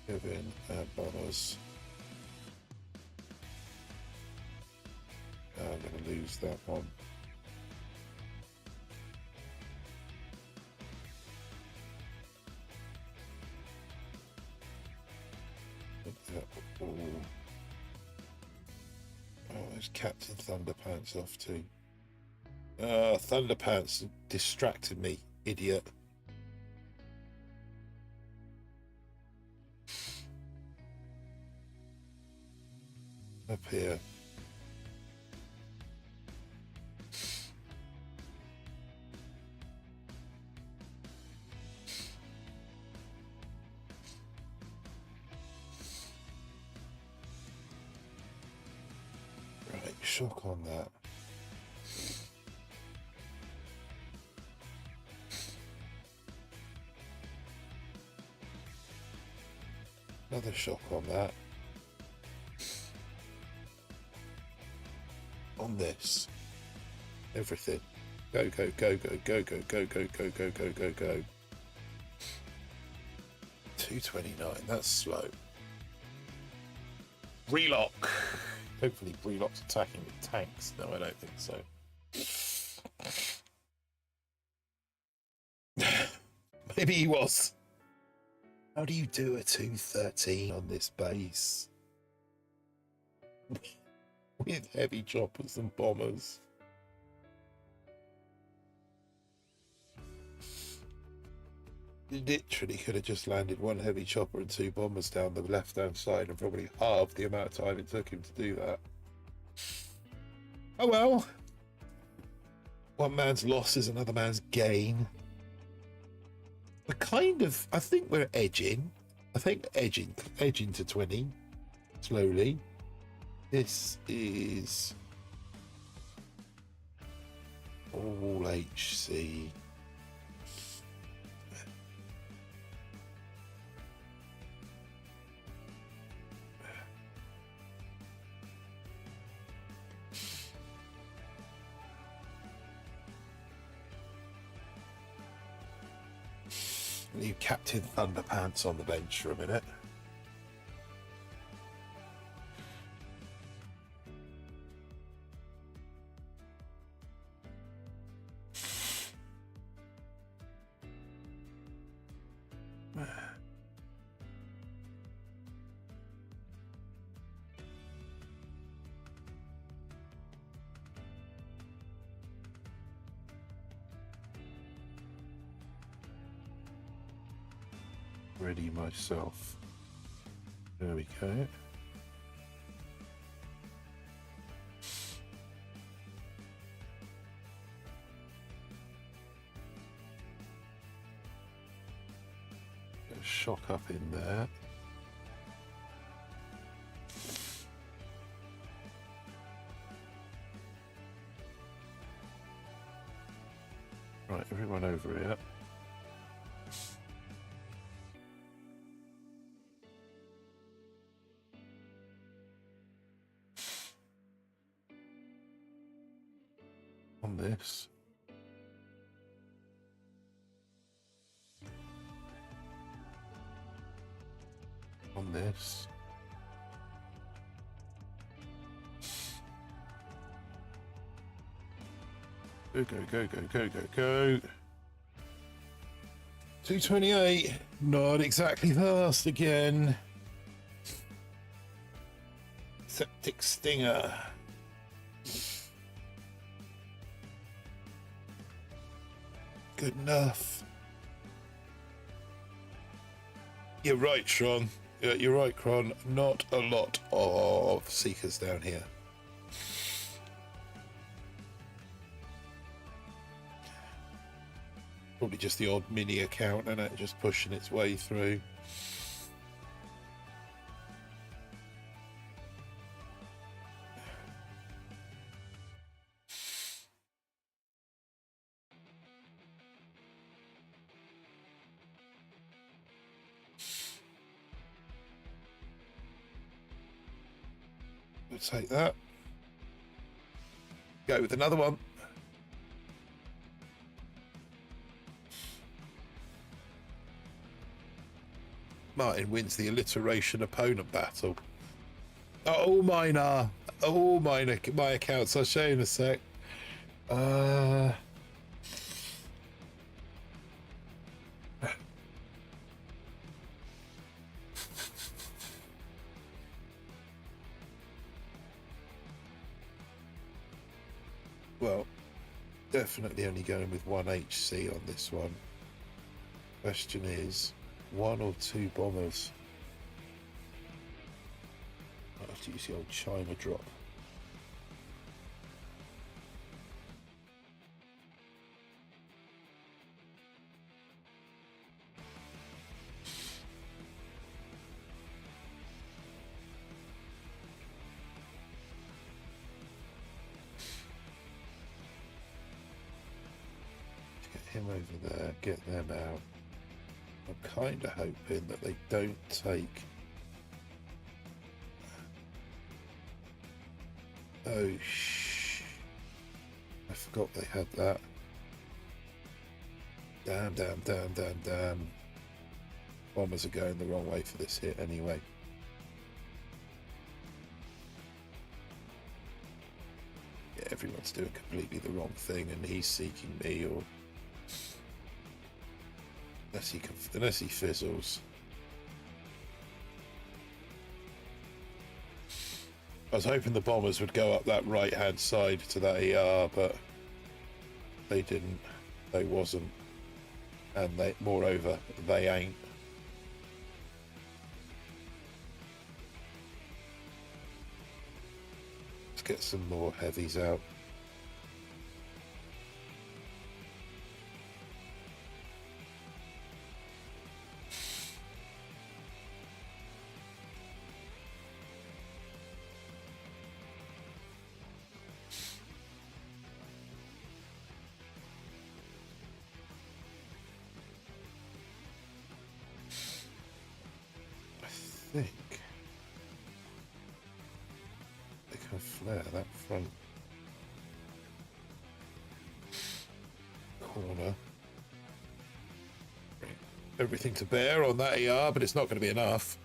Kevin, bombers. I'm going to lose that one. Oh, there's Captain Thunderpants off too. Thunderpants distracted me, idiot. Up here. Right, shock on that. Another shock on that. On this. Everything. Go, go, go, go, go, go, go, go, go, go, go, go, go. 229, that's slow. Relock. Hopefully Brelock's attacking with tanks. No, I don't think so. Maybe he was. How do you do a 213 on this base? With heavy choppers and bombers. You literally could have just landed one heavy chopper and two bombers down the left-hand side and probably halved the amount of time it took him to do that. Oh well. One man's loss is another man's gain. We're kind of, I think we're edging. I think edging to 20 slowly. This is all HC. Leave Captain Thunderpants on the bench for a minute. Ready myself. There we go. A shock up in there. Right, everyone over over here. On this. On this. Go, go, go, go, go, go, go. 228. Not exactly fast again. Septic stinger. Good enough. You're right, Sean. You're right, Cron. Not a lot of seekers down here. Probably just the odd mini account and it just pushing its way through. We'll take that. Go with another one. Martin wins the alliteration opponent battle. All mine are. All mine are my accounts. I'll show you in a sec. Well, definitely only going with one HC on this one. Question is, one or two bombers? I have to use the old China drop. Get him over there, get them out. I'm kind of hoping that they don't take... Oh, I forgot they had that. Damn, damn, damn, damn, damn. Bombers are going the wrong way for this hit anyway. Yeah, everyone's doing completely the wrong thing and he's seeking me, or... Unless he fizzles. I was hoping the bombers would go up that right hand side to that ER, but they didn't. They wasn't. And they, moreover, they ain't. Let's get some more heavies out. I think they can flare that front corner. Everything to bear on that ER, but it's not going to be enough.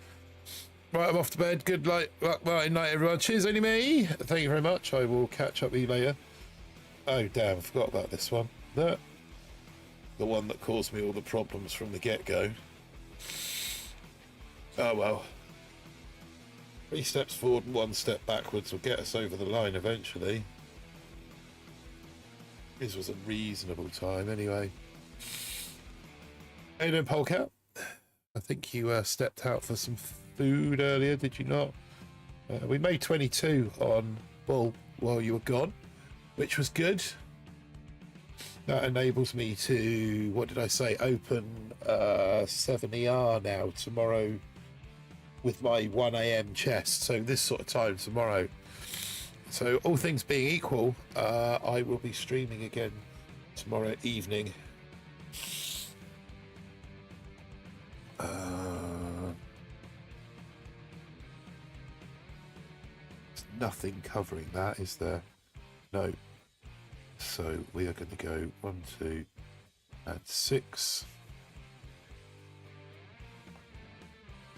Right, I'm off to bed. Good night, night, everyone. Cheers, only me. Thank you very much. I will catch up with you later. Oh, damn, I forgot about this one. The one that caused me all the problems from the get-go. Oh, well. 3 steps forward and 1 step backwards will get us over the line eventually. This was a reasonable time anyway. How you doing, Polecat? I think you stepped out for some food earlier, did you not? We made 22 on Bull while you were gone, which was good. That enables me to, what did I say, open 7ER now tomorrow with my 1 AM chest, so this sort of time tomorrow. So all things being equal, I will be streaming again tomorrow evening There's nothing covering that, is there? No. So we are going to go 1, 2, and 6.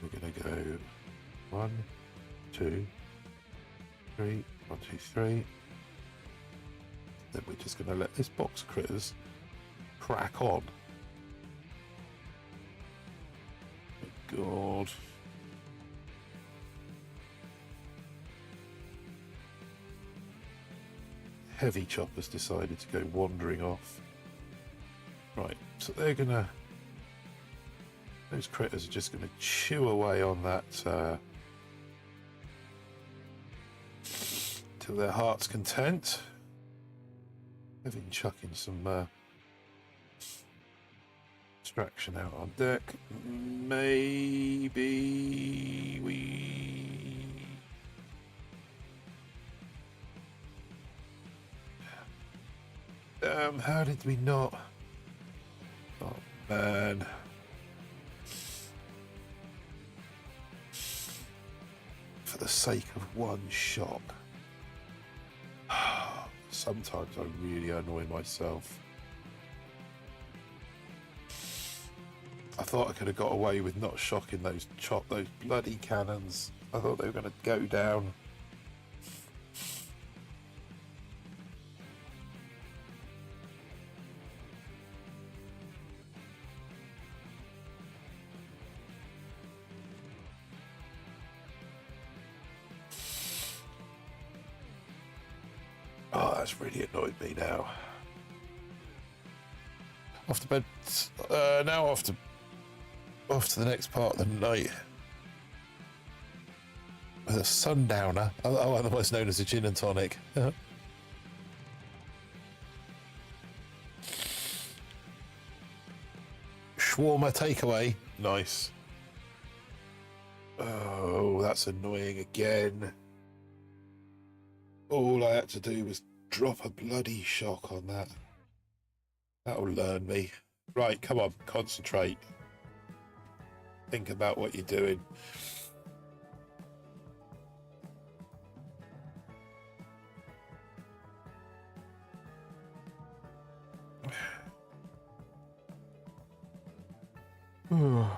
We're going to go 1, 2, 3, 1, 2, 3. Then we're just going to let this box of critters crack on. Oh God. Heavy Chopper's decided to go wandering off. Right, so they're gonna... Those critters are just gonna chew away on that till their heart's content. Having chucking some distraction out on deck. Maybe we... how did we not? Oh man. For the sake of one shot. Sometimes I really annoy myself. I thought I could have got away with not shocking those bloody cannons. I thought they were going to go down. Oh, that's really annoyed me now. Off to bed. Now off to the next part of the night. With a sundowner, otherwise known as a gin and tonic. Shawarma takeaway. Nice. Oh, that's annoying again. All I had to do was drop a bloody shock on that. That'll learn me. Right, come on, concentrate. Think about what you're doing. I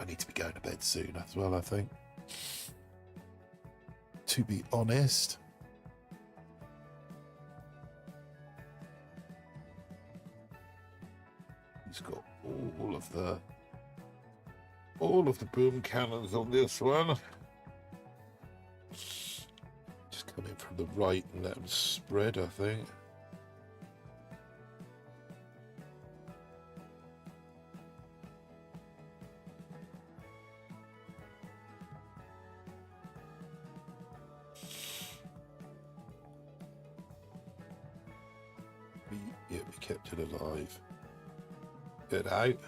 need to be going to bed soon as well, I think. To be honest. He's got all of the boom cannons on this one. Just come in from the right and let them spread, I think. We kept it alive. Get out.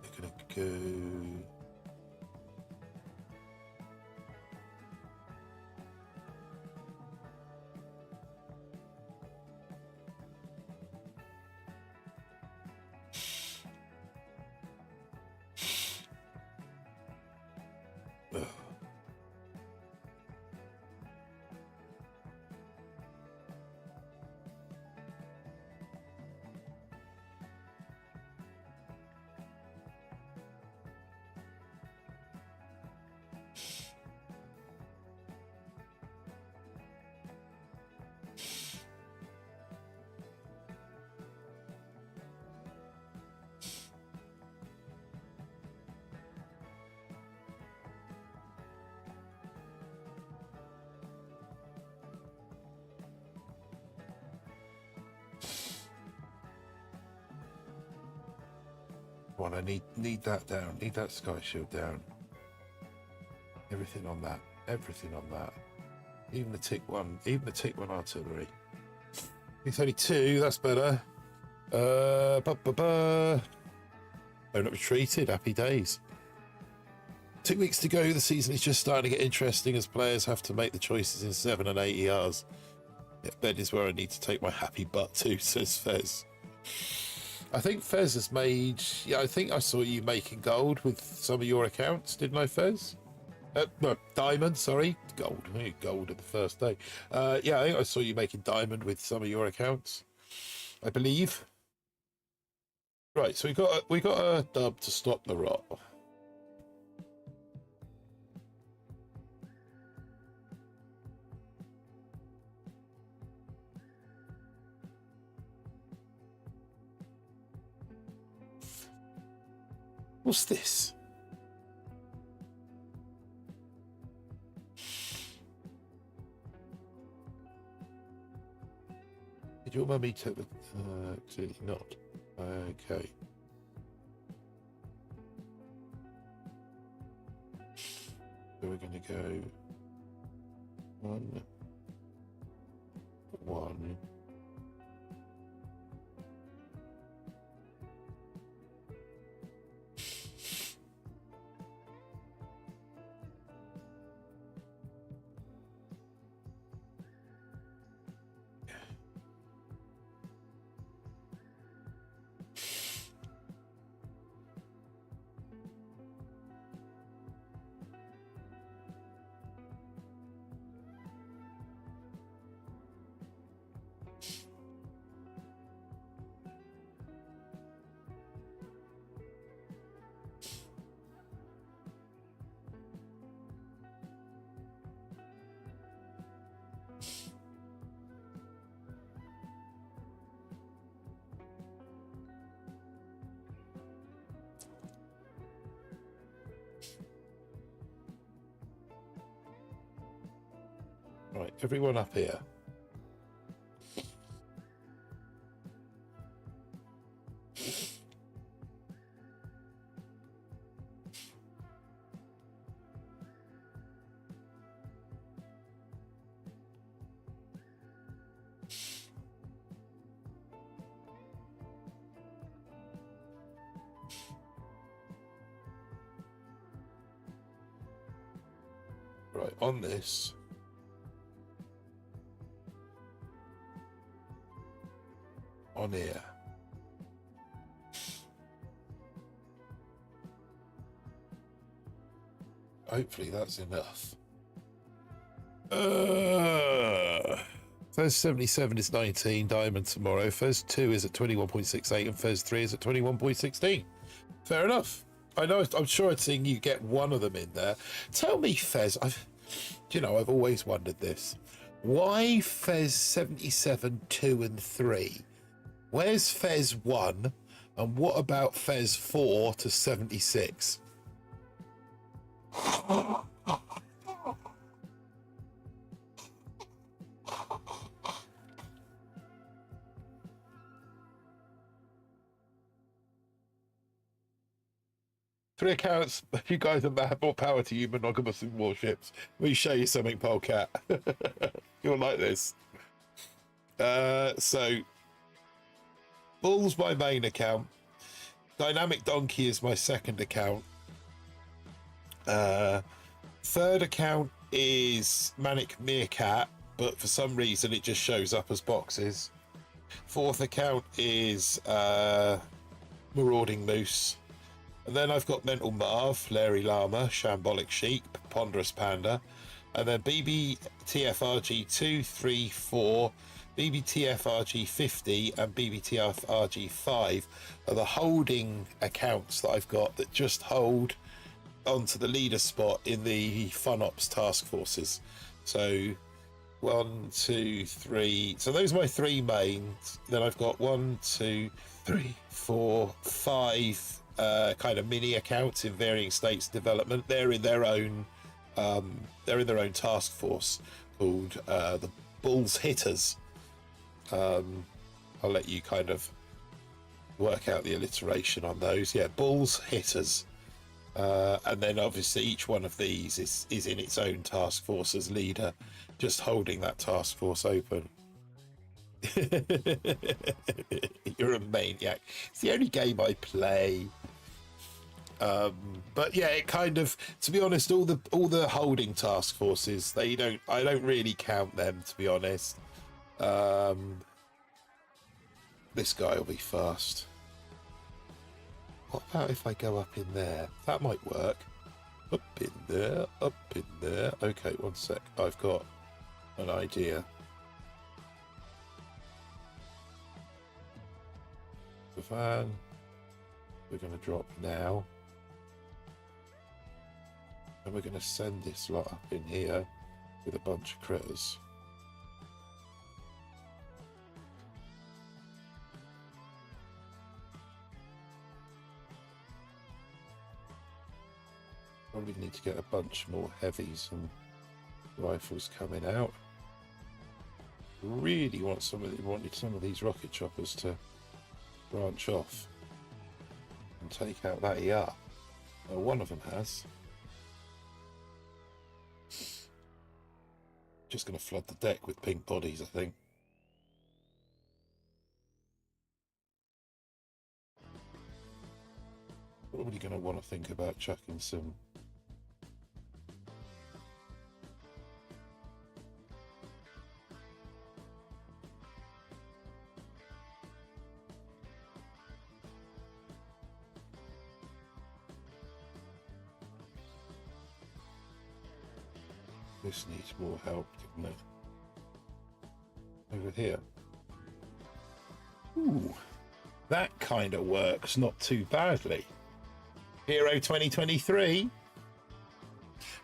They're gonna go. Ugh. One, I need that down. Need that sky shield down. Everything on that. Everything on that. Even the tick one. Even the tick one artillery. It's only 2. That's better. Oh, not retreated. Happy days. 2 weeks to go. The season is just starting to get interesting as players have to make the choices in 7 and 8 ERs. Yeah, bed is where I need to take my happy butt to, says Fez. I think Fez has made... Yeah, I think I saw you making gold with some of your accounts, didn't I, Fez? No, diamond, sorry. Gold. Gold at the first day. Yeah, I think I saw you making diamond with some of your accounts, I believe. Right, so we got a dub to stop the rot. What's this? Did your mummy take the... clearly not. Okay. So we're going to go... 1, 1... Right, everyone up here. Right, on this. On here. Hopefully that's enough. Fez 77 is 19 diamond tomorrow. Fez 2 is at 21.68 and Fez 3 is at 21.16. Fair enough. I know, I'm sure I'd seen you get one of them in there. Tell me, Fez, I've always wondered this. Why Fez 77, 2 and 3? Where's Fez 1? And what about Fez 4 to 76? Three accounts. You guys are mad. More power to you, monogamous in Warships. Let me show you something, Polecat. You'll like this. So, Bull's my main account. Dynamic Donkey is my second account. Third account is Manic Meerkat, but for some reason it just shows up as boxes. Fourth account is Marauding Moose. And then I've got Mental Marv, Larry Llama, Shambolic Sheep, Ponderous Panda. And then BBTFRG 2, 3, 4, BBTFRG 50 and BBTFRG 5 are the holding accounts that I've got that just hold onto the leader spot in the FunOps task forces. So 1, 2, 3. So those are my three mains. Then I've got 1, 2, 3, 4, 5 kind of mini accounts in varying states of development. They're in their own task force called the Bulls Hitters. I'll let you kind of work out the alliteration on those. Yeah, Bulls Hitters. And then obviously each one of these is in its own task force as leader, just holding that task force open. You're a maniac. It's the only game I play. But yeah, it kind of, to be honest, all the holding task forces, I don't really count them, to be honest. This guy will be fast. What about if I go up in there? That might work. Up in there, up in there. Okay, one sec. I've got an idea. The van, we're going to drop now. And we're going to send this lot up in here with a bunch of critters. Probably need to get a bunch more heavies and rifles coming out. Really wanted some of these rocket choppers to branch off and take out that ER. Well, one of them has. Just going to flood the deck with pink bodies, I think. Probably going to want to think about chucking some this needs more help, doesn't it? Over here. Ooh, that kind of works not too badly. Hero 2023.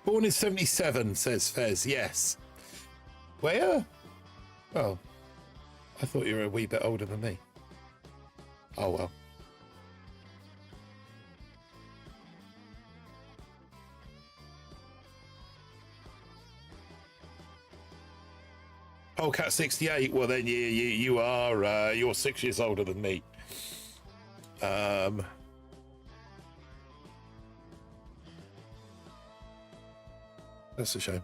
Born in 77, says Fez. Yes. Where? Oh, I thought you were a wee bit older than me. Oh well. Oh, Cat 68. Well, then you are you're 6 years older than me. That's a shame.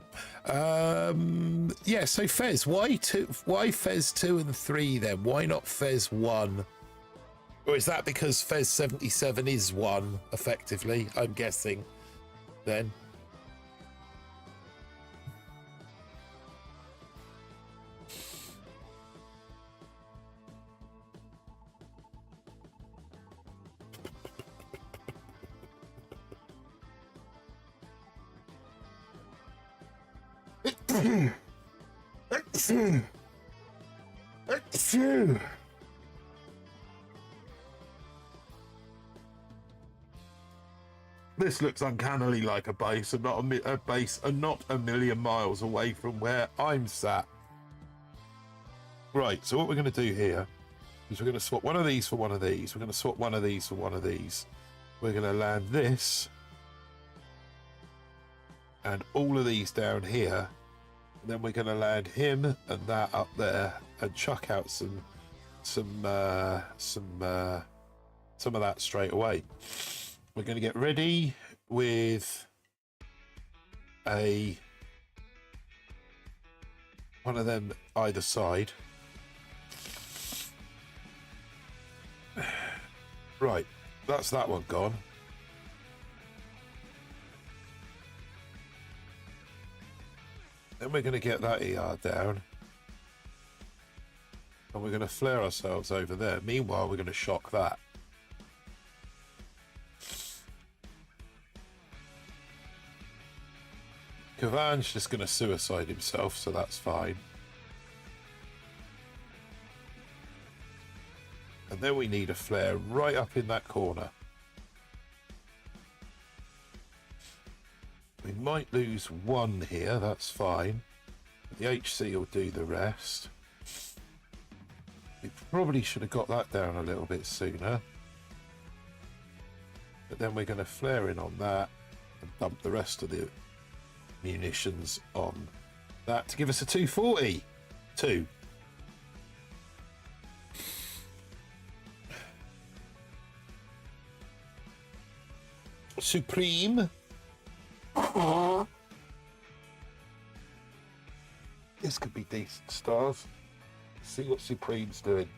Yeah. So Fez, why Fez 2 and 3 then? Why not Fez 1? Or is that because Fez 77 is 1 effectively? I'm guessing. Then. This looks uncannily like a base, and not a base, and not a million miles away from where I'm sat. Right. So what we're going to do here is we're going to swap one of these for one of these. We're going to swap one of these for one of these. We're going to land this and all of these down here. And then we're going to land him and that up there and chuck out some of that straight away. We're going to get ready with one of them either side. Right, that's that one gone. Then we're going to get that ER down. And we're going to flare ourselves over there. Meanwhile, we're going to shock that. Kavan's just going to suicide himself, so that's fine. And then we need a flare right up in that corner. We might lose one here, that's fine. The HC will do the rest. We probably should have got that down a little bit sooner. But then we're going to flare in on that and dump the rest of the munitions on that to give us a 240. 2. Supreme. This could be decent stars. See what Supreme's doing.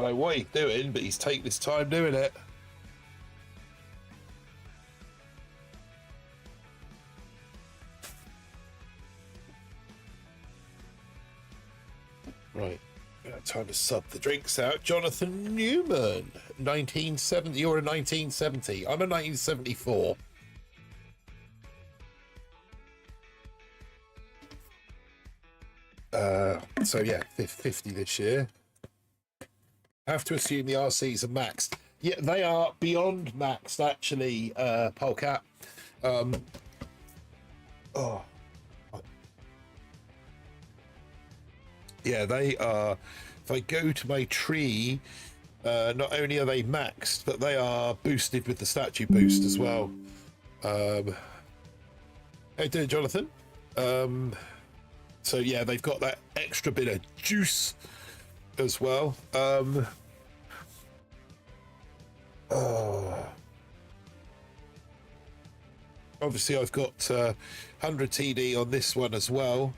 I don't know what he's doing, but he's taking his time doing it. Right. Time to sub the drinks out. Jonathan Newman, 1970. You're a 1970. I'm a 1974. So yeah, 50 this year. I have to assume the RCs are maxed. Yeah, they are beyond maxed, actually, Polecat. Oh. Yeah, they are. If I go to my tree, not only are they maxed, but they are boosted with the statue boost as well. How you doing, Jonathan? So yeah, they've got that extra bit of juice as well. Obviously, I've got 100 TD on this one as well,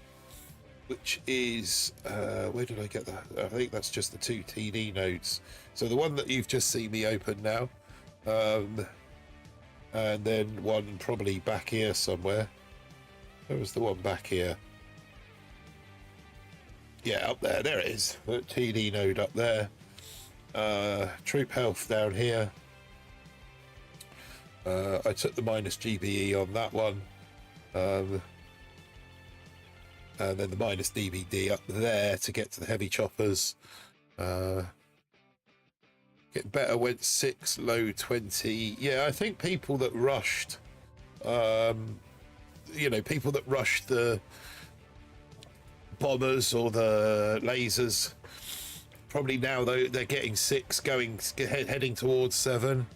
which is where did I get that? I think that's just the 2 TD nodes. So the one that you've just seen me open now, and then one probably back here somewhere. Where was the one back here? Yeah, up there. There it is. The TD node up there. Troop health down here. I took the minus GBE on that one. And then the minus DBD up there to get to the heavy choppers. Get better, went 6, low 20. Yeah, I think people that rushed, people that rushed the bombers or the lasers, probably now though they're getting 6, heading towards 7.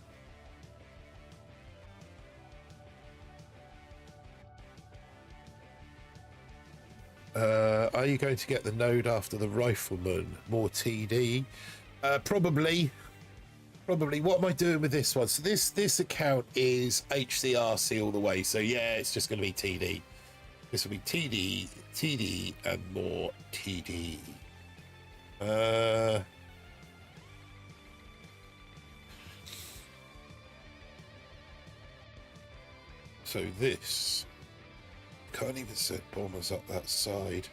Are you going to get the node after the rifleman? More TD? Probably. What am I doing with this one? So this account is HCRC all the way. So yeah, it's just going to be TD. This will be TD, and more TD. So this can't even set bombers up that side.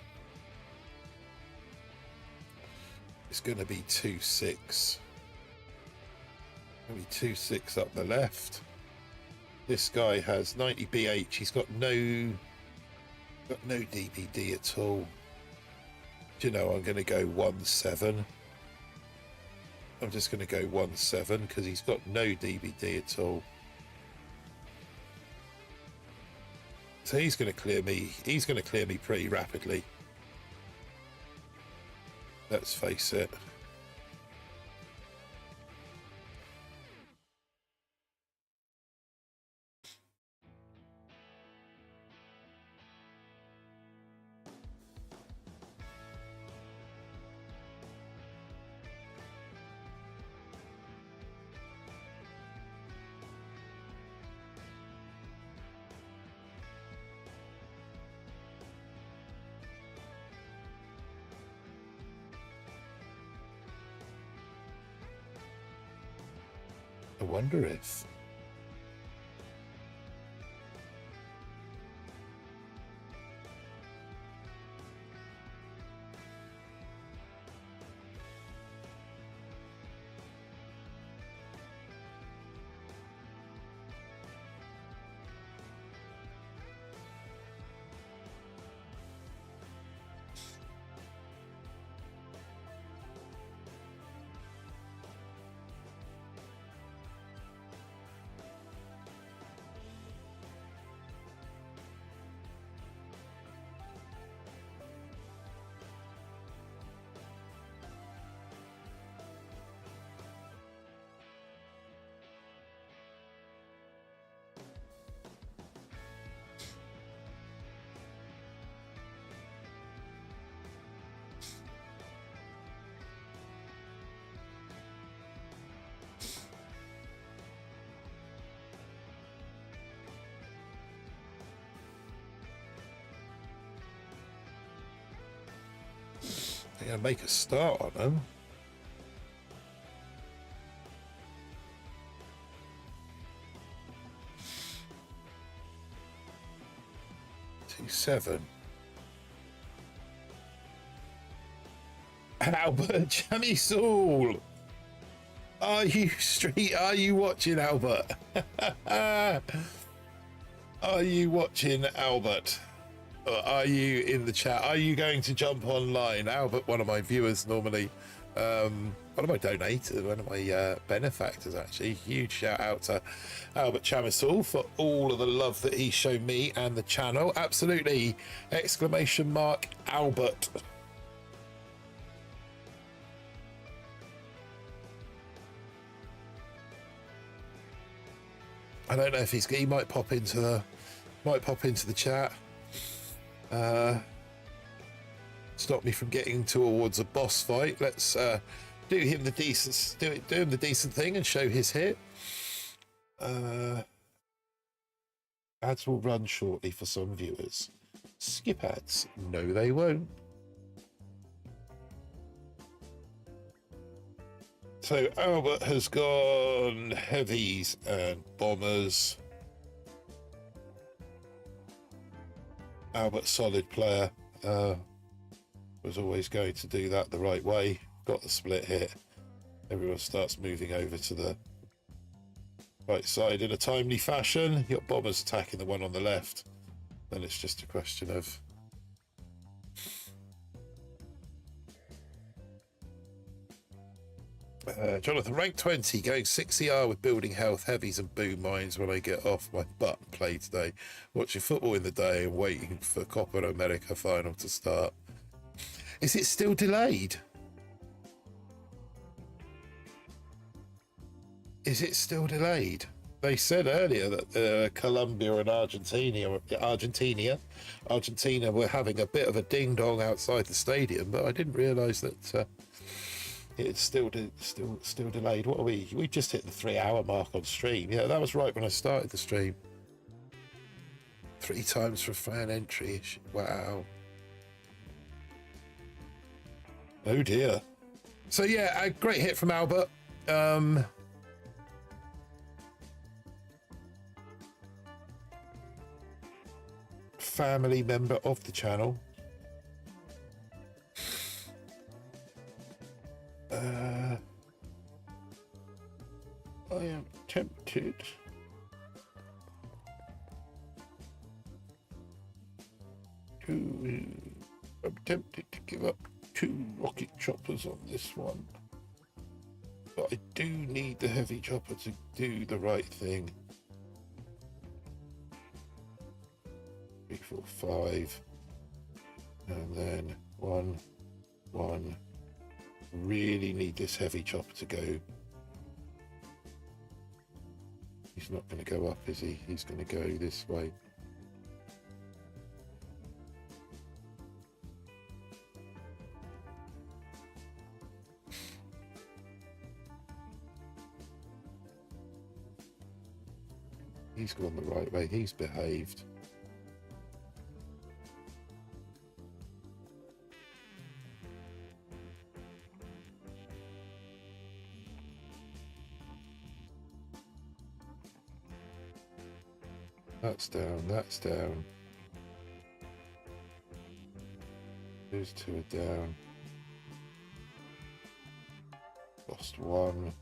It's going to be 2-6. Maybe 2-6 up the left. This guy has 90 BH. He's got no DBD at all. Do you know, I'm going to go 1-7. I'm just going to go 1-7 because he's got no DBD at all. So he's going to clear me. He's going to clear me pretty rapidly. Let's face it. I wonder if they're going to make a start on them. 7. Albert Jamie Saul. Are you watching, Albert? Are you watching, Albert? Or are you in the chat? Are you going to jump online? Albert, one of my viewers normally, one of my donators, one of my benefactors actually. Huge shout out to Albert Chamisall for all of the love that he's shown me and the channel. Absolutely! Exclamation mark Albert. I don't know if he might pop into the chat. Stop me from getting towards a boss fight. Let's do him the decent thing and show his hit. Ads will run shortly for some viewers. Skip ads. No, they won't. So Albert has gone heavies and bombers. Albert, solid player, was always going to do that the right way. Got the split hit. Everyone starts moving over to the right side in a timely fashion. Your bombers attacking the one on the left. Then it's just a question of Jonathan, rank 20, going 6 ER with building health, heavies and boom mines when I get off my butt and play today. Watching football in the day and waiting for Copa America final to start. Is it still delayed? Is it still delayed? They said earlier that Colombia and Argentina were having a bit of a ding dong outside the stadium, but I didn't realise that it's still delayed. What are we? We just hit the 3-hour mark on stream. Yeah, that was right when I started the stream. 3 times for fan entry. Wow. Oh dear. So yeah, a great hit from Albert. Family member of the channel. I am tempted to give up 2 rocket choppers on this one, but I do need the heavy chopper to do the right thing. 3, 4, 5, and then 1, 1. Really need this heavy chopper to go. He's not going to go up, is he? He's going to go this way. He's gone the right way. He's behaved. That's down, that's down. Those 2 are down. Lost 1.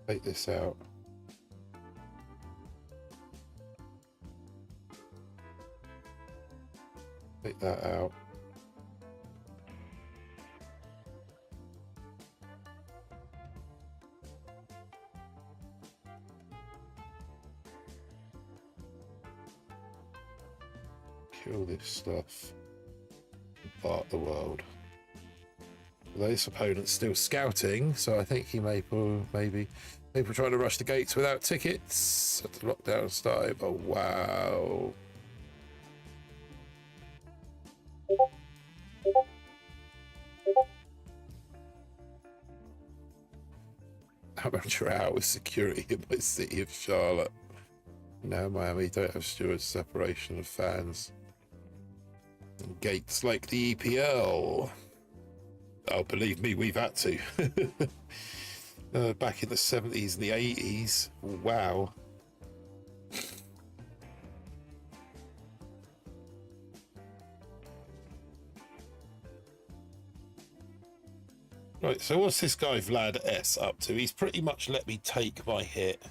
Take this out. Take that out. Kill this stuff. Part the world. This opponent's still scouting, so I think he may maybe people trying to rush the gates without tickets. At the lockdown start. Oh wow. Amateur hours security in my city of Charlotte. Now Miami don't have stewards separation of fans. And gates like the EPL. Oh, believe me, we've had to. Back in the 70s and the 80s. Wow. Right, so what's this guy Vlad S up to? He's pretty much let me take my hit.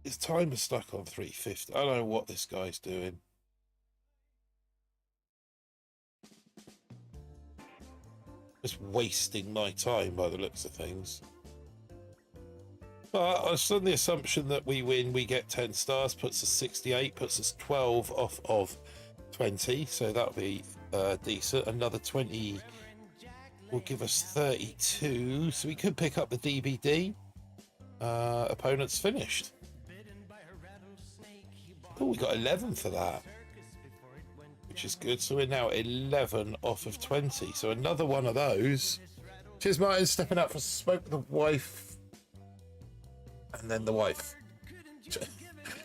His timer's stuck on 350. I don't know what this guy's doing. Just wasting my time by the looks of things. But it's on the assumption that we win, we get 10 stars, puts us 68, puts us 12 off of 20. So that'll be decent. Another 20 will give us 32. So we could pick up the DBD. Opponent's finished. Oh, we got 11 for that, which is good. So we're now 11 off of 20. So another one of those. Cheers, Martin. Stepping out for a smoke with the wife. And then the wife.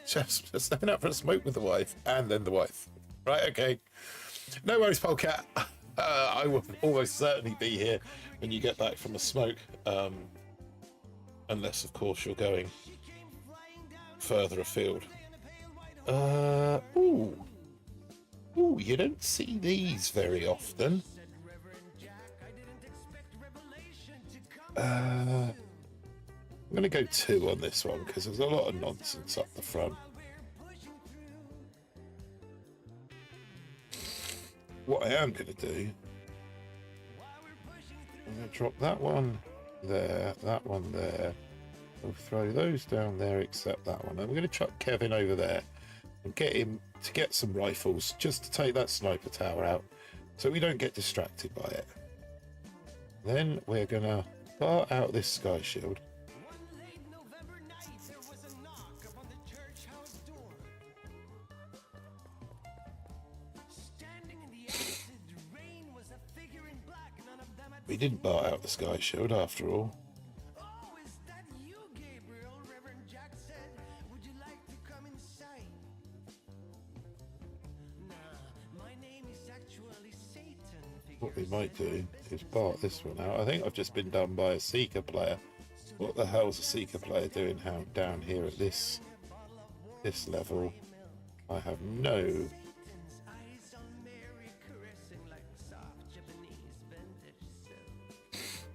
Just stepping out for a smoke with the wife. And then the wife. Right, okay. No worries, Polecat. I will almost certainly be here when you get back from a smoke. Unless, of course, you're going further afield. Ooh, you don't see these very often. I'm going to go 2 on this one because there's a lot of nonsense up the front. What I am going to do, I'm going to drop that one there, that one there. We'll throw those down there except that one. And we're going to chuck Kevin over there and get him to get some rifles just to take that sniper tower out so we don't get distracted by it. Then we're going to bar out this sky shield. We didn't bar out the sky shield after all. What we might do is bar this one out. I think I've just been done by a Seeker player. What the hell's a Seeker player doing down here at this level? I have no.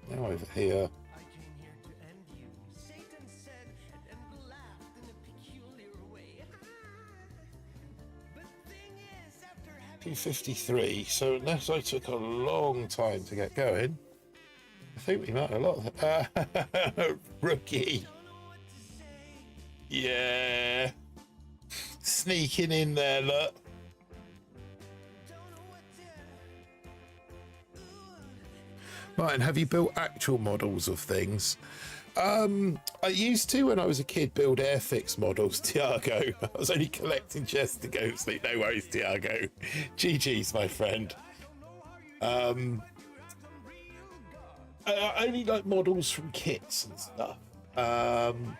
Now over here. 253. So unless I took a long time to get going, I think we might have a lot. Rookie. Yeah. Sneaking in there, look. Martin, have you built actual models of things? I used to when I was a kid build Airfix models, Tiago. I was only collecting chests to go to sleep. No worries, Tiago. GG's, my friend. I only like models from kits and stuff. I'm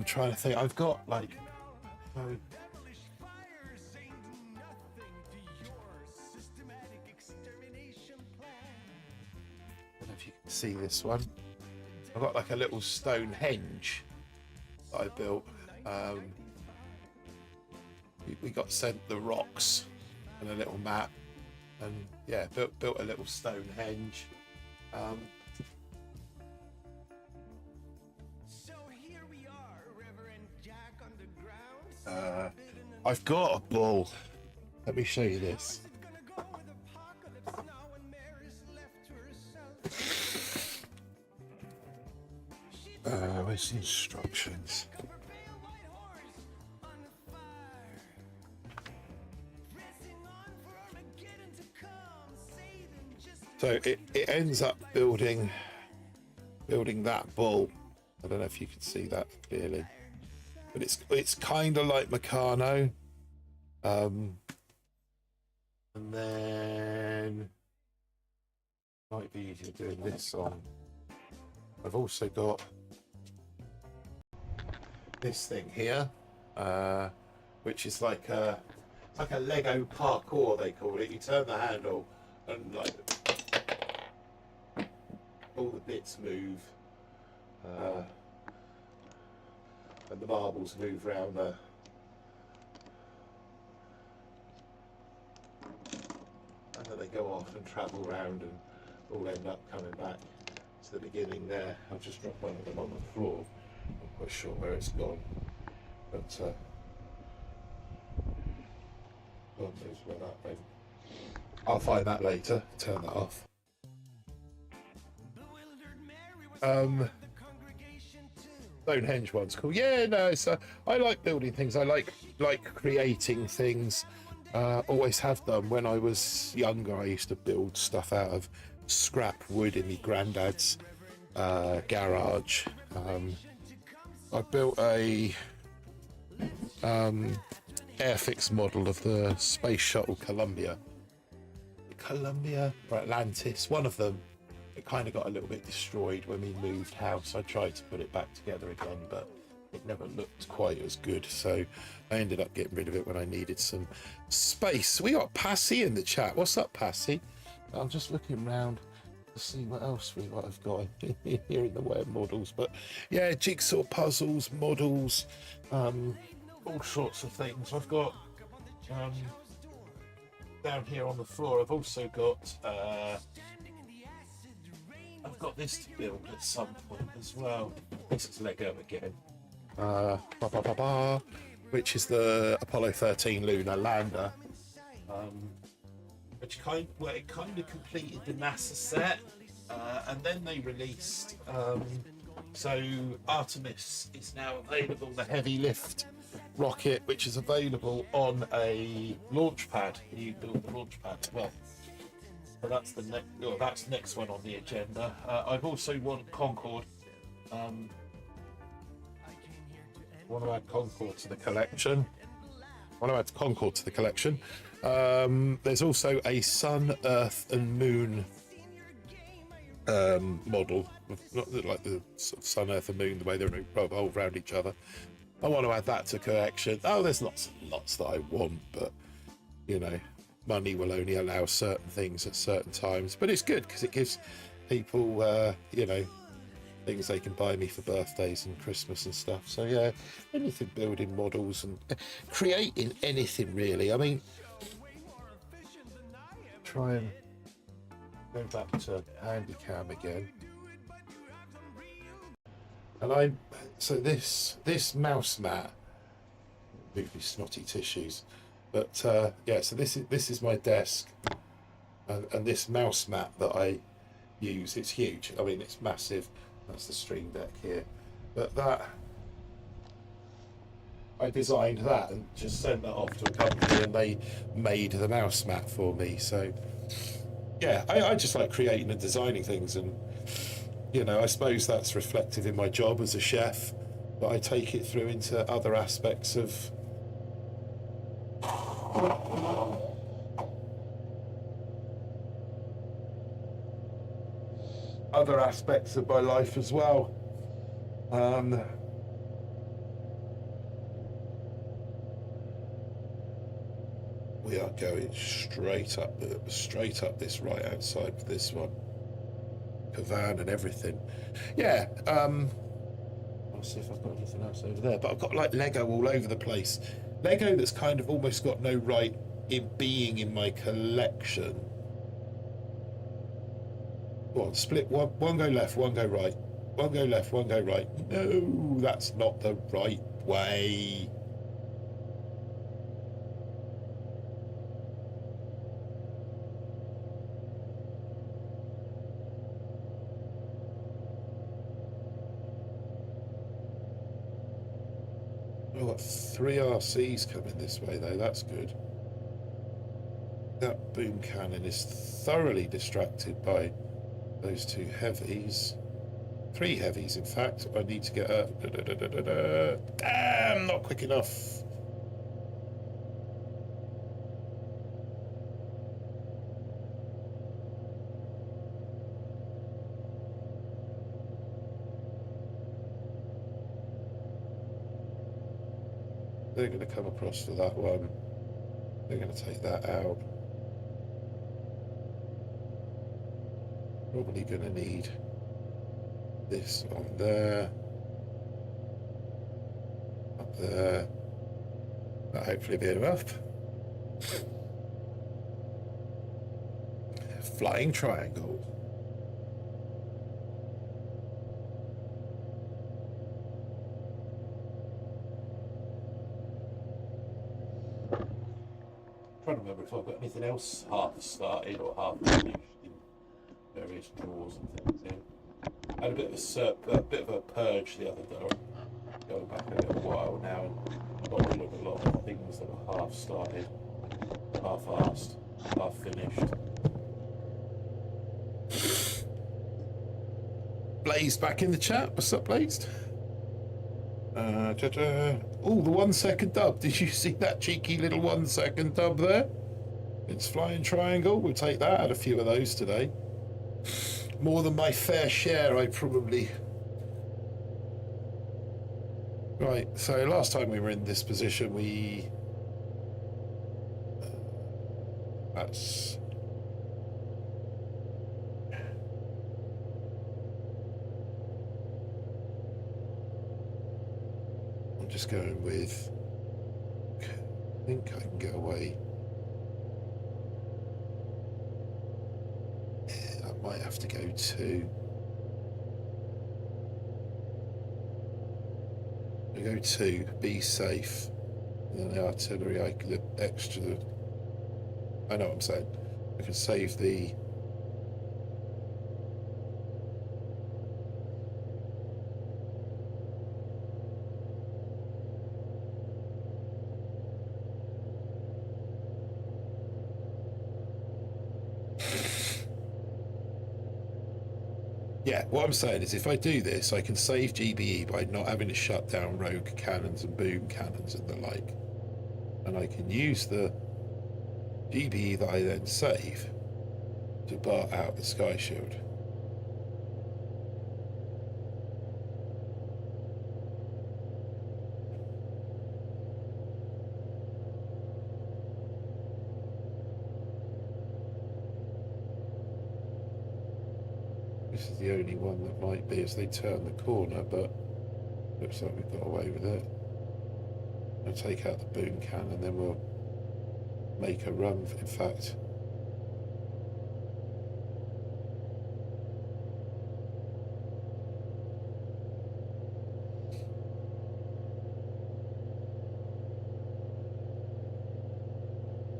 trying to think. I've got like. See this one. I've got like a little Stonehenge that I built. We got sent the rocks and a little map, and yeah, built a little Stonehenge. I've got a bull. Let me show you this. Where's the instructions? So it ends up building that bull. I don't know if you can see that clearly, but it's kind of like Meccano. And then might be easier doing this on. I've also got this thing here, which is like a Lego parkour, they call it. You turn the handle and like all the bits move, and the marbles move around go off and travel around and all end up coming back to the beginning there. I've just dropped one of them on the floor. I'm not quite sure where it's gone, but God knows where that went. I'll find that later. Turn that off. Stonehenge one's cool. Yeah, no, so I like building things. I like creating things. Always have done. When I was younger, I used to build stuff out of scrap wood in my granddad's garage. I built a airfix model of the space shuttle Columbia or Atlantis, one of them. It kind of got a little bit destroyed when we moved house. I tried to put it back together again, but it never looked quite as good, so I ended up getting rid of it when I needed some space. We got Passy in the chat. What's up, Passy? I'm just looking around to see what else I've got here in the way of models. But yeah, jigsaw puzzles, models, all sorts of things. I've got down here on the floor, I've also got this to build at some point as well. This is Lego again. Which is the Apollo 13 lunar lander. Which kind of completed the NASA set, and then they released. So Artemis is now available, the heavy lift rocket, which is available on a launch pad. You build the launch pad. Well, so that's that's next one on the agenda. I've also won Concorde. Want to add Concorde to the collection. There's also a Sun, Earth, and Moon model, not like the sort of Sun, Earth, and Moon, the way they revolve around each other. I want to add that to collection. Oh, there's lots and lots that I want, but you know, money will only allow certain things at certain times. But it's good because it gives people, you know, things they can buy me for birthdays and Christmas and stuff. So yeah, anything building models and creating anything really. I mean, try and go back to Handycam again. And so this mouse mat, really snotty tissues, but yeah, so this is my desk, and this mouse mat that I use, it's huge. I mean, it's massive. That's the Stream Deck here, but that I designed that and just sent that off to a company, and they made the mouse mat for me. So yeah, I just like creating and designing things, and you know, I suppose that's reflective in my job as a chef, but I take it through into other aspects of my life as well. We are going straight up this right hand side with this one. Van and everything. Yeah, I'll see if I've got anything else over there, but I've got like Lego all over the place. Lego that's kind of almost got no right in being in my collection. Go on, split one go left, one go right. One go left, one go right. No, that's not the right way. I've got 3 RCs coming this way though, that's good. That boom cannon is thoroughly distracted by those 2 heavies. 3 heavies in fact. I need to get a... Damn, not quick enough. They're going to come across for that one. They're going to take that out. Probably going to need this on there. Up there. That'll hopefully be enough. flying triangle. I'm trying to remember if I've got anything else half started or half finished in various drawers and things. Yeah. I had a bit of a purge the other day, going back a little while now, and got rid of a lot of things that were half started, half-assed, half finished. Blaze back in the chat. What's up, Blazed? Oh, the 1 second dub. Did you see that cheeky little 1 second dub there? It's flying triangle. We'll take that. I had a few of those today. More than my fair share, I probably. Right, so last time we were in this position, that's. I'm just going with. I think I can get away. Yeah, I might have to go to. I go to be safe. And then the artillery, I can extra. I know what I'm saying. I can save the. Yeah, what I'm saying is if I do this, I can save GBE by not having to shut down rogue cannons and boom cannons and the like. And I can use the GBE that I then save to bar out the Sky Shield. This is the only one that might be as they turn the corner, but looks like we've got away with it. I'll take out the boom cannon, then we'll make a run. In fact,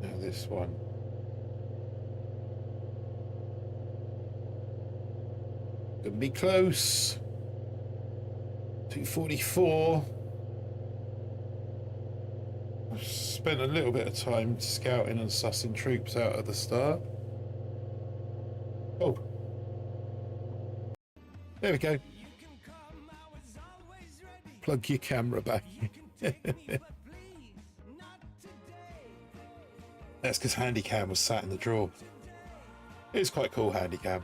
now this one. Gonna be close. 244. I've spent a little bit of time scouting and sussing troops out at the start. Oh. There we go. Plug your camera back. That's because Handycam was sat in the drawer. It's quite cool, Handycam.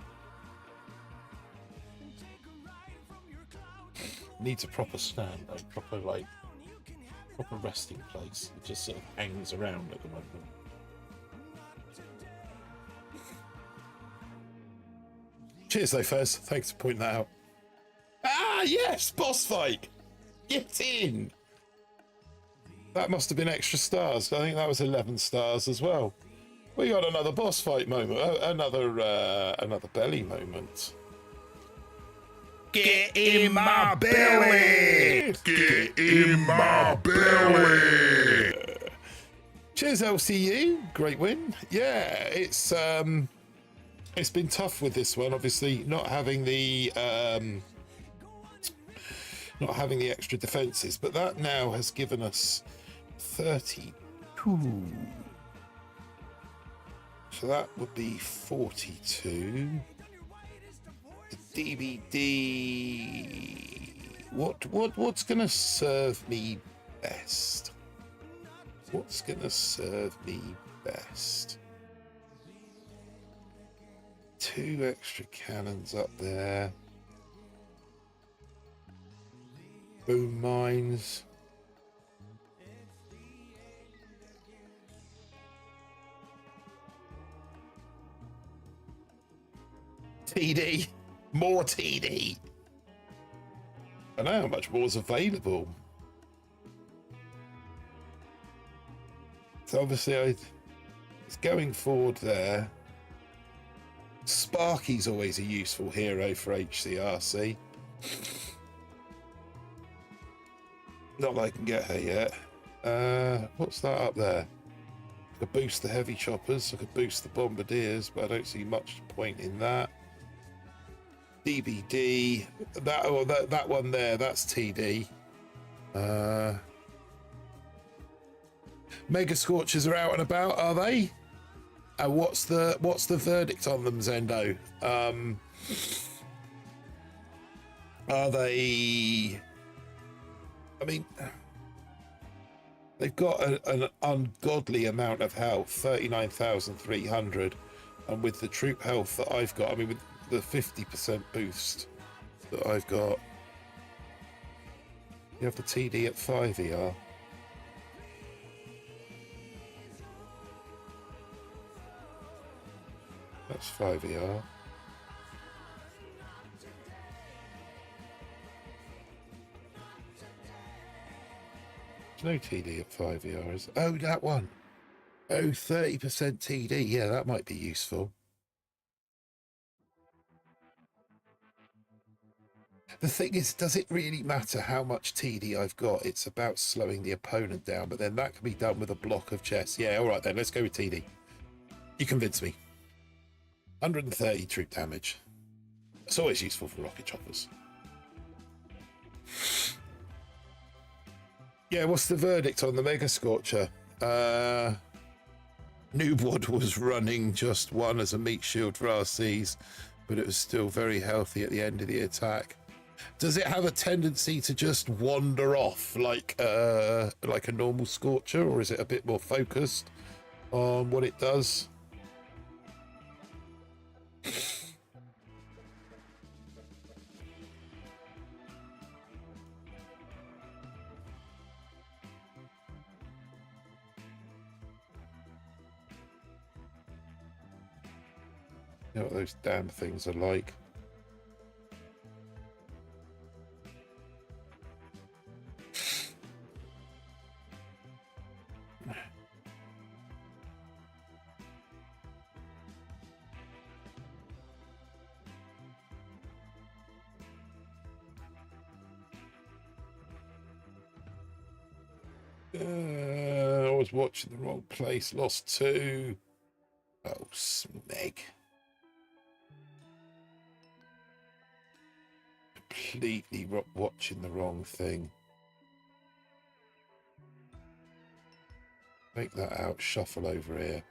Needs a proper stand, though. Proper resting place. It just sort of hangs around at the moment. Cheers, though, Fez. Thanks for pointing that out. Ah, yes! Boss fight! Get in! That must have been extra stars. I think that was 11 stars as well. We got another boss fight moment. Another belly moment. Get in my belly! Get in my belly! Cheers, LCU. Great win. Yeah, it's been tough with this one. Obviously, not having the extra defenses, but that now has given us 32. So that would be 42. The DVD. What's gonna serve me best? What's gonna serve me best? 2 extra cannons up there. Boom mines. TD. More TD. I know how much more is available. So obviously it's going forward there. Sparky's always a useful hero for HCRC. Not that I can get her yet. What's that up there? I could boost the heavy choppers, I could boost the bombardiers, but I don't see much point in that. DBD, that one there, that's TD. Mega Scorchers are out and about, are they? What's the verdict on them, Zendo? Are they? I mean, they've got an ungodly amount of health, 39,300, and with the troop health that I've got, I mean, with the 50% boost that I've got, you have the TD at 5 ER. That's 5 ER. There's no TD at 5 ER, is there? Oh, that one. Oh, 30% TD. Yeah, that might be useful. The thing is, does it really matter how much TD I've got? It's about slowing the opponent down, but then that can be done with a block of chess. Yeah, all right then, let's go with TD. You convince me. 130 troop damage. It's always useful for rocket choppers. Yeah, what's the verdict on the Mega Scorcher? Noobwood was running just one as a meat shield for RCs, but it was still very healthy at the end of the attack. Does it have a tendency to just wander off like a normal Scorcher, or is it a bit more focused on what it does? You know what those damn things are like. I was watching the wrong place. Lost 2. Oh, smeg. Completely watching the wrong thing. Make that out. Shuffle over here.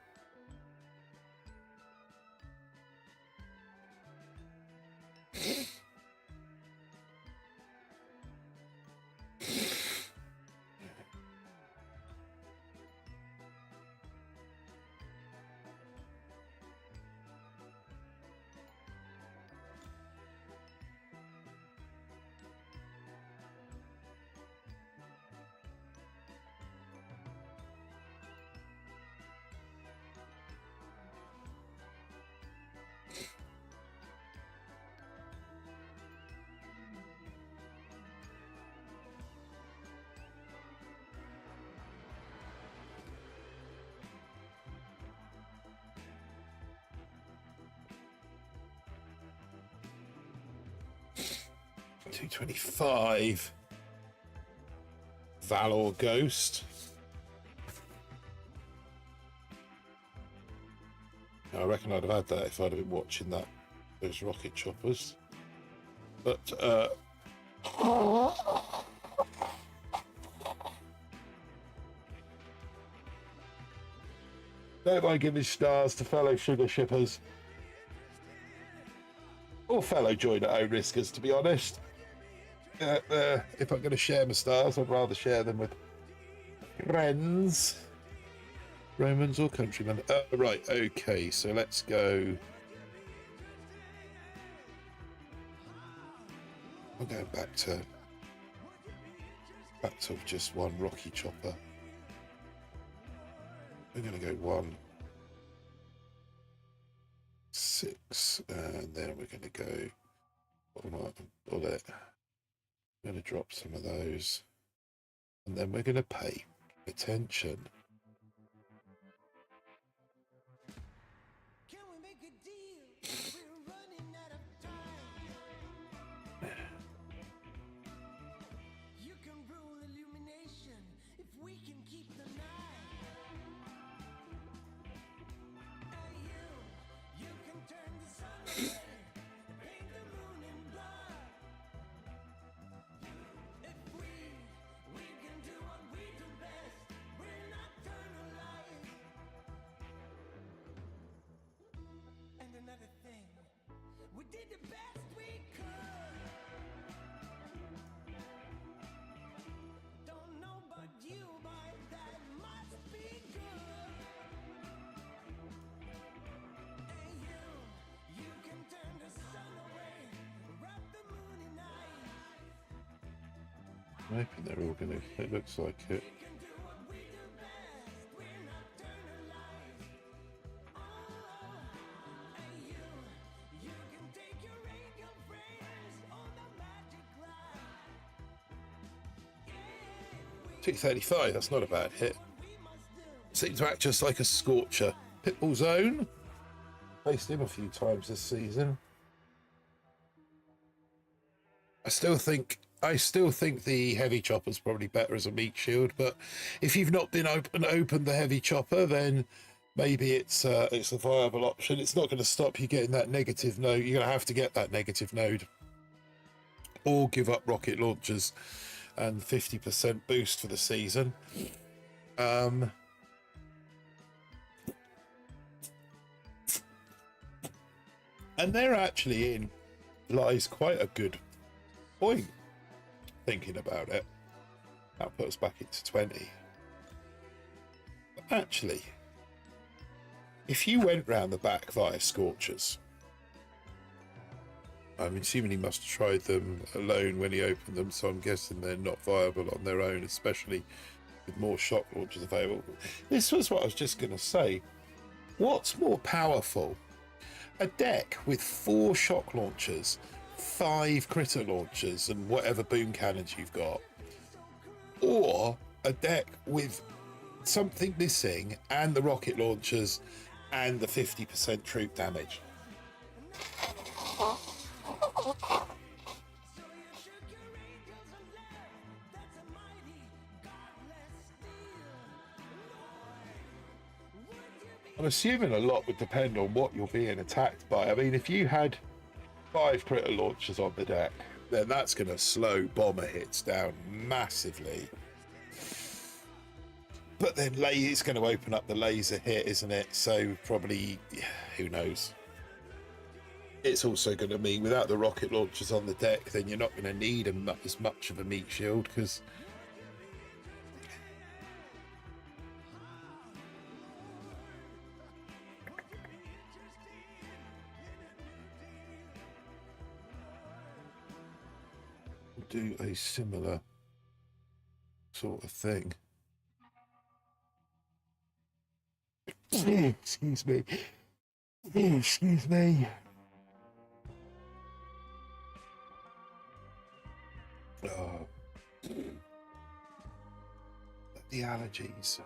$225. Valor Ghost. I reckon I'd have had that if I'd have been watching those rocket choppers. But don't mind giving stars to fellow sugar shippers. Or fellow joiner own riskers, to be honest. If I'm going to share my stars, I'd rather share them with friends, Romans or countrymen. Right, okay, so let's go. I'm going back to just one rocky chopper. We're going to go 1, 6, and then we're going to go bullet. I'm going to drop some of those, and then we're going to pay attention. Can we make a deal? I'm hoping they're all going to. It looks like it. $235. That's not a bad hit. Seems to act just like a scorcher. Pitbull Zone. Faced him a few times this season. I still think the heavy chopper's probably better as a meat shield, but if you've not been opened the heavy chopper, then maybe it's a viable option. It's not going to stop you getting that negative node. You're going to have to get that negative node, or give up rocket launchers and 50% boost for the season. And there actually in lies quite a good point, thinking about it. That puts us back into 20. But actually, if you went round the back via Scorchers, I'm assuming he must have tried them alone when he opened them, so I'm guessing they're not viable on their own, especially with more shock launchers available. This was what I was just going to say. What's more powerful? A deck with 4 shock launchers, 5 critter launchers, and whatever boom cannons you've got, or a deck with something missing and the rocket launchers and the 50% troop damage. I'm assuming a lot would depend on what you're being attacked by. I mean, if you had 5 critter launchers on the deck, then that's going to slow bomber hits down massively. But then it's going to open up the laser hit, isn't it? So probably, who knows? It's also going to mean without the rocket launchers on the deck, then you're not going to need as much of a meat shield, because do a similar sort of thing. Excuse me. Excuse me. Oh. The allergies.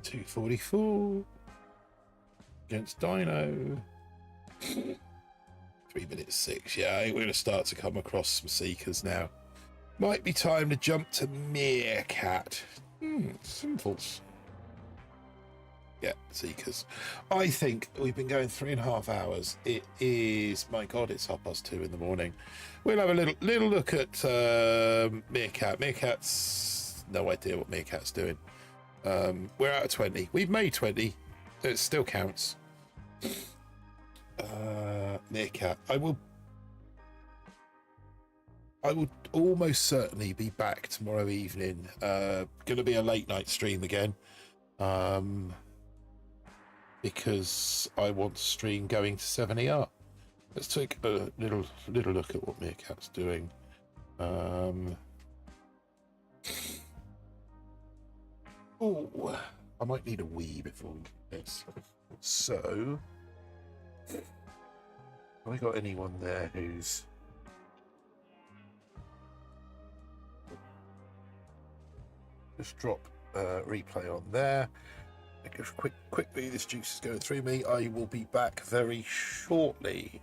$244 against Dino. 3:06. Yeah, I think we're going to start to come across some Seekers now. Might be time to jump to Meerkat. Simples. Yeah, Seekers. I think we've been going 3.5 hours. It is, my God, it's 2:30 in the morning. We'll have a little look at Meerkat. Meerkat's no idea what Meerkat's doing. We're out of 20. We've made 20. It still counts. Meerkat. I will almost certainly be back tomorrow evening. Gonna be a late night stream again. Because I want to stream going to 7ER. Let's take a little look at what Meerkat's doing. Oh, I might need a wee before we do this. So, have I got anyone there who's Just drop replay on there. Quickly, this juice is going through me. I will be back very shortly.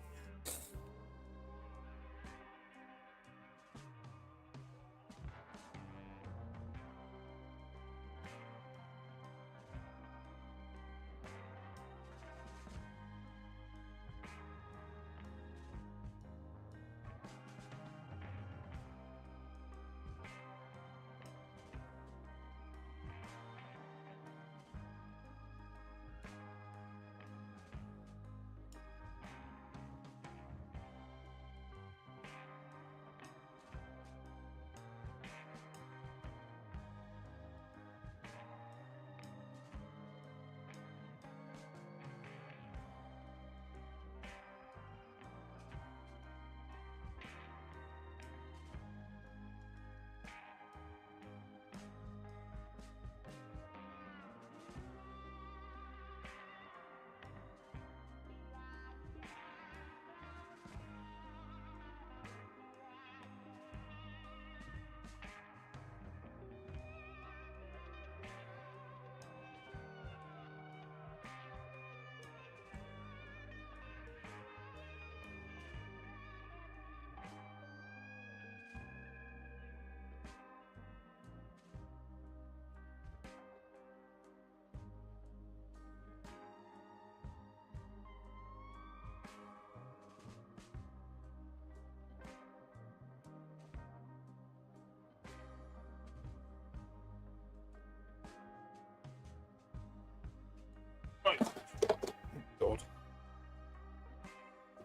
God.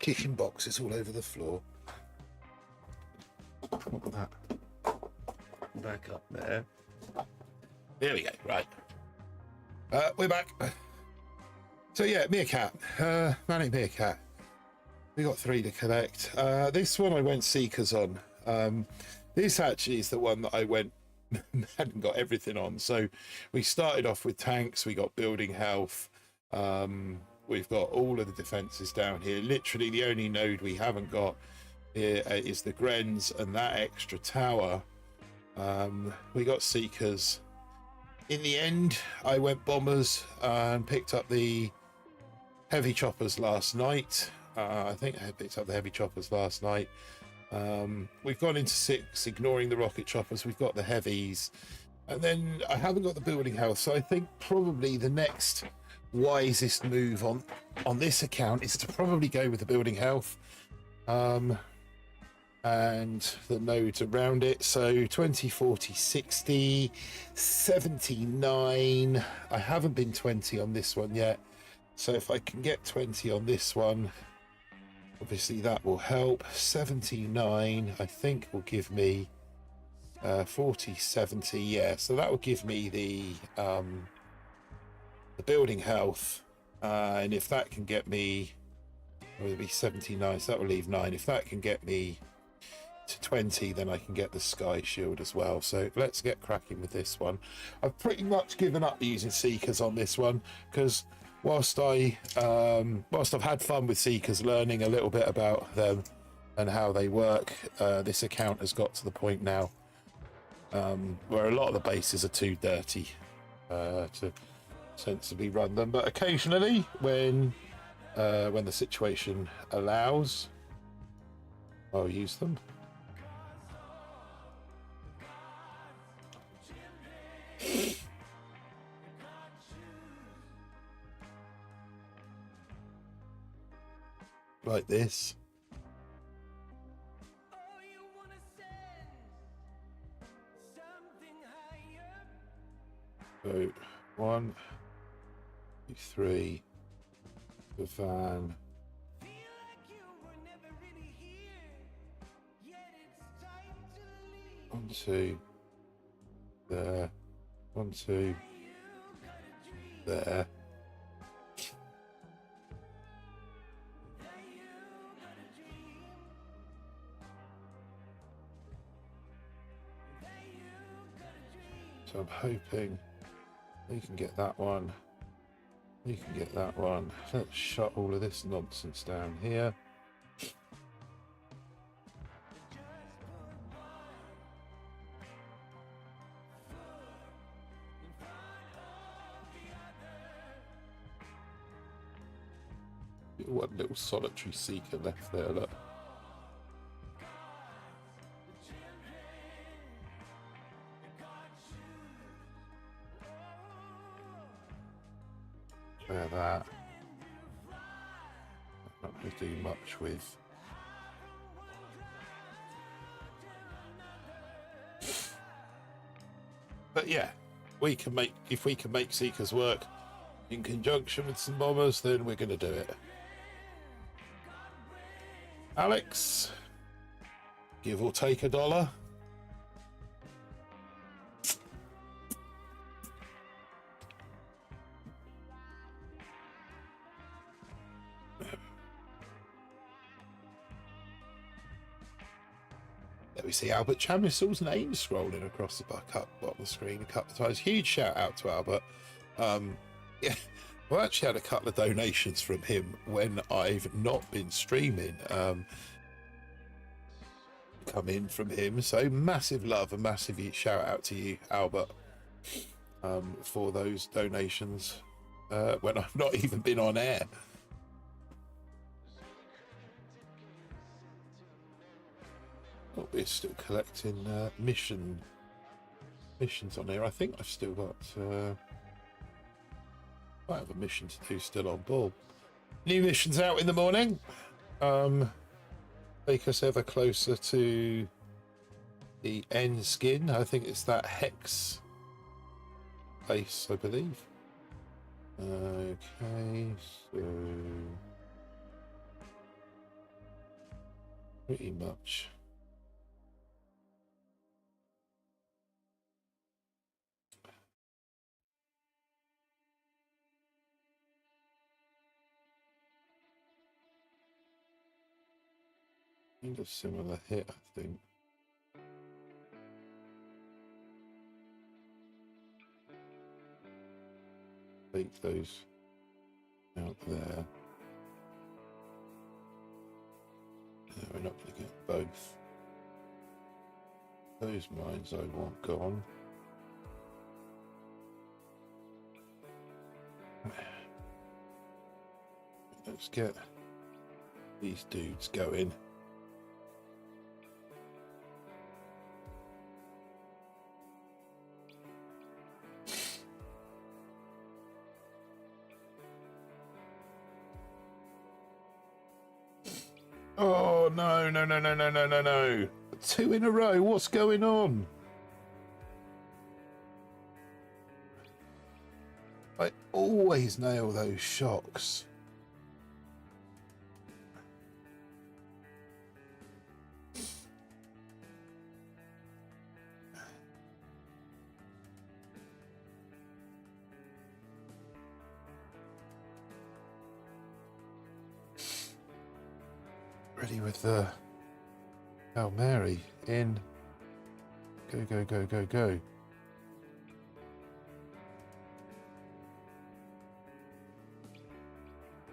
Kicking boxes all over the floor. Put that back up there. There we go. Right. We're back. So yeah, Meerkat. Manic Meerkat. We got 3 to collect. This one I went Seekers on. This actually is the one that I went hadn't got everything on. So we started off with tanks. We got building health. We've got all of the defenses down here. Literally the only node we haven't got here is the Grens and that extra tower. We got Seekers. In the end, I went bombers and picked up the heavy choppers last night. I think I picked up the heavy choppers last night. We've gone into 6, ignoring the rocket choppers. We've got the heavies. And then I haven't got the building health. So I think probably the next wisest move on this account is to probably go with the building health. And the nodes around it. So 20, 40, 60, 79. I haven't been 20 on this one yet. So if I can get 20 on this one, obviously that will help. 79, I think, will give me 40, 70. Yeah, so that will give me the building health. And if that can get me, it will be 79, so that will leave 9. If that can get me to 20, then I can get the sky shield as well. So let's get cracking with this one. I've pretty much given up using Seekers on this one because whilst I've had fun with Seekers, learning a little bit about them and how they work, this account has got to the point now where a lot of the bases are too dirty to sensibly run them. But occasionally, when the situation allows, I'll use them. Like this. So 1, 2, 3, the van. 1, 2, there. 1, 2, there. So I'm hoping you can get that one. You can get that one. Let's shut all of this nonsense down here. One little solitary seeker left there, look. There, that. Not going to do much with. But yeah, we can make, if we can make seekers work in conjunction with some bombers, then we're going to do it. Alex, give or take $1. There we see Albert Chamissel's name scrolling across the bottom of the screen a couple of times. Huge shout out to Albert. Yeah, I've actually had a couple of donations from him when I've not been streaming. Come in from him, so massive love and massive shout out to you, Albert, for those donations when I've not even been on air. Oh, we're still collecting missions on here. I think I've still got I have a mission to do still on board. New missions out in the morning. Take us ever closer to the end skin. I think it's that hex base, I believe. Okay, so pretty much. Kind of similar hit, I think. Take those out there. No, we're not going to get both. Those mines I want gone. Let's get these dudes going. Oh, no, no, no, no, no, no, no, no. 2 in a row. What's going on? I always nail those shocks. Ready with the Hail Mary in. Go, go, go, go, go.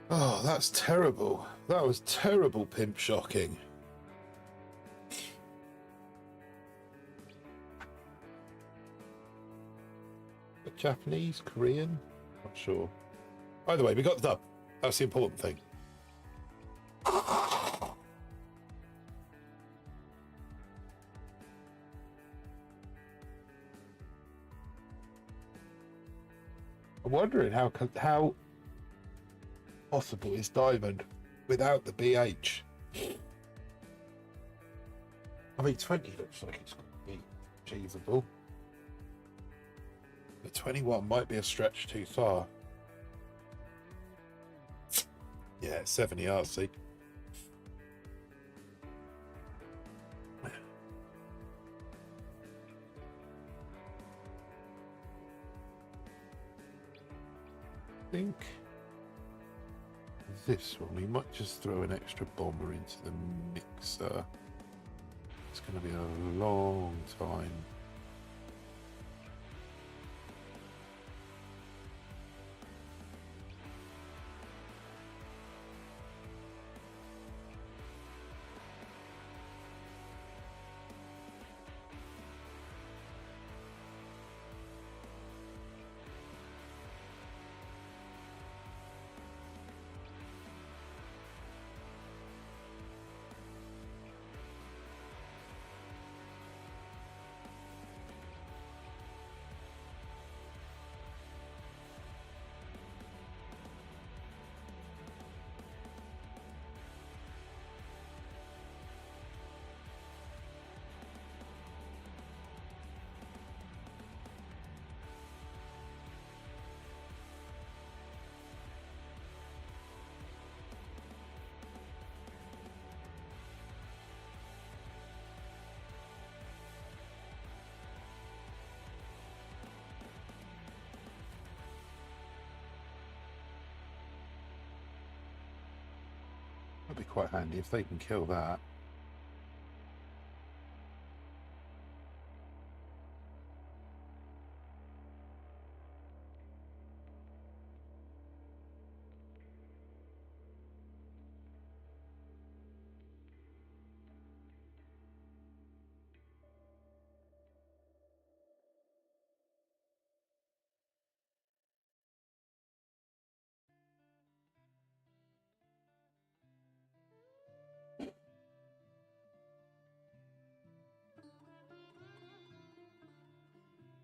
Oh, that's terrible. That was terrible pimp shocking. Japanese, Korean? Not sure. Either way, we got the dub. That's the important thing. I'm wondering how possible is Diamond without the BH. I mean, 20 looks like it's going to be achievable. But 21 might be a stretch too far. Yeah, 70 RC. I think this one, we might just throw an extra bomber into the mixer. It's going to be a long time. be quite handy if they can kill that.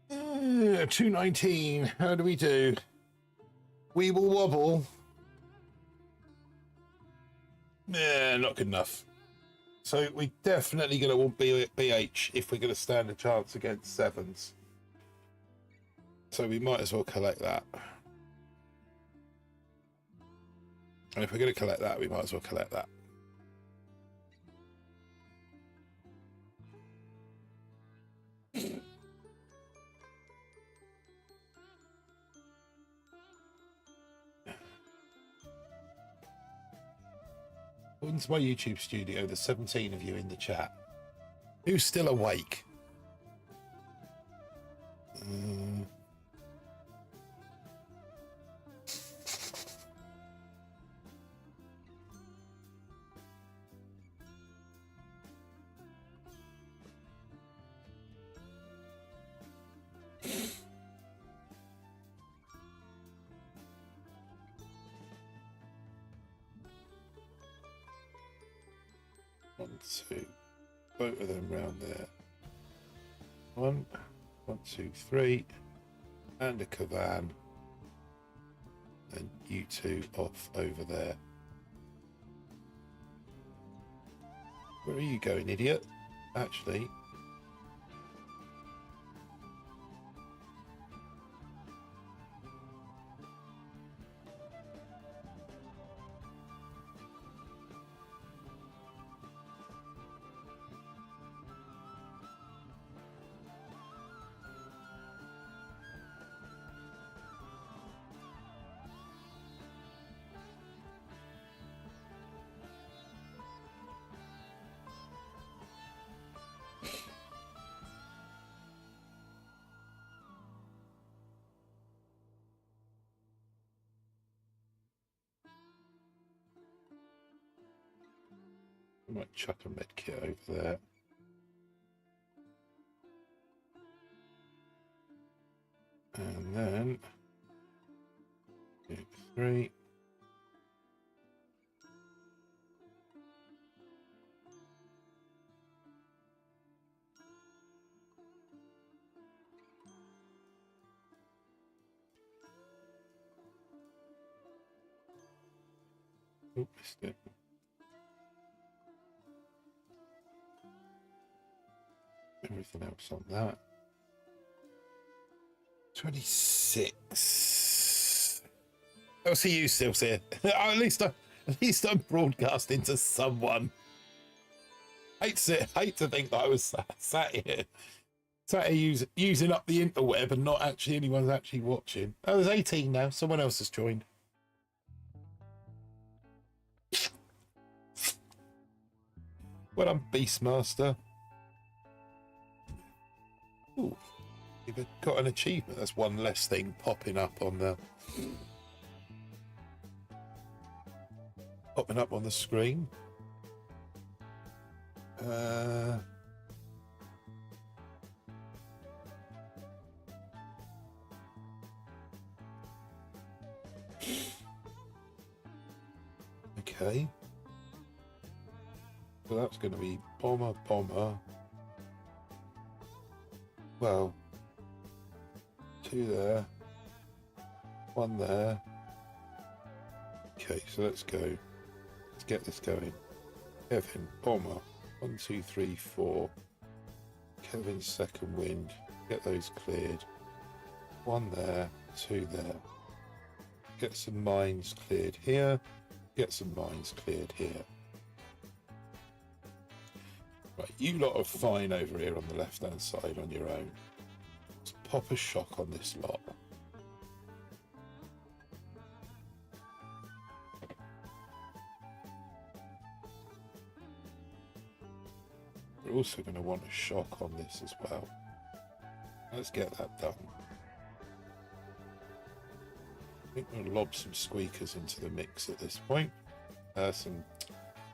Yeah, 219. How do we do? We will wobble. Yeah, not good enough. So we definitely going to want BH if we're going to stand a chance against sevens. So we might as well collect that. And if we're going to collect that, we might as well collect that. According to my YouTube studio, there's 17 of you in the chat. Who's still awake? One, two, both of them round there. One, two, three, and a Kavan. And you two off over there. Where are you going, idiot? Actually, I might chuck a med kit over there. And then 2, 3. Oh, missed it. Everything else on that. 26. I'll see you still here. at least I'm broadcasting to someone. Hate to think that I was sat here using up the interweb and not actually anyone's actually watching. Oh, there's 18 now. Someone else has joined. Well, I'm Beastmaster. Ooh, you've got an achievement. That's one less thing popping up on the screen. Okay. So that's going to be bomber. Well, 2 there, 1 there. Okay, so let's go. Let's get this going. Kevin, bomber. 1, 2, 3, 4. Kevin's second wind. Get those cleared. 1 there, 2 there. Get some mines cleared here. Get some mines cleared here. Right, you lot are fine over here on the left-hand side on your own. Let's pop a shock on this lot. We're also going to want a shock on this as well. Let's get that done. I think we'll lob some squeakers into the mix at this point. Some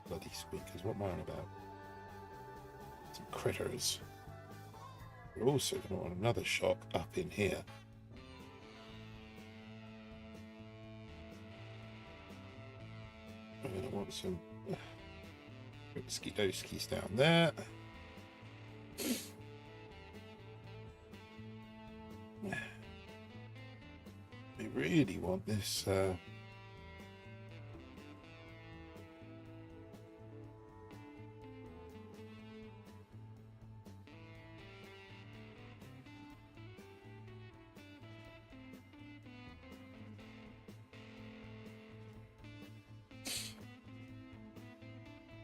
bloody squeakers. What am I on about? Some critters. We're also going to want another shock up in here. We're going to want some skidoskies down there. We really want this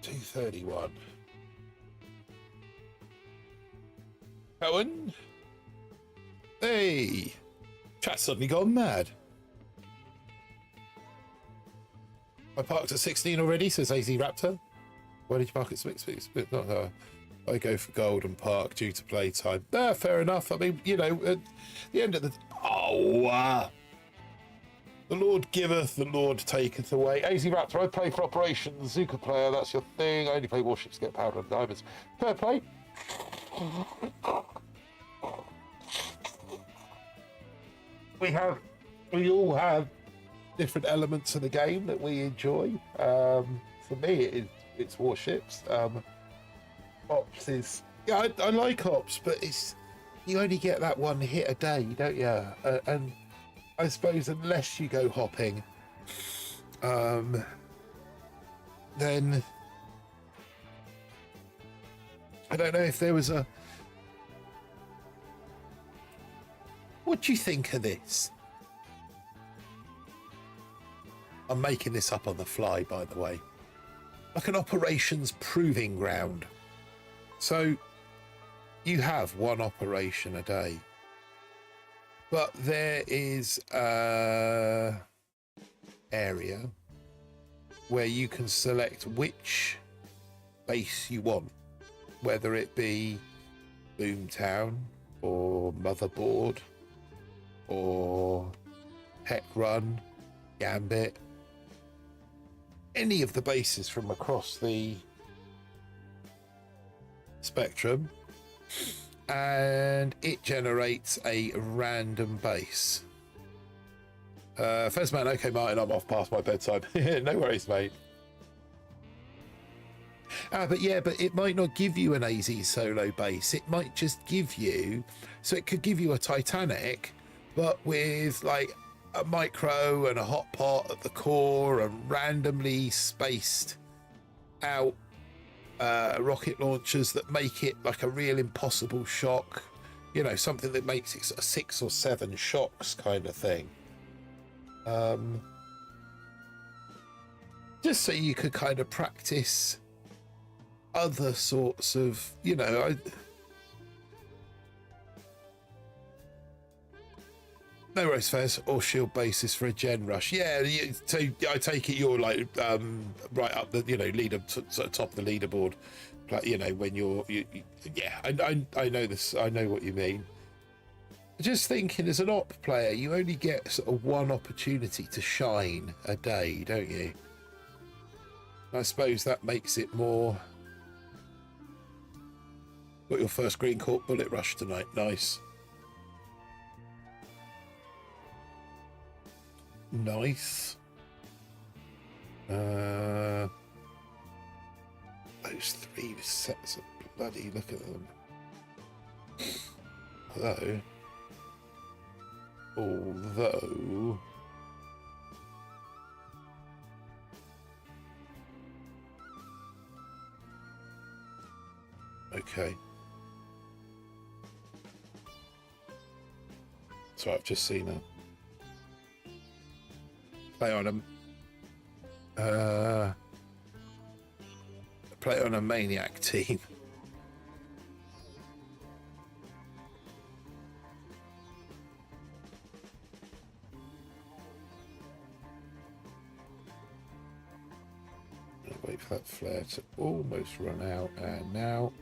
$231. Cohen? Hey! Chat's suddenly gone mad. I parked at 16 already, says AZ Raptor. Why did you park at 6? I go for gold and park due to playtime. Fair enough. I mean, you know, at the end of the... the Lord giveth, the Lord taketh away. AZ Raptor, I play for Operations. Zuka player, that's your thing. I only play Warships to get powder and diamonds. Fair play. We all have different elements of the game that we enjoy. For me, it's Warships. Ops is... Yeah, I like Ops, but you only get that one hit a day, don't you? And I suppose unless you go hopping, then I don't know if there was a... What do you think of this? I'm making this up on the fly, by the way. Like an operations proving ground. So you have one operation a day, but there is a area where you can select which base you want, whether it be Boomtown or Motherboard or Heck Run, Gambit, any of the bases from across the spectrum, and it generates a random base. First man, okay, Martin, I'm off past my bedtime. No worries, mate. But it might not give you an AZ solo base. It might just give you, so it could give you a Titanic, but with like a micro and a hot pot at the core and randomly spaced out rocket launchers that make it like a real impossible shock, you know, something that makes it a 6 or 7 shocks kind of thing. Just so you could kind of practice other sorts of, you know, no worries, Fez, or shield basis for a gen rush. Yeah, so I take it you're like right up the, you know, leader sort of top of the leaderboard. Like, you know, when yeah, I know this. I know what you mean. Just thinking, as an op player, you only get sort of one opportunity to shine a day, don't you? I suppose that makes it more. Got your first green corp bullet rush tonight. Nice. Nice. Those 3 sets of bloody, look at them. Although okay. So I've just seen her. Play on them. Play on a maniac team. Wait for that flare to almost run out, and now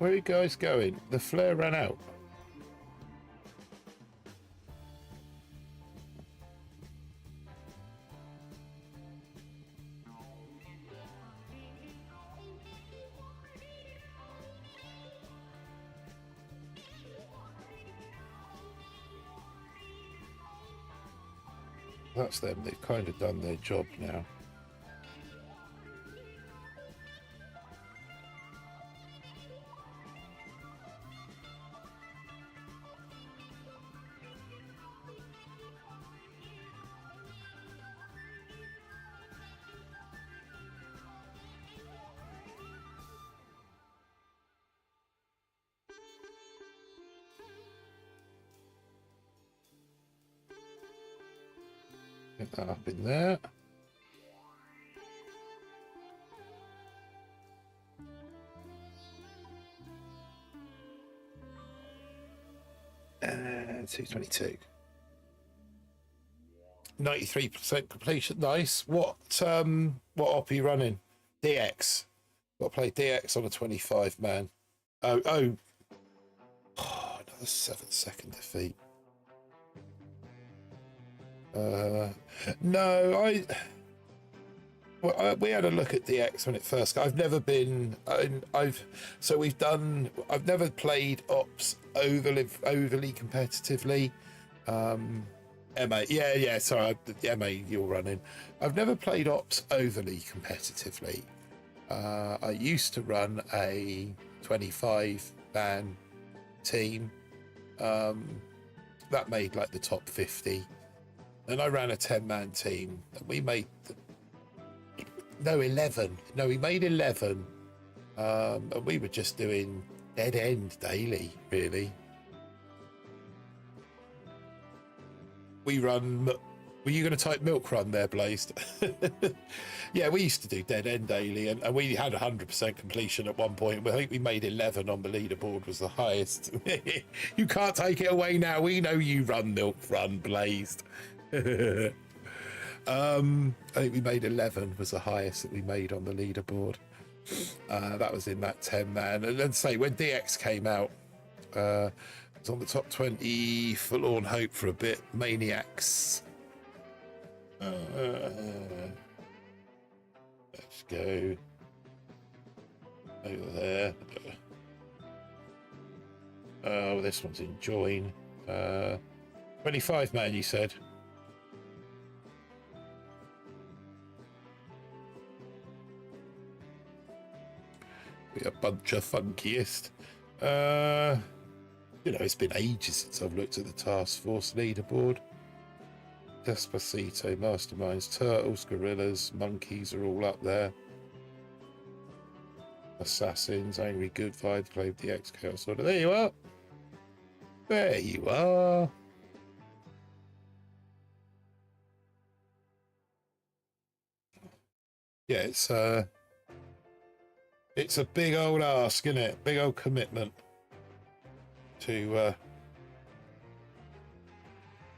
Where are you guys going? The flare ran out. That's them. They've kind of done their job now. Get that up in there. And 222. 93% completion. Nice. What op are you running? DX. Got to play DX on a 25 man. Oh, another 7-second defeat. No, we had a look at DX when it first. I've never been. I've never played ops overly competitively. MA, yeah. Sorry, MA, you're running. I've never played ops overly competitively. I used to run a 25-man team that made like the top 50. And I ran a 10-man team. And we made 11. No, we made 11. And we were just doing dead end daily, really. We run. Were you going to type milk run there, Blazed? Yeah, we used to do dead end daily, and we had 100% completion at one point. I think we made 11 on the leaderboard, was the highest. You can't take it away now. We know you run milk run, Blazed. I think we made 11 was the highest that we made on the leaderboard. That was in that 10-man. And then say when DX came out, it was on the top 20. Forlorn Hope for a bit. Maniacs. Let's go over there. Oh, this one's in join. 25 man, you said. A bunch of funkiest. It's been ages since I've looked at the task force leaderboard. Despacito, Masterminds, Turtles, Gorillas, Monkeys are all up there. Assassins, Angry Good Vibes, Played the X Chaos Order. There you are. There you are. Yeah, it's a big old ask, isn't it? Big old commitment to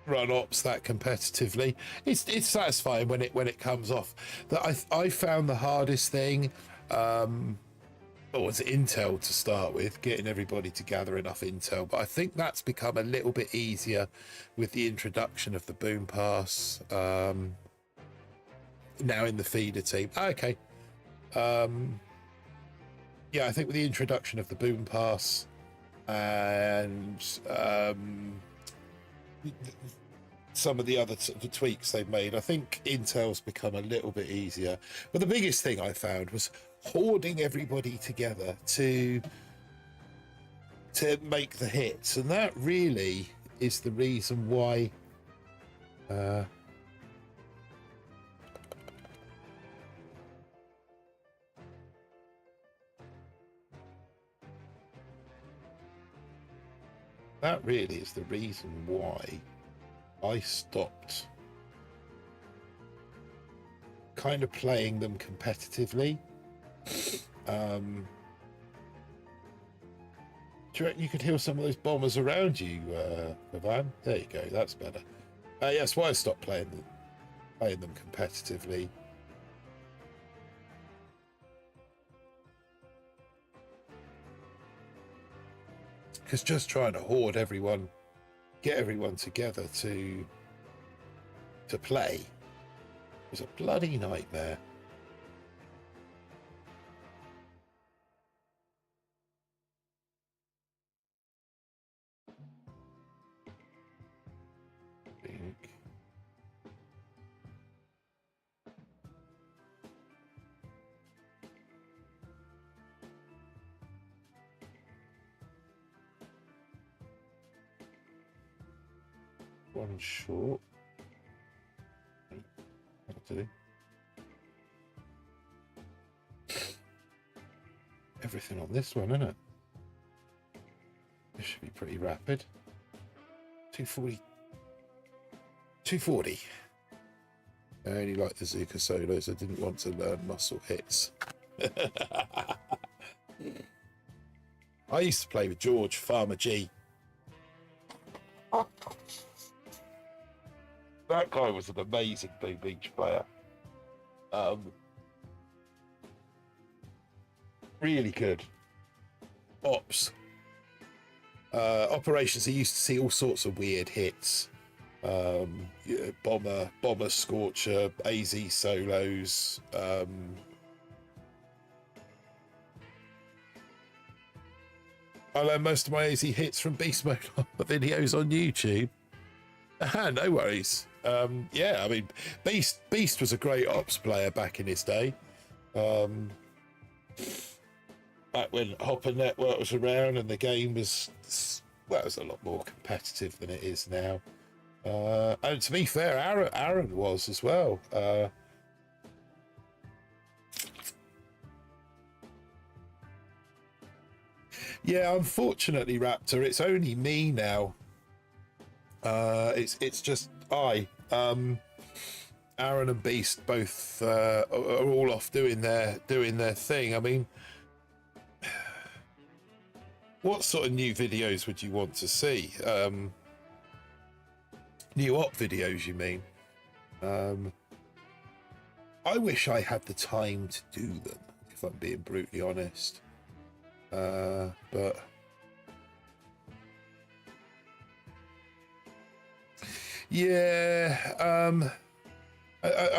run ops that competitively. It's satisfying when it comes off. That I found the hardest thing was intel to start with, getting everybody to gather enough intel. But I think that's become a little bit easier with the introduction of the boom pass now in the feeder team. Okay. Yeah, I think with the introduction of the boom pass and some of the other the tweaks they've made, I think intel's become a little bit easier. But the biggest thing I found was hoarding everybody together to make the hits, and that really is the reason why that really is the reason why I stopped kind of playing them competitively. Do you reckon you could heal some of those bombers around you, Pavan? There you go, that's better. Yeah, that's why I stopped playing them competitively. because just trying to hoard everyone, get everyone together to play was a bloody nightmare. One short. That'll do. Everything on this one, isn't it? This should be pretty rapid. 240. 240. I only like the Zuka solos. I didn't want to learn muscle hits. I used to play with George Farmer G. That guy was an amazing Blue Beach player. Really good. Ops. Operations, he used to see all sorts of weird hits. Yeah, Bomber, Scorcher, AZ solos. I learned most of my AZ hits from Beast Mode videos on YouTube. No worries. Yeah, I mean, Beast was a great ops player back in his day. Back when Hopper Network was around and the game was, well, it was a lot more competitive than it is now. And to be fair, Aaron was as well. Yeah, unfortunately, Raptor, it's only me now. It's just I. Aaron and Beast both are all off doing their thing. I mean, what sort of new videos would you want to see? New op videos, you mean? I wish I had the time to do them, if I'm being brutally honest. But yeah, I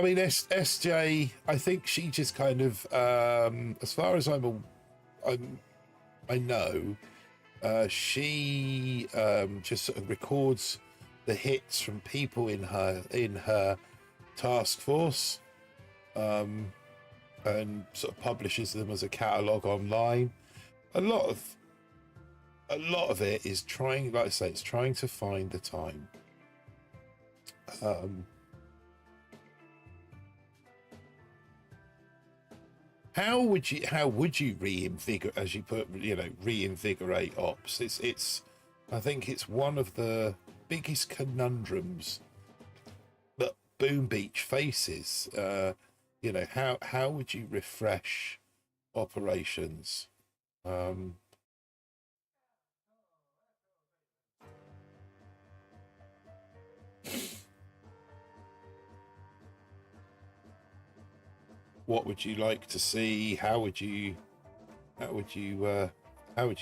mean, SJ, I think she just kind of, as far as I know, she just sort of records the hits from people in her task force, and sort of publishes them as a catalogue online. A lot of it is trying, like I say, it's trying to find the time. How would you reinvigorate, as you put, reinvigorate ops? It's I think it's one of the biggest conundrums that Boom Beach faces. How would you refresh operations? What would you like to see? How would you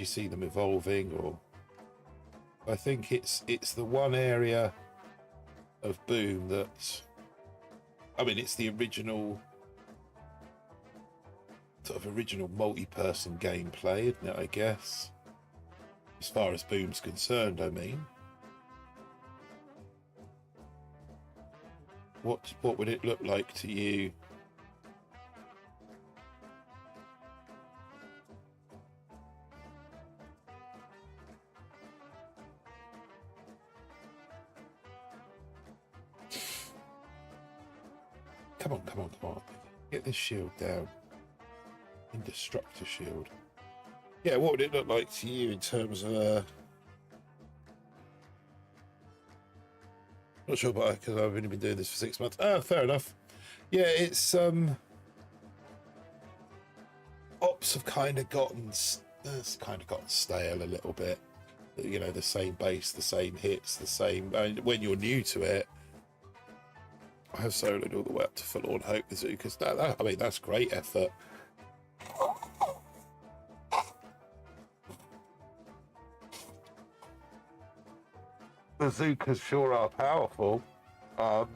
see them evolving? Or I think it's the one area of Boom that, I mean, it's the original multi-person gameplay, isn't it? I guess, as far as Boom's concerned. I mean, what would it look like to you? Come on. Get this shield down. Indestructor shield. Yeah, what would it look like to you in terms of... Not sure, but because I've only been doing this for 6 months. Fair enough. Yeah, it's... Ops have kind of gotten stale a little bit. You know, the same base, the same hits, the same... I mean, when you're new to it, I have soloed all the way up to Forlorn Hope with Zukas. I mean, that's great effort. bazookas sure are powerful. And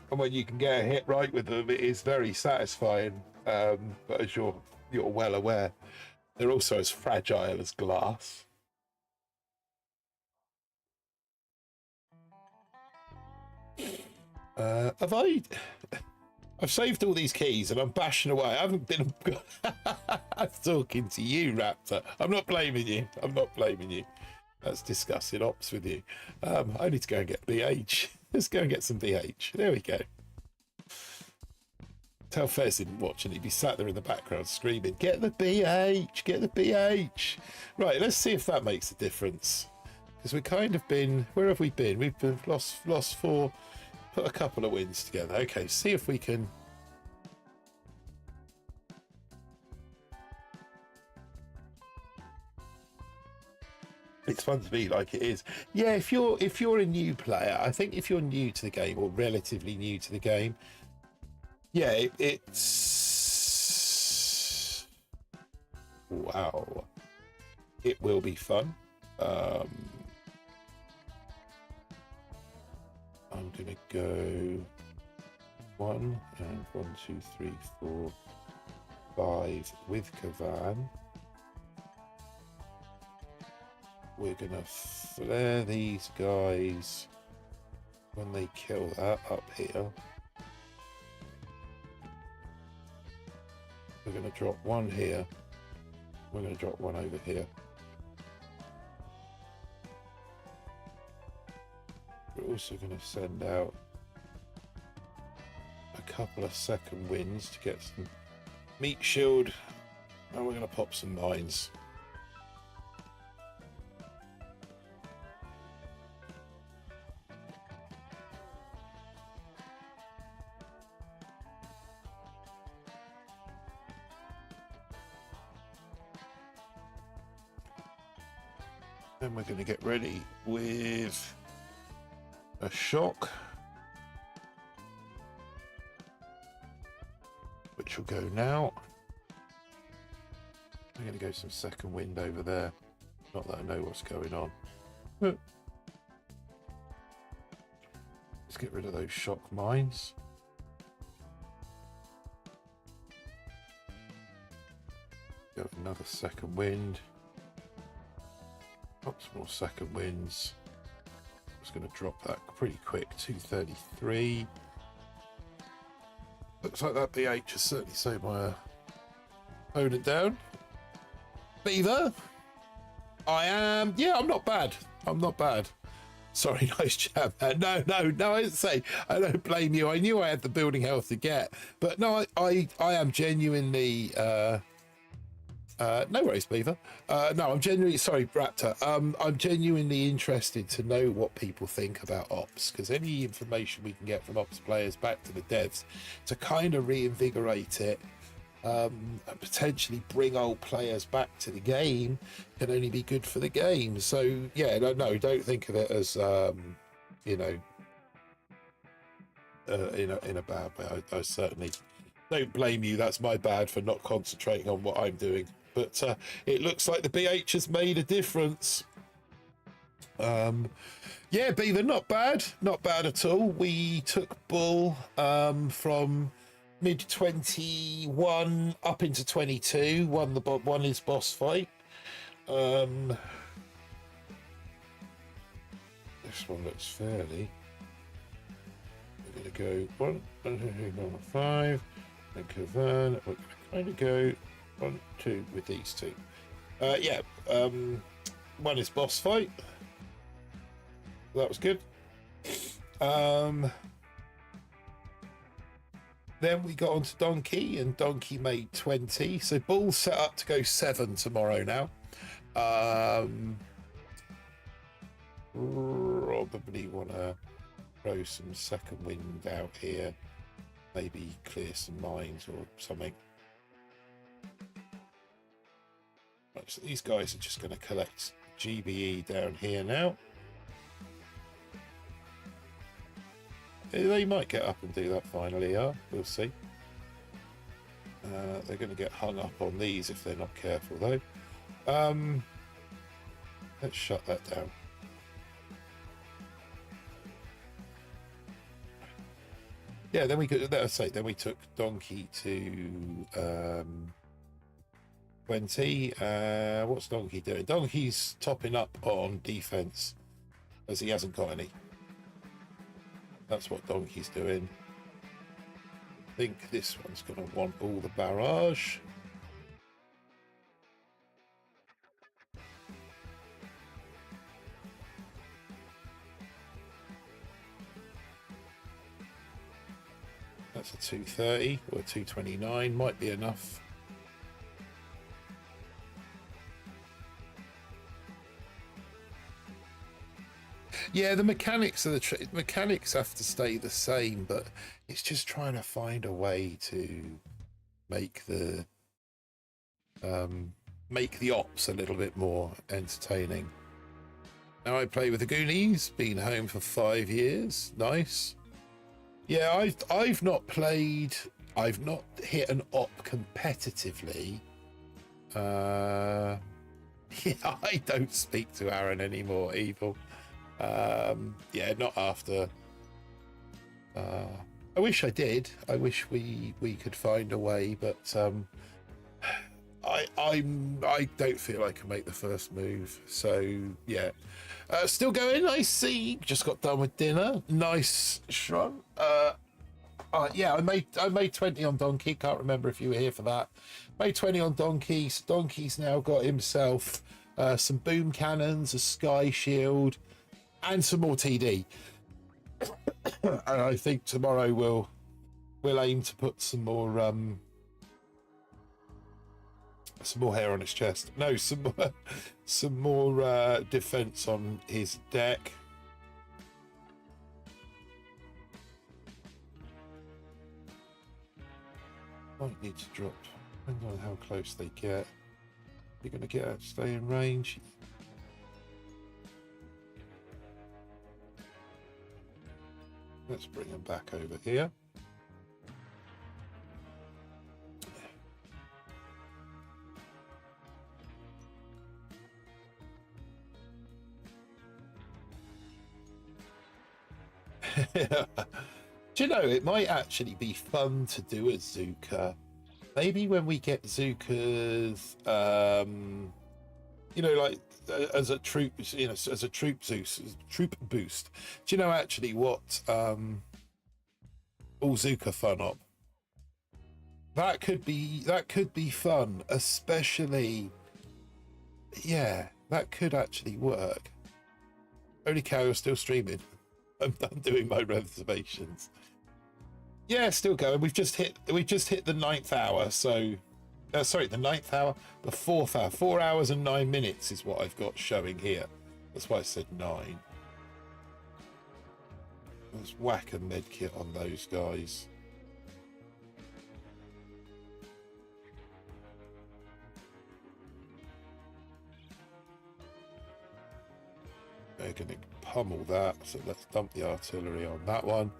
when you can get a hit right with them, it is very satisfying. But as you're well aware, they're also as fragile as glass. I've saved all these keys and I'm bashing away. I haven't been. I'm talking to you, Raptor. I'm not blaming you. I'm not blaming you. That's discussing ops with you. I need to go and get BH. Let's go and get some BH. There we go. Tell Fez didn't watch and he'd be sat there in the background screaming, "Get the BH! Get the BH!" Right, let's see if that makes a difference. Because we've kind of been. Where have we been? We've been lost 4. Put a couple of wins together. Okay, see if we can. It's fun to be like it is. Yeah, if you're a new player, I think if you're new to the game or relatively new to the game, yeah, it's wow. It will be fun. I'm gonna go 1 and 1, 2, 3, 4, 5 with Kavan. We're gonna flare these guys when they kill that up here. We're gonna drop 1 here. We're gonna drop 1 over here. We're also going to send out a couple of second winds to get some meat shield, and we're going to pop some mines. Then we're going to get ready with a shock, which will go now. I'm going to go some second wind over there. Not that I know what's going on. Let's get rid of those shock mines. Go another second wind. Pop some more second winds. Just going to drop that pretty quick. 233. Looks like that BH has certainly slowed my opponent down. Beaver, I'm not bad. I'm not bad. Sorry, nice chat, man. No, I didn't say. I don't blame you. I knew I had the building health to get, but no, I am genuinely. No worries, Beaver. No, I'm genuinely sorry, Raptor. I'm genuinely interested to know what people think about ops, because any information we can get from ops players back to the devs to kind of reinvigorate it, and potentially bring old players back to the game, can only be good for the game. So yeah, no, don't think of it as in a bad way. I certainly don't blame you. That's my bad for not concentrating on what I'm doing. But it looks like the BH has made a difference. Yeah, Beaver, not bad at all. We took Bull from mid 21 up into 22. Won his boss fight. This one looks fairly. We're going to go 1, 2, 3, 4, 5. And Kavan. We're going to kind of go 1, 2 with these two. One is boss fight. That was good. Then we got onto Donkey, and Donkey made 20. So Bull's set up to go 7 tomorrow now. Probably want to throw some second wind out here. Maybe clear some mines or something. Right, so these guys are just going to collect GBE down here now. They might get up and do that finally, we'll see. They're going to get hung up on these if they're not careful though. Let's shut that down. Yeah, then we could. Let's say then we took Donkey to 20. What's Donkey doing? Donkey's topping up on defense as he hasn't got any. That's what Donkey's doing. I think this one's going to want all the barrage. That's a 230 or a 229, might be enough. Yeah, the mechanics of the mechanics have to stay the same, but it's just trying to find a way to make the ops a little bit more entertaining. Now I play with the Goonies, been home for 5 years. Nice. Yeah, I've not played. I've not hit an op competitively. Yeah, I don't speak to Aaron anymore. Evil. Yeah, not after. I wish I did. I wish we could find a way, but I don't feel I can make the first move. So yeah, still going. I see. Just got done with dinner. Nice shrug. Yeah, I made 20 on Donkey. Can't remember if you were here for that. Made 20 on Donkey. So Donkey's now got himself some boom cannons, a sky shield, and some more TD. And I think tomorrow we'll aim to put some more hair on his chest. No, some more defense on his deck. Might need to drop. Depending on how close they get. You're going to get out, stay in range. Let's bring them back over here. Do you know, it might actually be fun to do a Zuka. Maybe when we get Zukas, you know, like as a troop, you know, as a troop boost. Do you know actually what all Zuka fun up? That could be fun, especially. Yeah, that could actually work. Holy cow, you're still streaming. I'm doing my reservations. Yeah, still going. We've just hit the 9th hour. So, sorry, the 9th hour, the 4th hour. 4 hours and 9 minutes is what I've got showing here. That's why I said 9. Let's whack a med kit on those guys. They're going to pummel that, so let's dump the artillery on that one.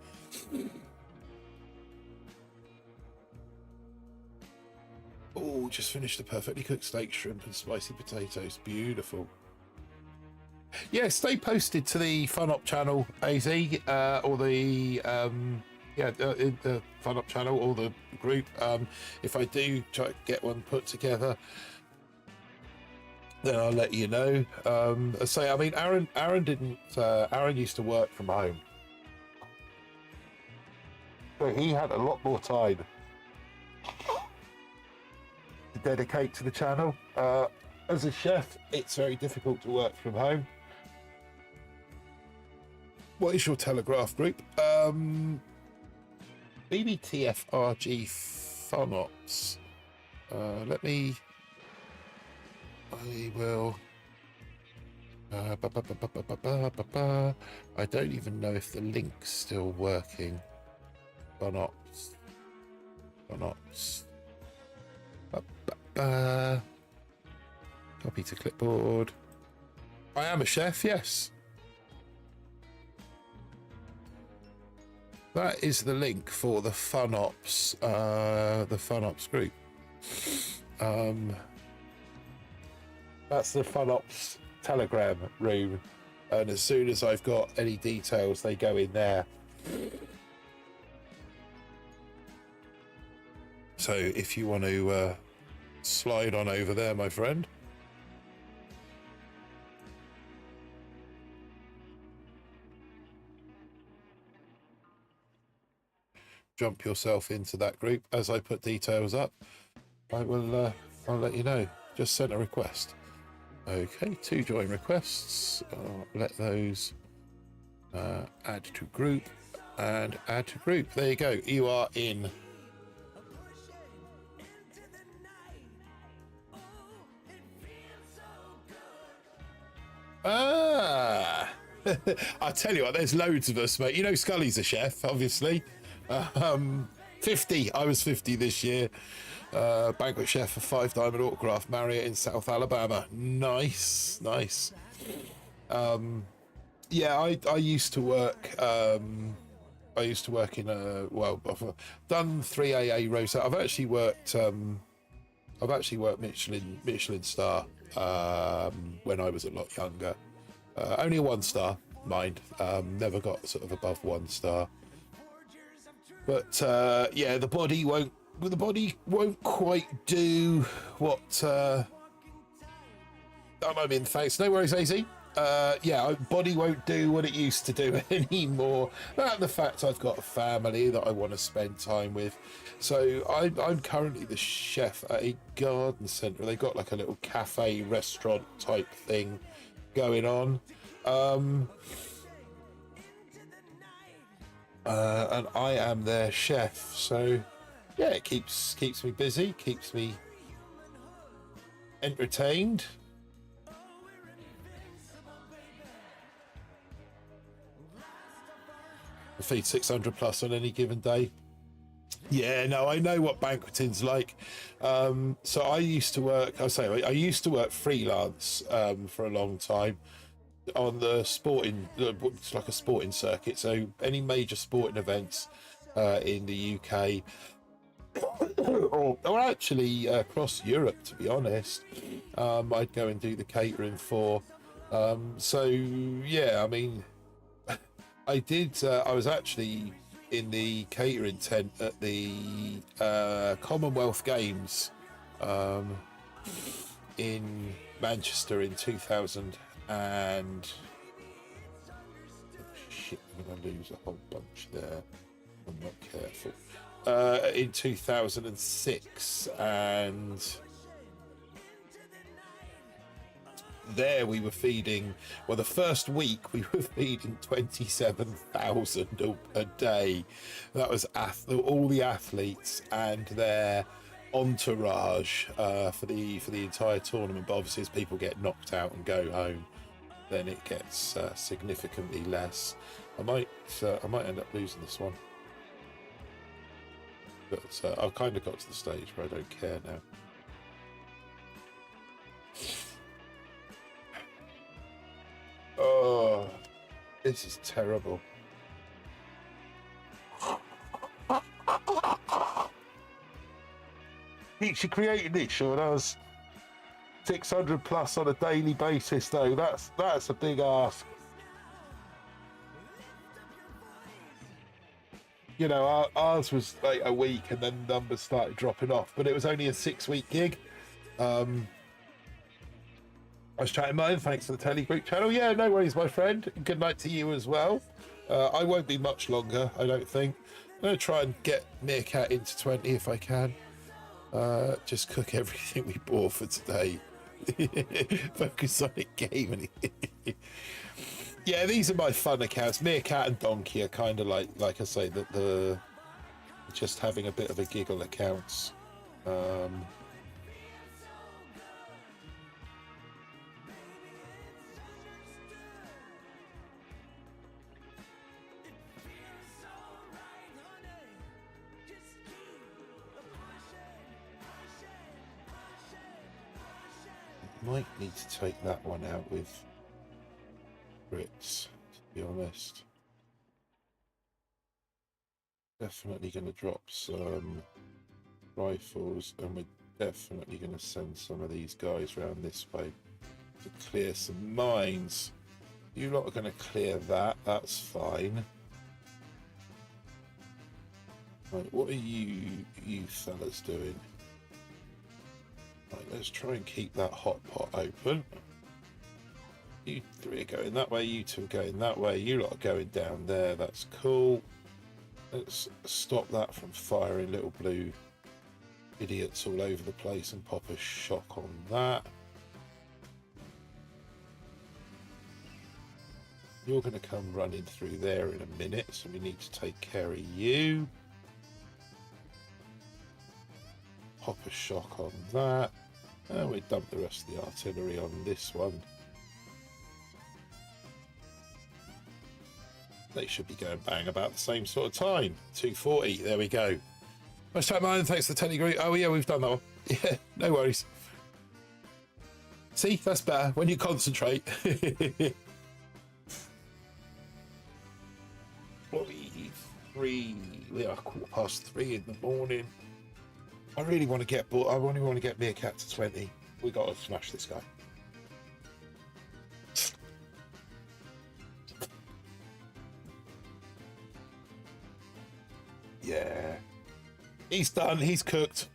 Oh, just finished a perfectly cooked steak, shrimp and spicy potatoes. Beautiful. Yeah, stay posted to the Fun Op channel, AZ, or the the Fun Op channel or the group. If I do try to get one put together, then I'll let you know. I mean, Aaron didn't. Aaron used to work from home, so he had a lot more time to dedicate to the channel. As a chef, it's very difficult to work from home. What is your Telegraph group? BBTFRG Fun Ops. I will. I don't even know if the link's still working. Fun Ops. Copy to clipboard. I am a chef, yes. That is the link for the Fun Ops group. That's the Fun Ops Telegram room, and as soon as I've got any details, they go in there. So if you want to slide on over there, my friend. Jump yourself into that group. As I put details up, I will I'll let you know. Just sent a request. Okay, 2 join requests. Let those add to group and add to group. There you go. You are in. Ah, I tell you what, there's loads of us, mate. You know, Scully's a chef, obviously. 50. I was 50 this year. Banquet chef for 5 Diamond Autograph Marriott in South Alabama. Nice. Yeah, I used to work. I used to work in a I've done 3 AA rows. I've actually worked Michelin star when I was a lot younger. Only a 1 star, mind. Never got sort of above 1 star. But yeah, the body won't quite do what. I'm in. Thanks. No worries, AZ. Yeah, body won't do what it used to do anymore. And the fact I've got a family that I want to spend time with. So I'm currently the chef at a garden centre. They've got like a little cafe restaurant type thing going on. And I am their chef. So yeah, it keeps me busy, keeps me entertained. I feed 600 plus on any given day. Yeah, no, I know what banqueting's like. So I used to work, I used to work freelance for a long time on the sporting, it's like a sporting circuit. So any major sporting events in the UK, or actually across Europe, to be honest, I'd go and do the catering for. So yeah, I mean, I did. I was actually in the catering tent at the Commonwealth Games in Manchester in 2000 and shit, I'm gonna lose a whole bunch there. I'm not careful. In 2006, and there we were feeding, well, the first week we were feeding 27,000 a day. That was all the athletes and their entourage for the entire tournament. But obviously as people get knocked out and go home, then it gets significantly less. I might end up losing this one, but I've kind of got to the stage where I don't care now. Oh, this is terrible. Keeps you creating this, sure does. 600 plus on a daily basis, though. That's a big ask. You know, ours was like a week, and then numbers started dropping off. But it was only a 6-week gig. I was chatting mine. Thanks for the Telegroup channel. Yeah, no worries, my friend. Good night to you as well. I won't be much longer, I don't think. I'm going to try and get Meerkat into 20 if I can. Just cook everything we bought for today. Focus on a game. Yeah, these are my fun accounts. Meerkat and Donkey are kind of like I say, the just having a bit of a giggle accounts. Might need to take that one out with Brits, to be honest. Definitely going to drop some rifles, and we're definitely going to send some of these guys around this way to clear some mines. You lot are going to clear that, that's fine. Right, what are you fellas doing? Right, let's try and keep that hot pot open. You three are going that way, you two are going that way, you lot are going down there, that's cool. Let's stop that from firing little blue idiots all over the place and pop a shock on that. You're going to come running through there in a minute, so we need to take care of you. Pop a shock on that. And we dump the rest of the artillery on this one. They should be going bang about the same sort of time. 2:40, there we go. Nice chat, man. Thanks for the Telegram. Oh, yeah, we've done that one. Yeah, no worries. See, that's better when you concentrate. 3. We are 3:15 in the morning. I really want to get, but I only want to get Meerkat to 20. We got to smash this guy. Yeah, he's done. He's cooked.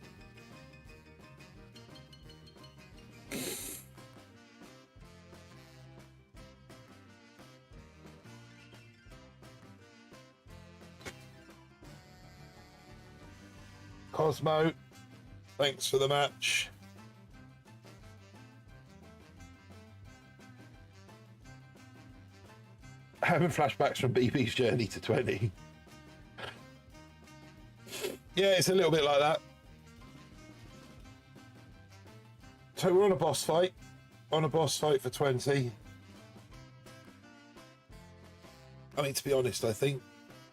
Cosmo, thanks for the match. Having flashbacks from BB's journey to 20. Yeah, it's a little bit like that. So we're on a boss fight. On a boss fight for 20. I mean, to be honest, I think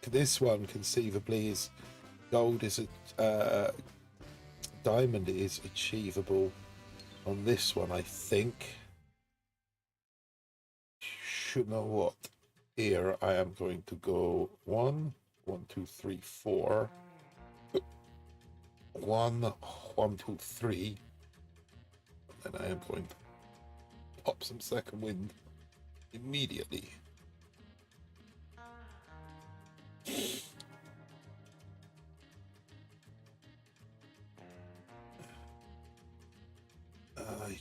this one conceivably is gold is a diamond is achievable on this one, I think. Should know what. Here I am going to go 1, 2, 3, 4. 1, 2, 3. And then I am going to pop some second wind immediately.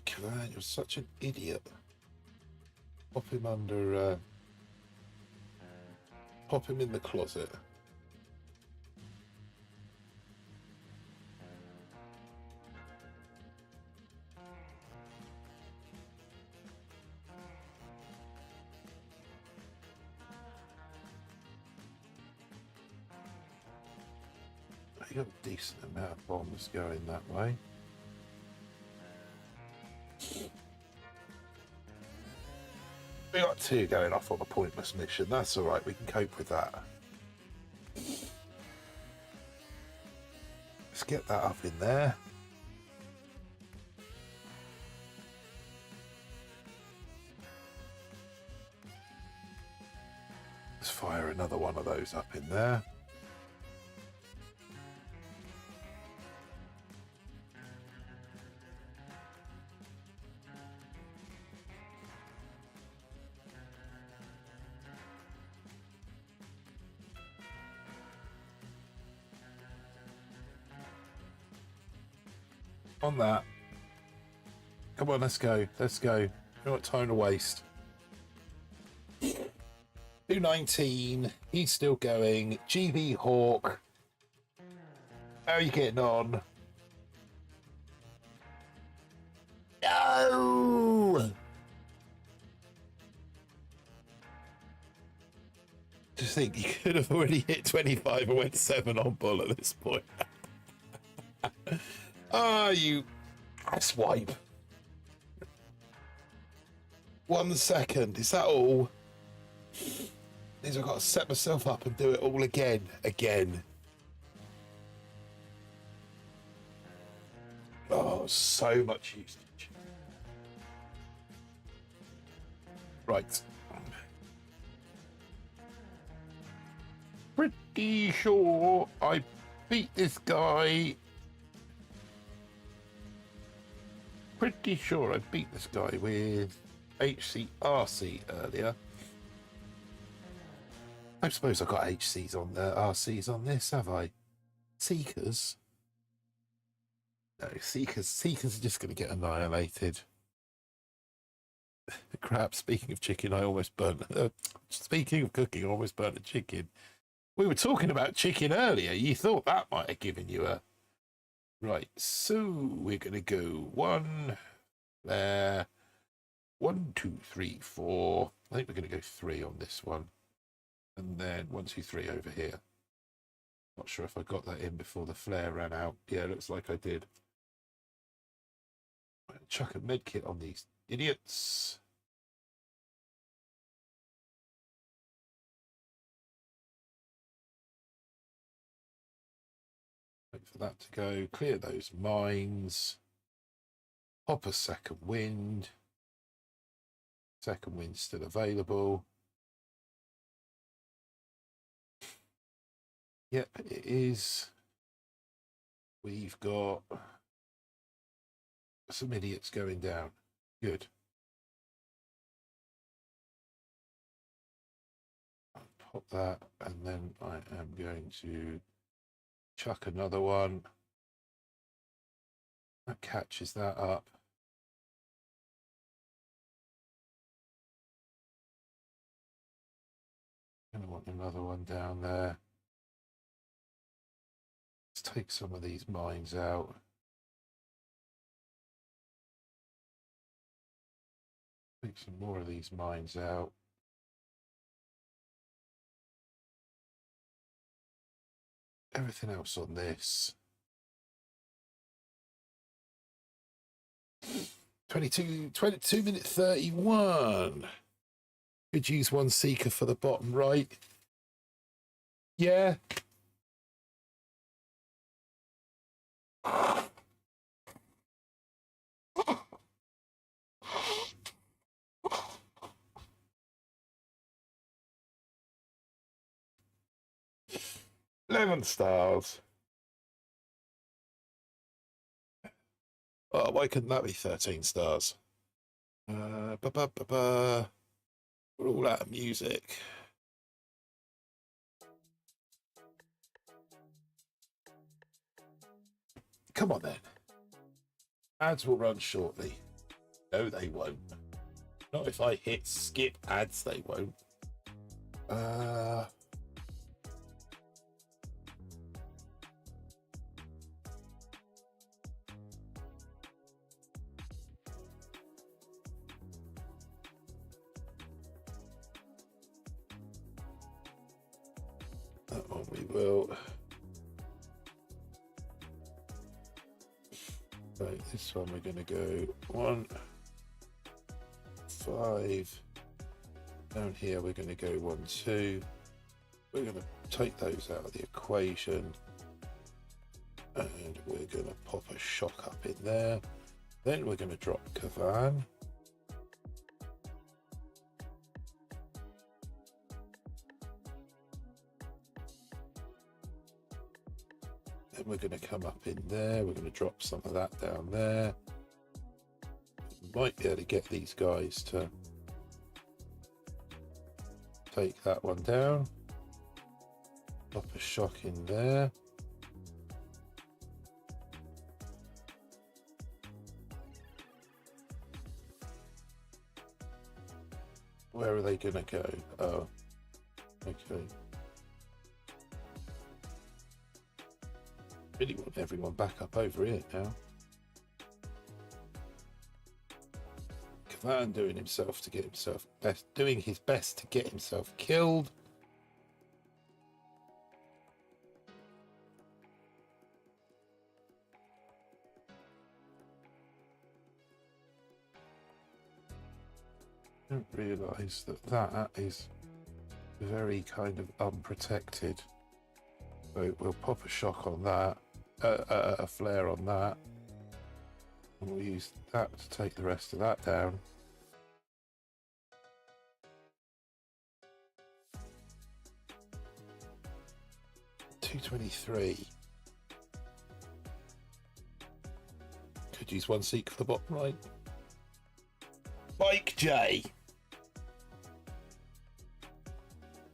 Clan, you're such an idiot. Pop him under, pop him in the closet. You got a decent amount of bombs going that way. We got 2 going off on a pointless mission. That's all right. We can cope with that. Let's get that up in there. Let's fire another one of those up in there. On that. Come on, let's go. Let's go. We've got time to waste. 219. He's still going. GB Hawk. How are you getting on? No! Just think, you could have already hit 25 and went 7 on Bull at this point. Ah, you asswipe. 1 second. Is that all? Means I've got to set myself up and do it all again. Oh, so much usage. Right. Pretty sure I beat this guy. Pretty sure I beat this guy with HCRC earlier. I suppose I've got HCs on there, RCs on this, have I? Seekers. No, Seekers are just going to get annihilated. Crap, speaking of chicken, I almost burnt... speaking of cooking, I almost burnt a chicken. We were talking about chicken earlier. You thought that might have given you a... Right, so we're going to go 1 there. 1, 2, 3, 4. I think we're going to go 3 on this one. And then 1, 2, 3 over here. Not sure if I got that in before the flare ran out. Yeah, looks like I did. Chuck a medkit on these idiots. Wait for that to go. Clear those mines. Pop a second wind. Second wind still available. Yep, it is. We've got some idiots going down. Good. I'll pop that, and then I am going to chuck another one. That catches that up. Gonna want another one down there. Let's take some of these mines out. Take some more of these mines out. Everything else on this. 22 minute 31. Could use one seeker for the bottom right. Yeah. Lemon stars. Oh, why couldn't that be 13 stars? We're all out of music. Come on then. Ads will run shortly. No, they won't. Not if I hit skip ads, they won't. That one we will. Right, this one we're going to go 1, 5. Down here we're going to go 1, 2. We're going to take those out of the equation. And we're going to pop a shock up in there. Then we're going to drop Kavan. Then we're going to come up in there. We're going to drop some of that down there. We might be able to get these guys to take that one down. Pop a shock in there. Where are they going to go? Oh, okay. Really want everyone back up over here now. Kavan doing himself to get himself best, doing his best to get himself killed. I don't realise that that is very kind of unprotected. So we'll pop a shock on that, a flare on that, and we'll use that to take the rest of that down. $223. Could use one seek for the bottom right. Mike J.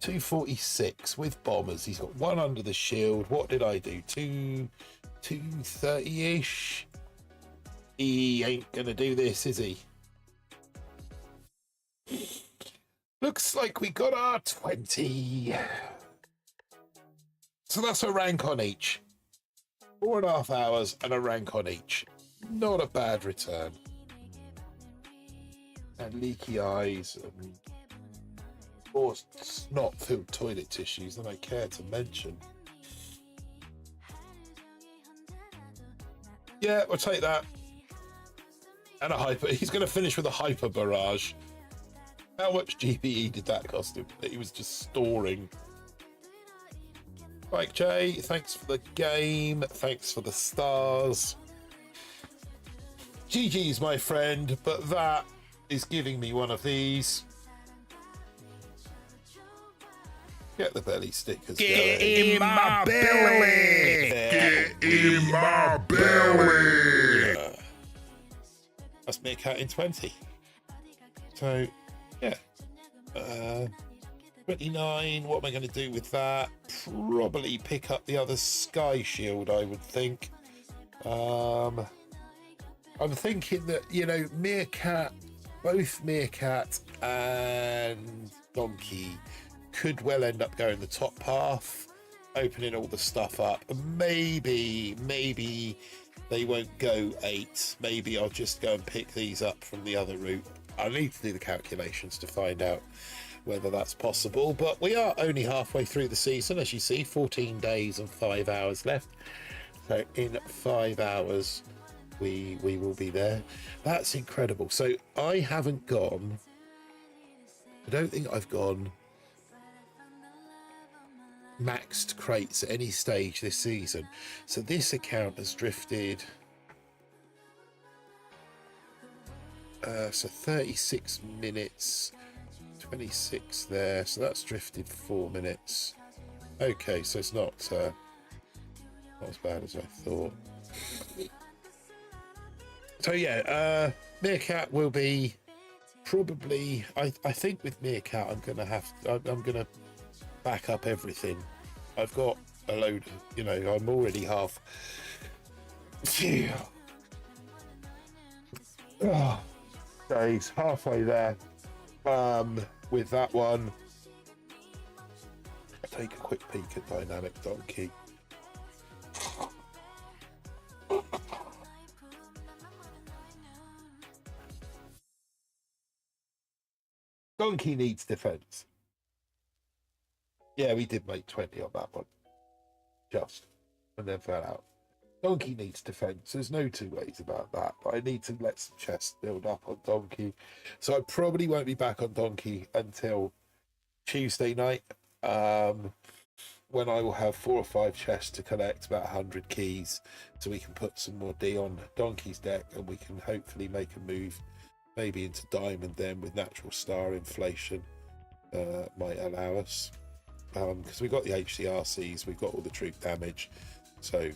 246 with bombers. He's got one under the shield. What did I do? 230-ish. He ain't gonna do this, is he? Looks like we got our 20. So that's a rank on each. 4.5 hours and a rank on each. Not a bad return. And leaky eyes and more snot-filled toilet tissues than I care to mention. Yeah, we'll take that. And a hyper. He's going to finish with a hyper barrage. How much GPE did that cost him? That he was just storing. Mike J, thanks for the game. Thanks for the stars. GG's, my friend, but that is giving me one of these. Get the belly stickers. Get in my belly. Get in my belly. That's Meerkat in 20. So, yeah. 29. What am I going to do with that? Probably pick up the other Sky Shield, I would think. I'm thinking that, you know, Meerkat, both Meerkat and Donkey could well end up going the top path, opening all the stuff up. And maybe they won't go 8. Maybe I'll just go and pick these up from the other route. I need to do the calculations to find out whether that's possible, but we are only halfway through the season, as you see. 14 days and 5 hours left. So in 5 hours we will be there. That's incredible. So I haven't gone, I don't think I've gone maxed crates at any stage this season. So this account has drifted so 36 minutes, 26 there, so that's drifted 4 minutes. Okay, so it's not as bad as I thought. So yeah, Meerkat will be probably, I think with Meerkat I'm gonna back up everything. I've got a load, you know, I'm already half. Phew. Oh, days, halfway there. With that one, take a quick peek at Dynamic Donkey. Donkey needs defense. Yeah, we did make 20 on that one. Just. And then fell out. Donkey needs defense. There's no two ways about that. But I need to let some chests build up on Donkey. So I probably won't be back on Donkey until Tuesday night. When I will have 4 or 5 chests to collect, about 100 keys. So we can put some more D on Donkey's deck. And we can hopefully make a move maybe into Diamond then with natural star inflation. Might allow us. Because we've got the HCRCs, we've got all the troop damage. So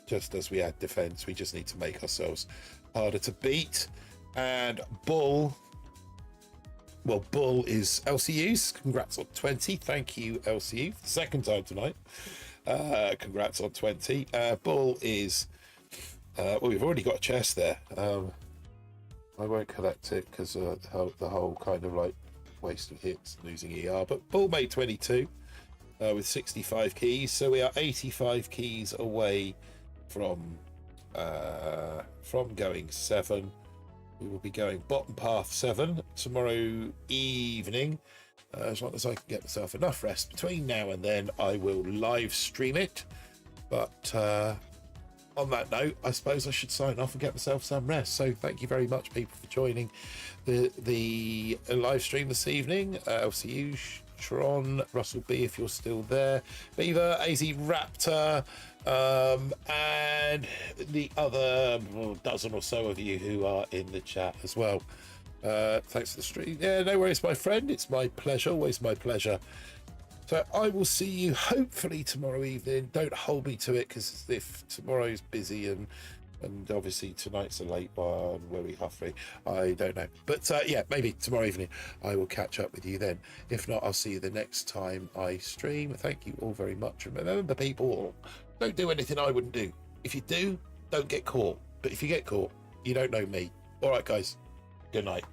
just as we add defense, we just need to make ourselves harder to beat. And Bull, well, Bull is LCUs. Congrats on 20. Thank you, LCU. Second time tonight. Congrats on 20. Bull is, well, we've already got a chest there. I won't collect it because the whole kind of like wasting hits, losing ER. But Bull made 22 with 65 keys. So we are 85 keys away from going 7. We will be going bottom path 7 tomorrow evening. As long as I can get myself enough rest between now and then, I will live stream it. But on that note, I suppose I should sign off and get myself some rest. So thank you very much, people, for joining the live stream this evening. LCU, Tron, Russell B, if you're still there, Beaver, AZ Raptor, and the other dozen or so of you who are in the chat as well. Thanks for the stream. Yeah, no worries, my friend. It's my pleasure, always my pleasure. So I will see you hopefully tomorrow evening. Don't hold me to it, because if tomorrow's busy and And obviously tonight's a late one where we half free. I don't know. But yeah, maybe tomorrow evening I will catch up with you then. If not, I'll see you the next time I stream. Thank you all very much. Remember, people, don't do anything I wouldn't do. If you do, don't get caught. But if you get caught, you don't know me. All right, guys. Good night.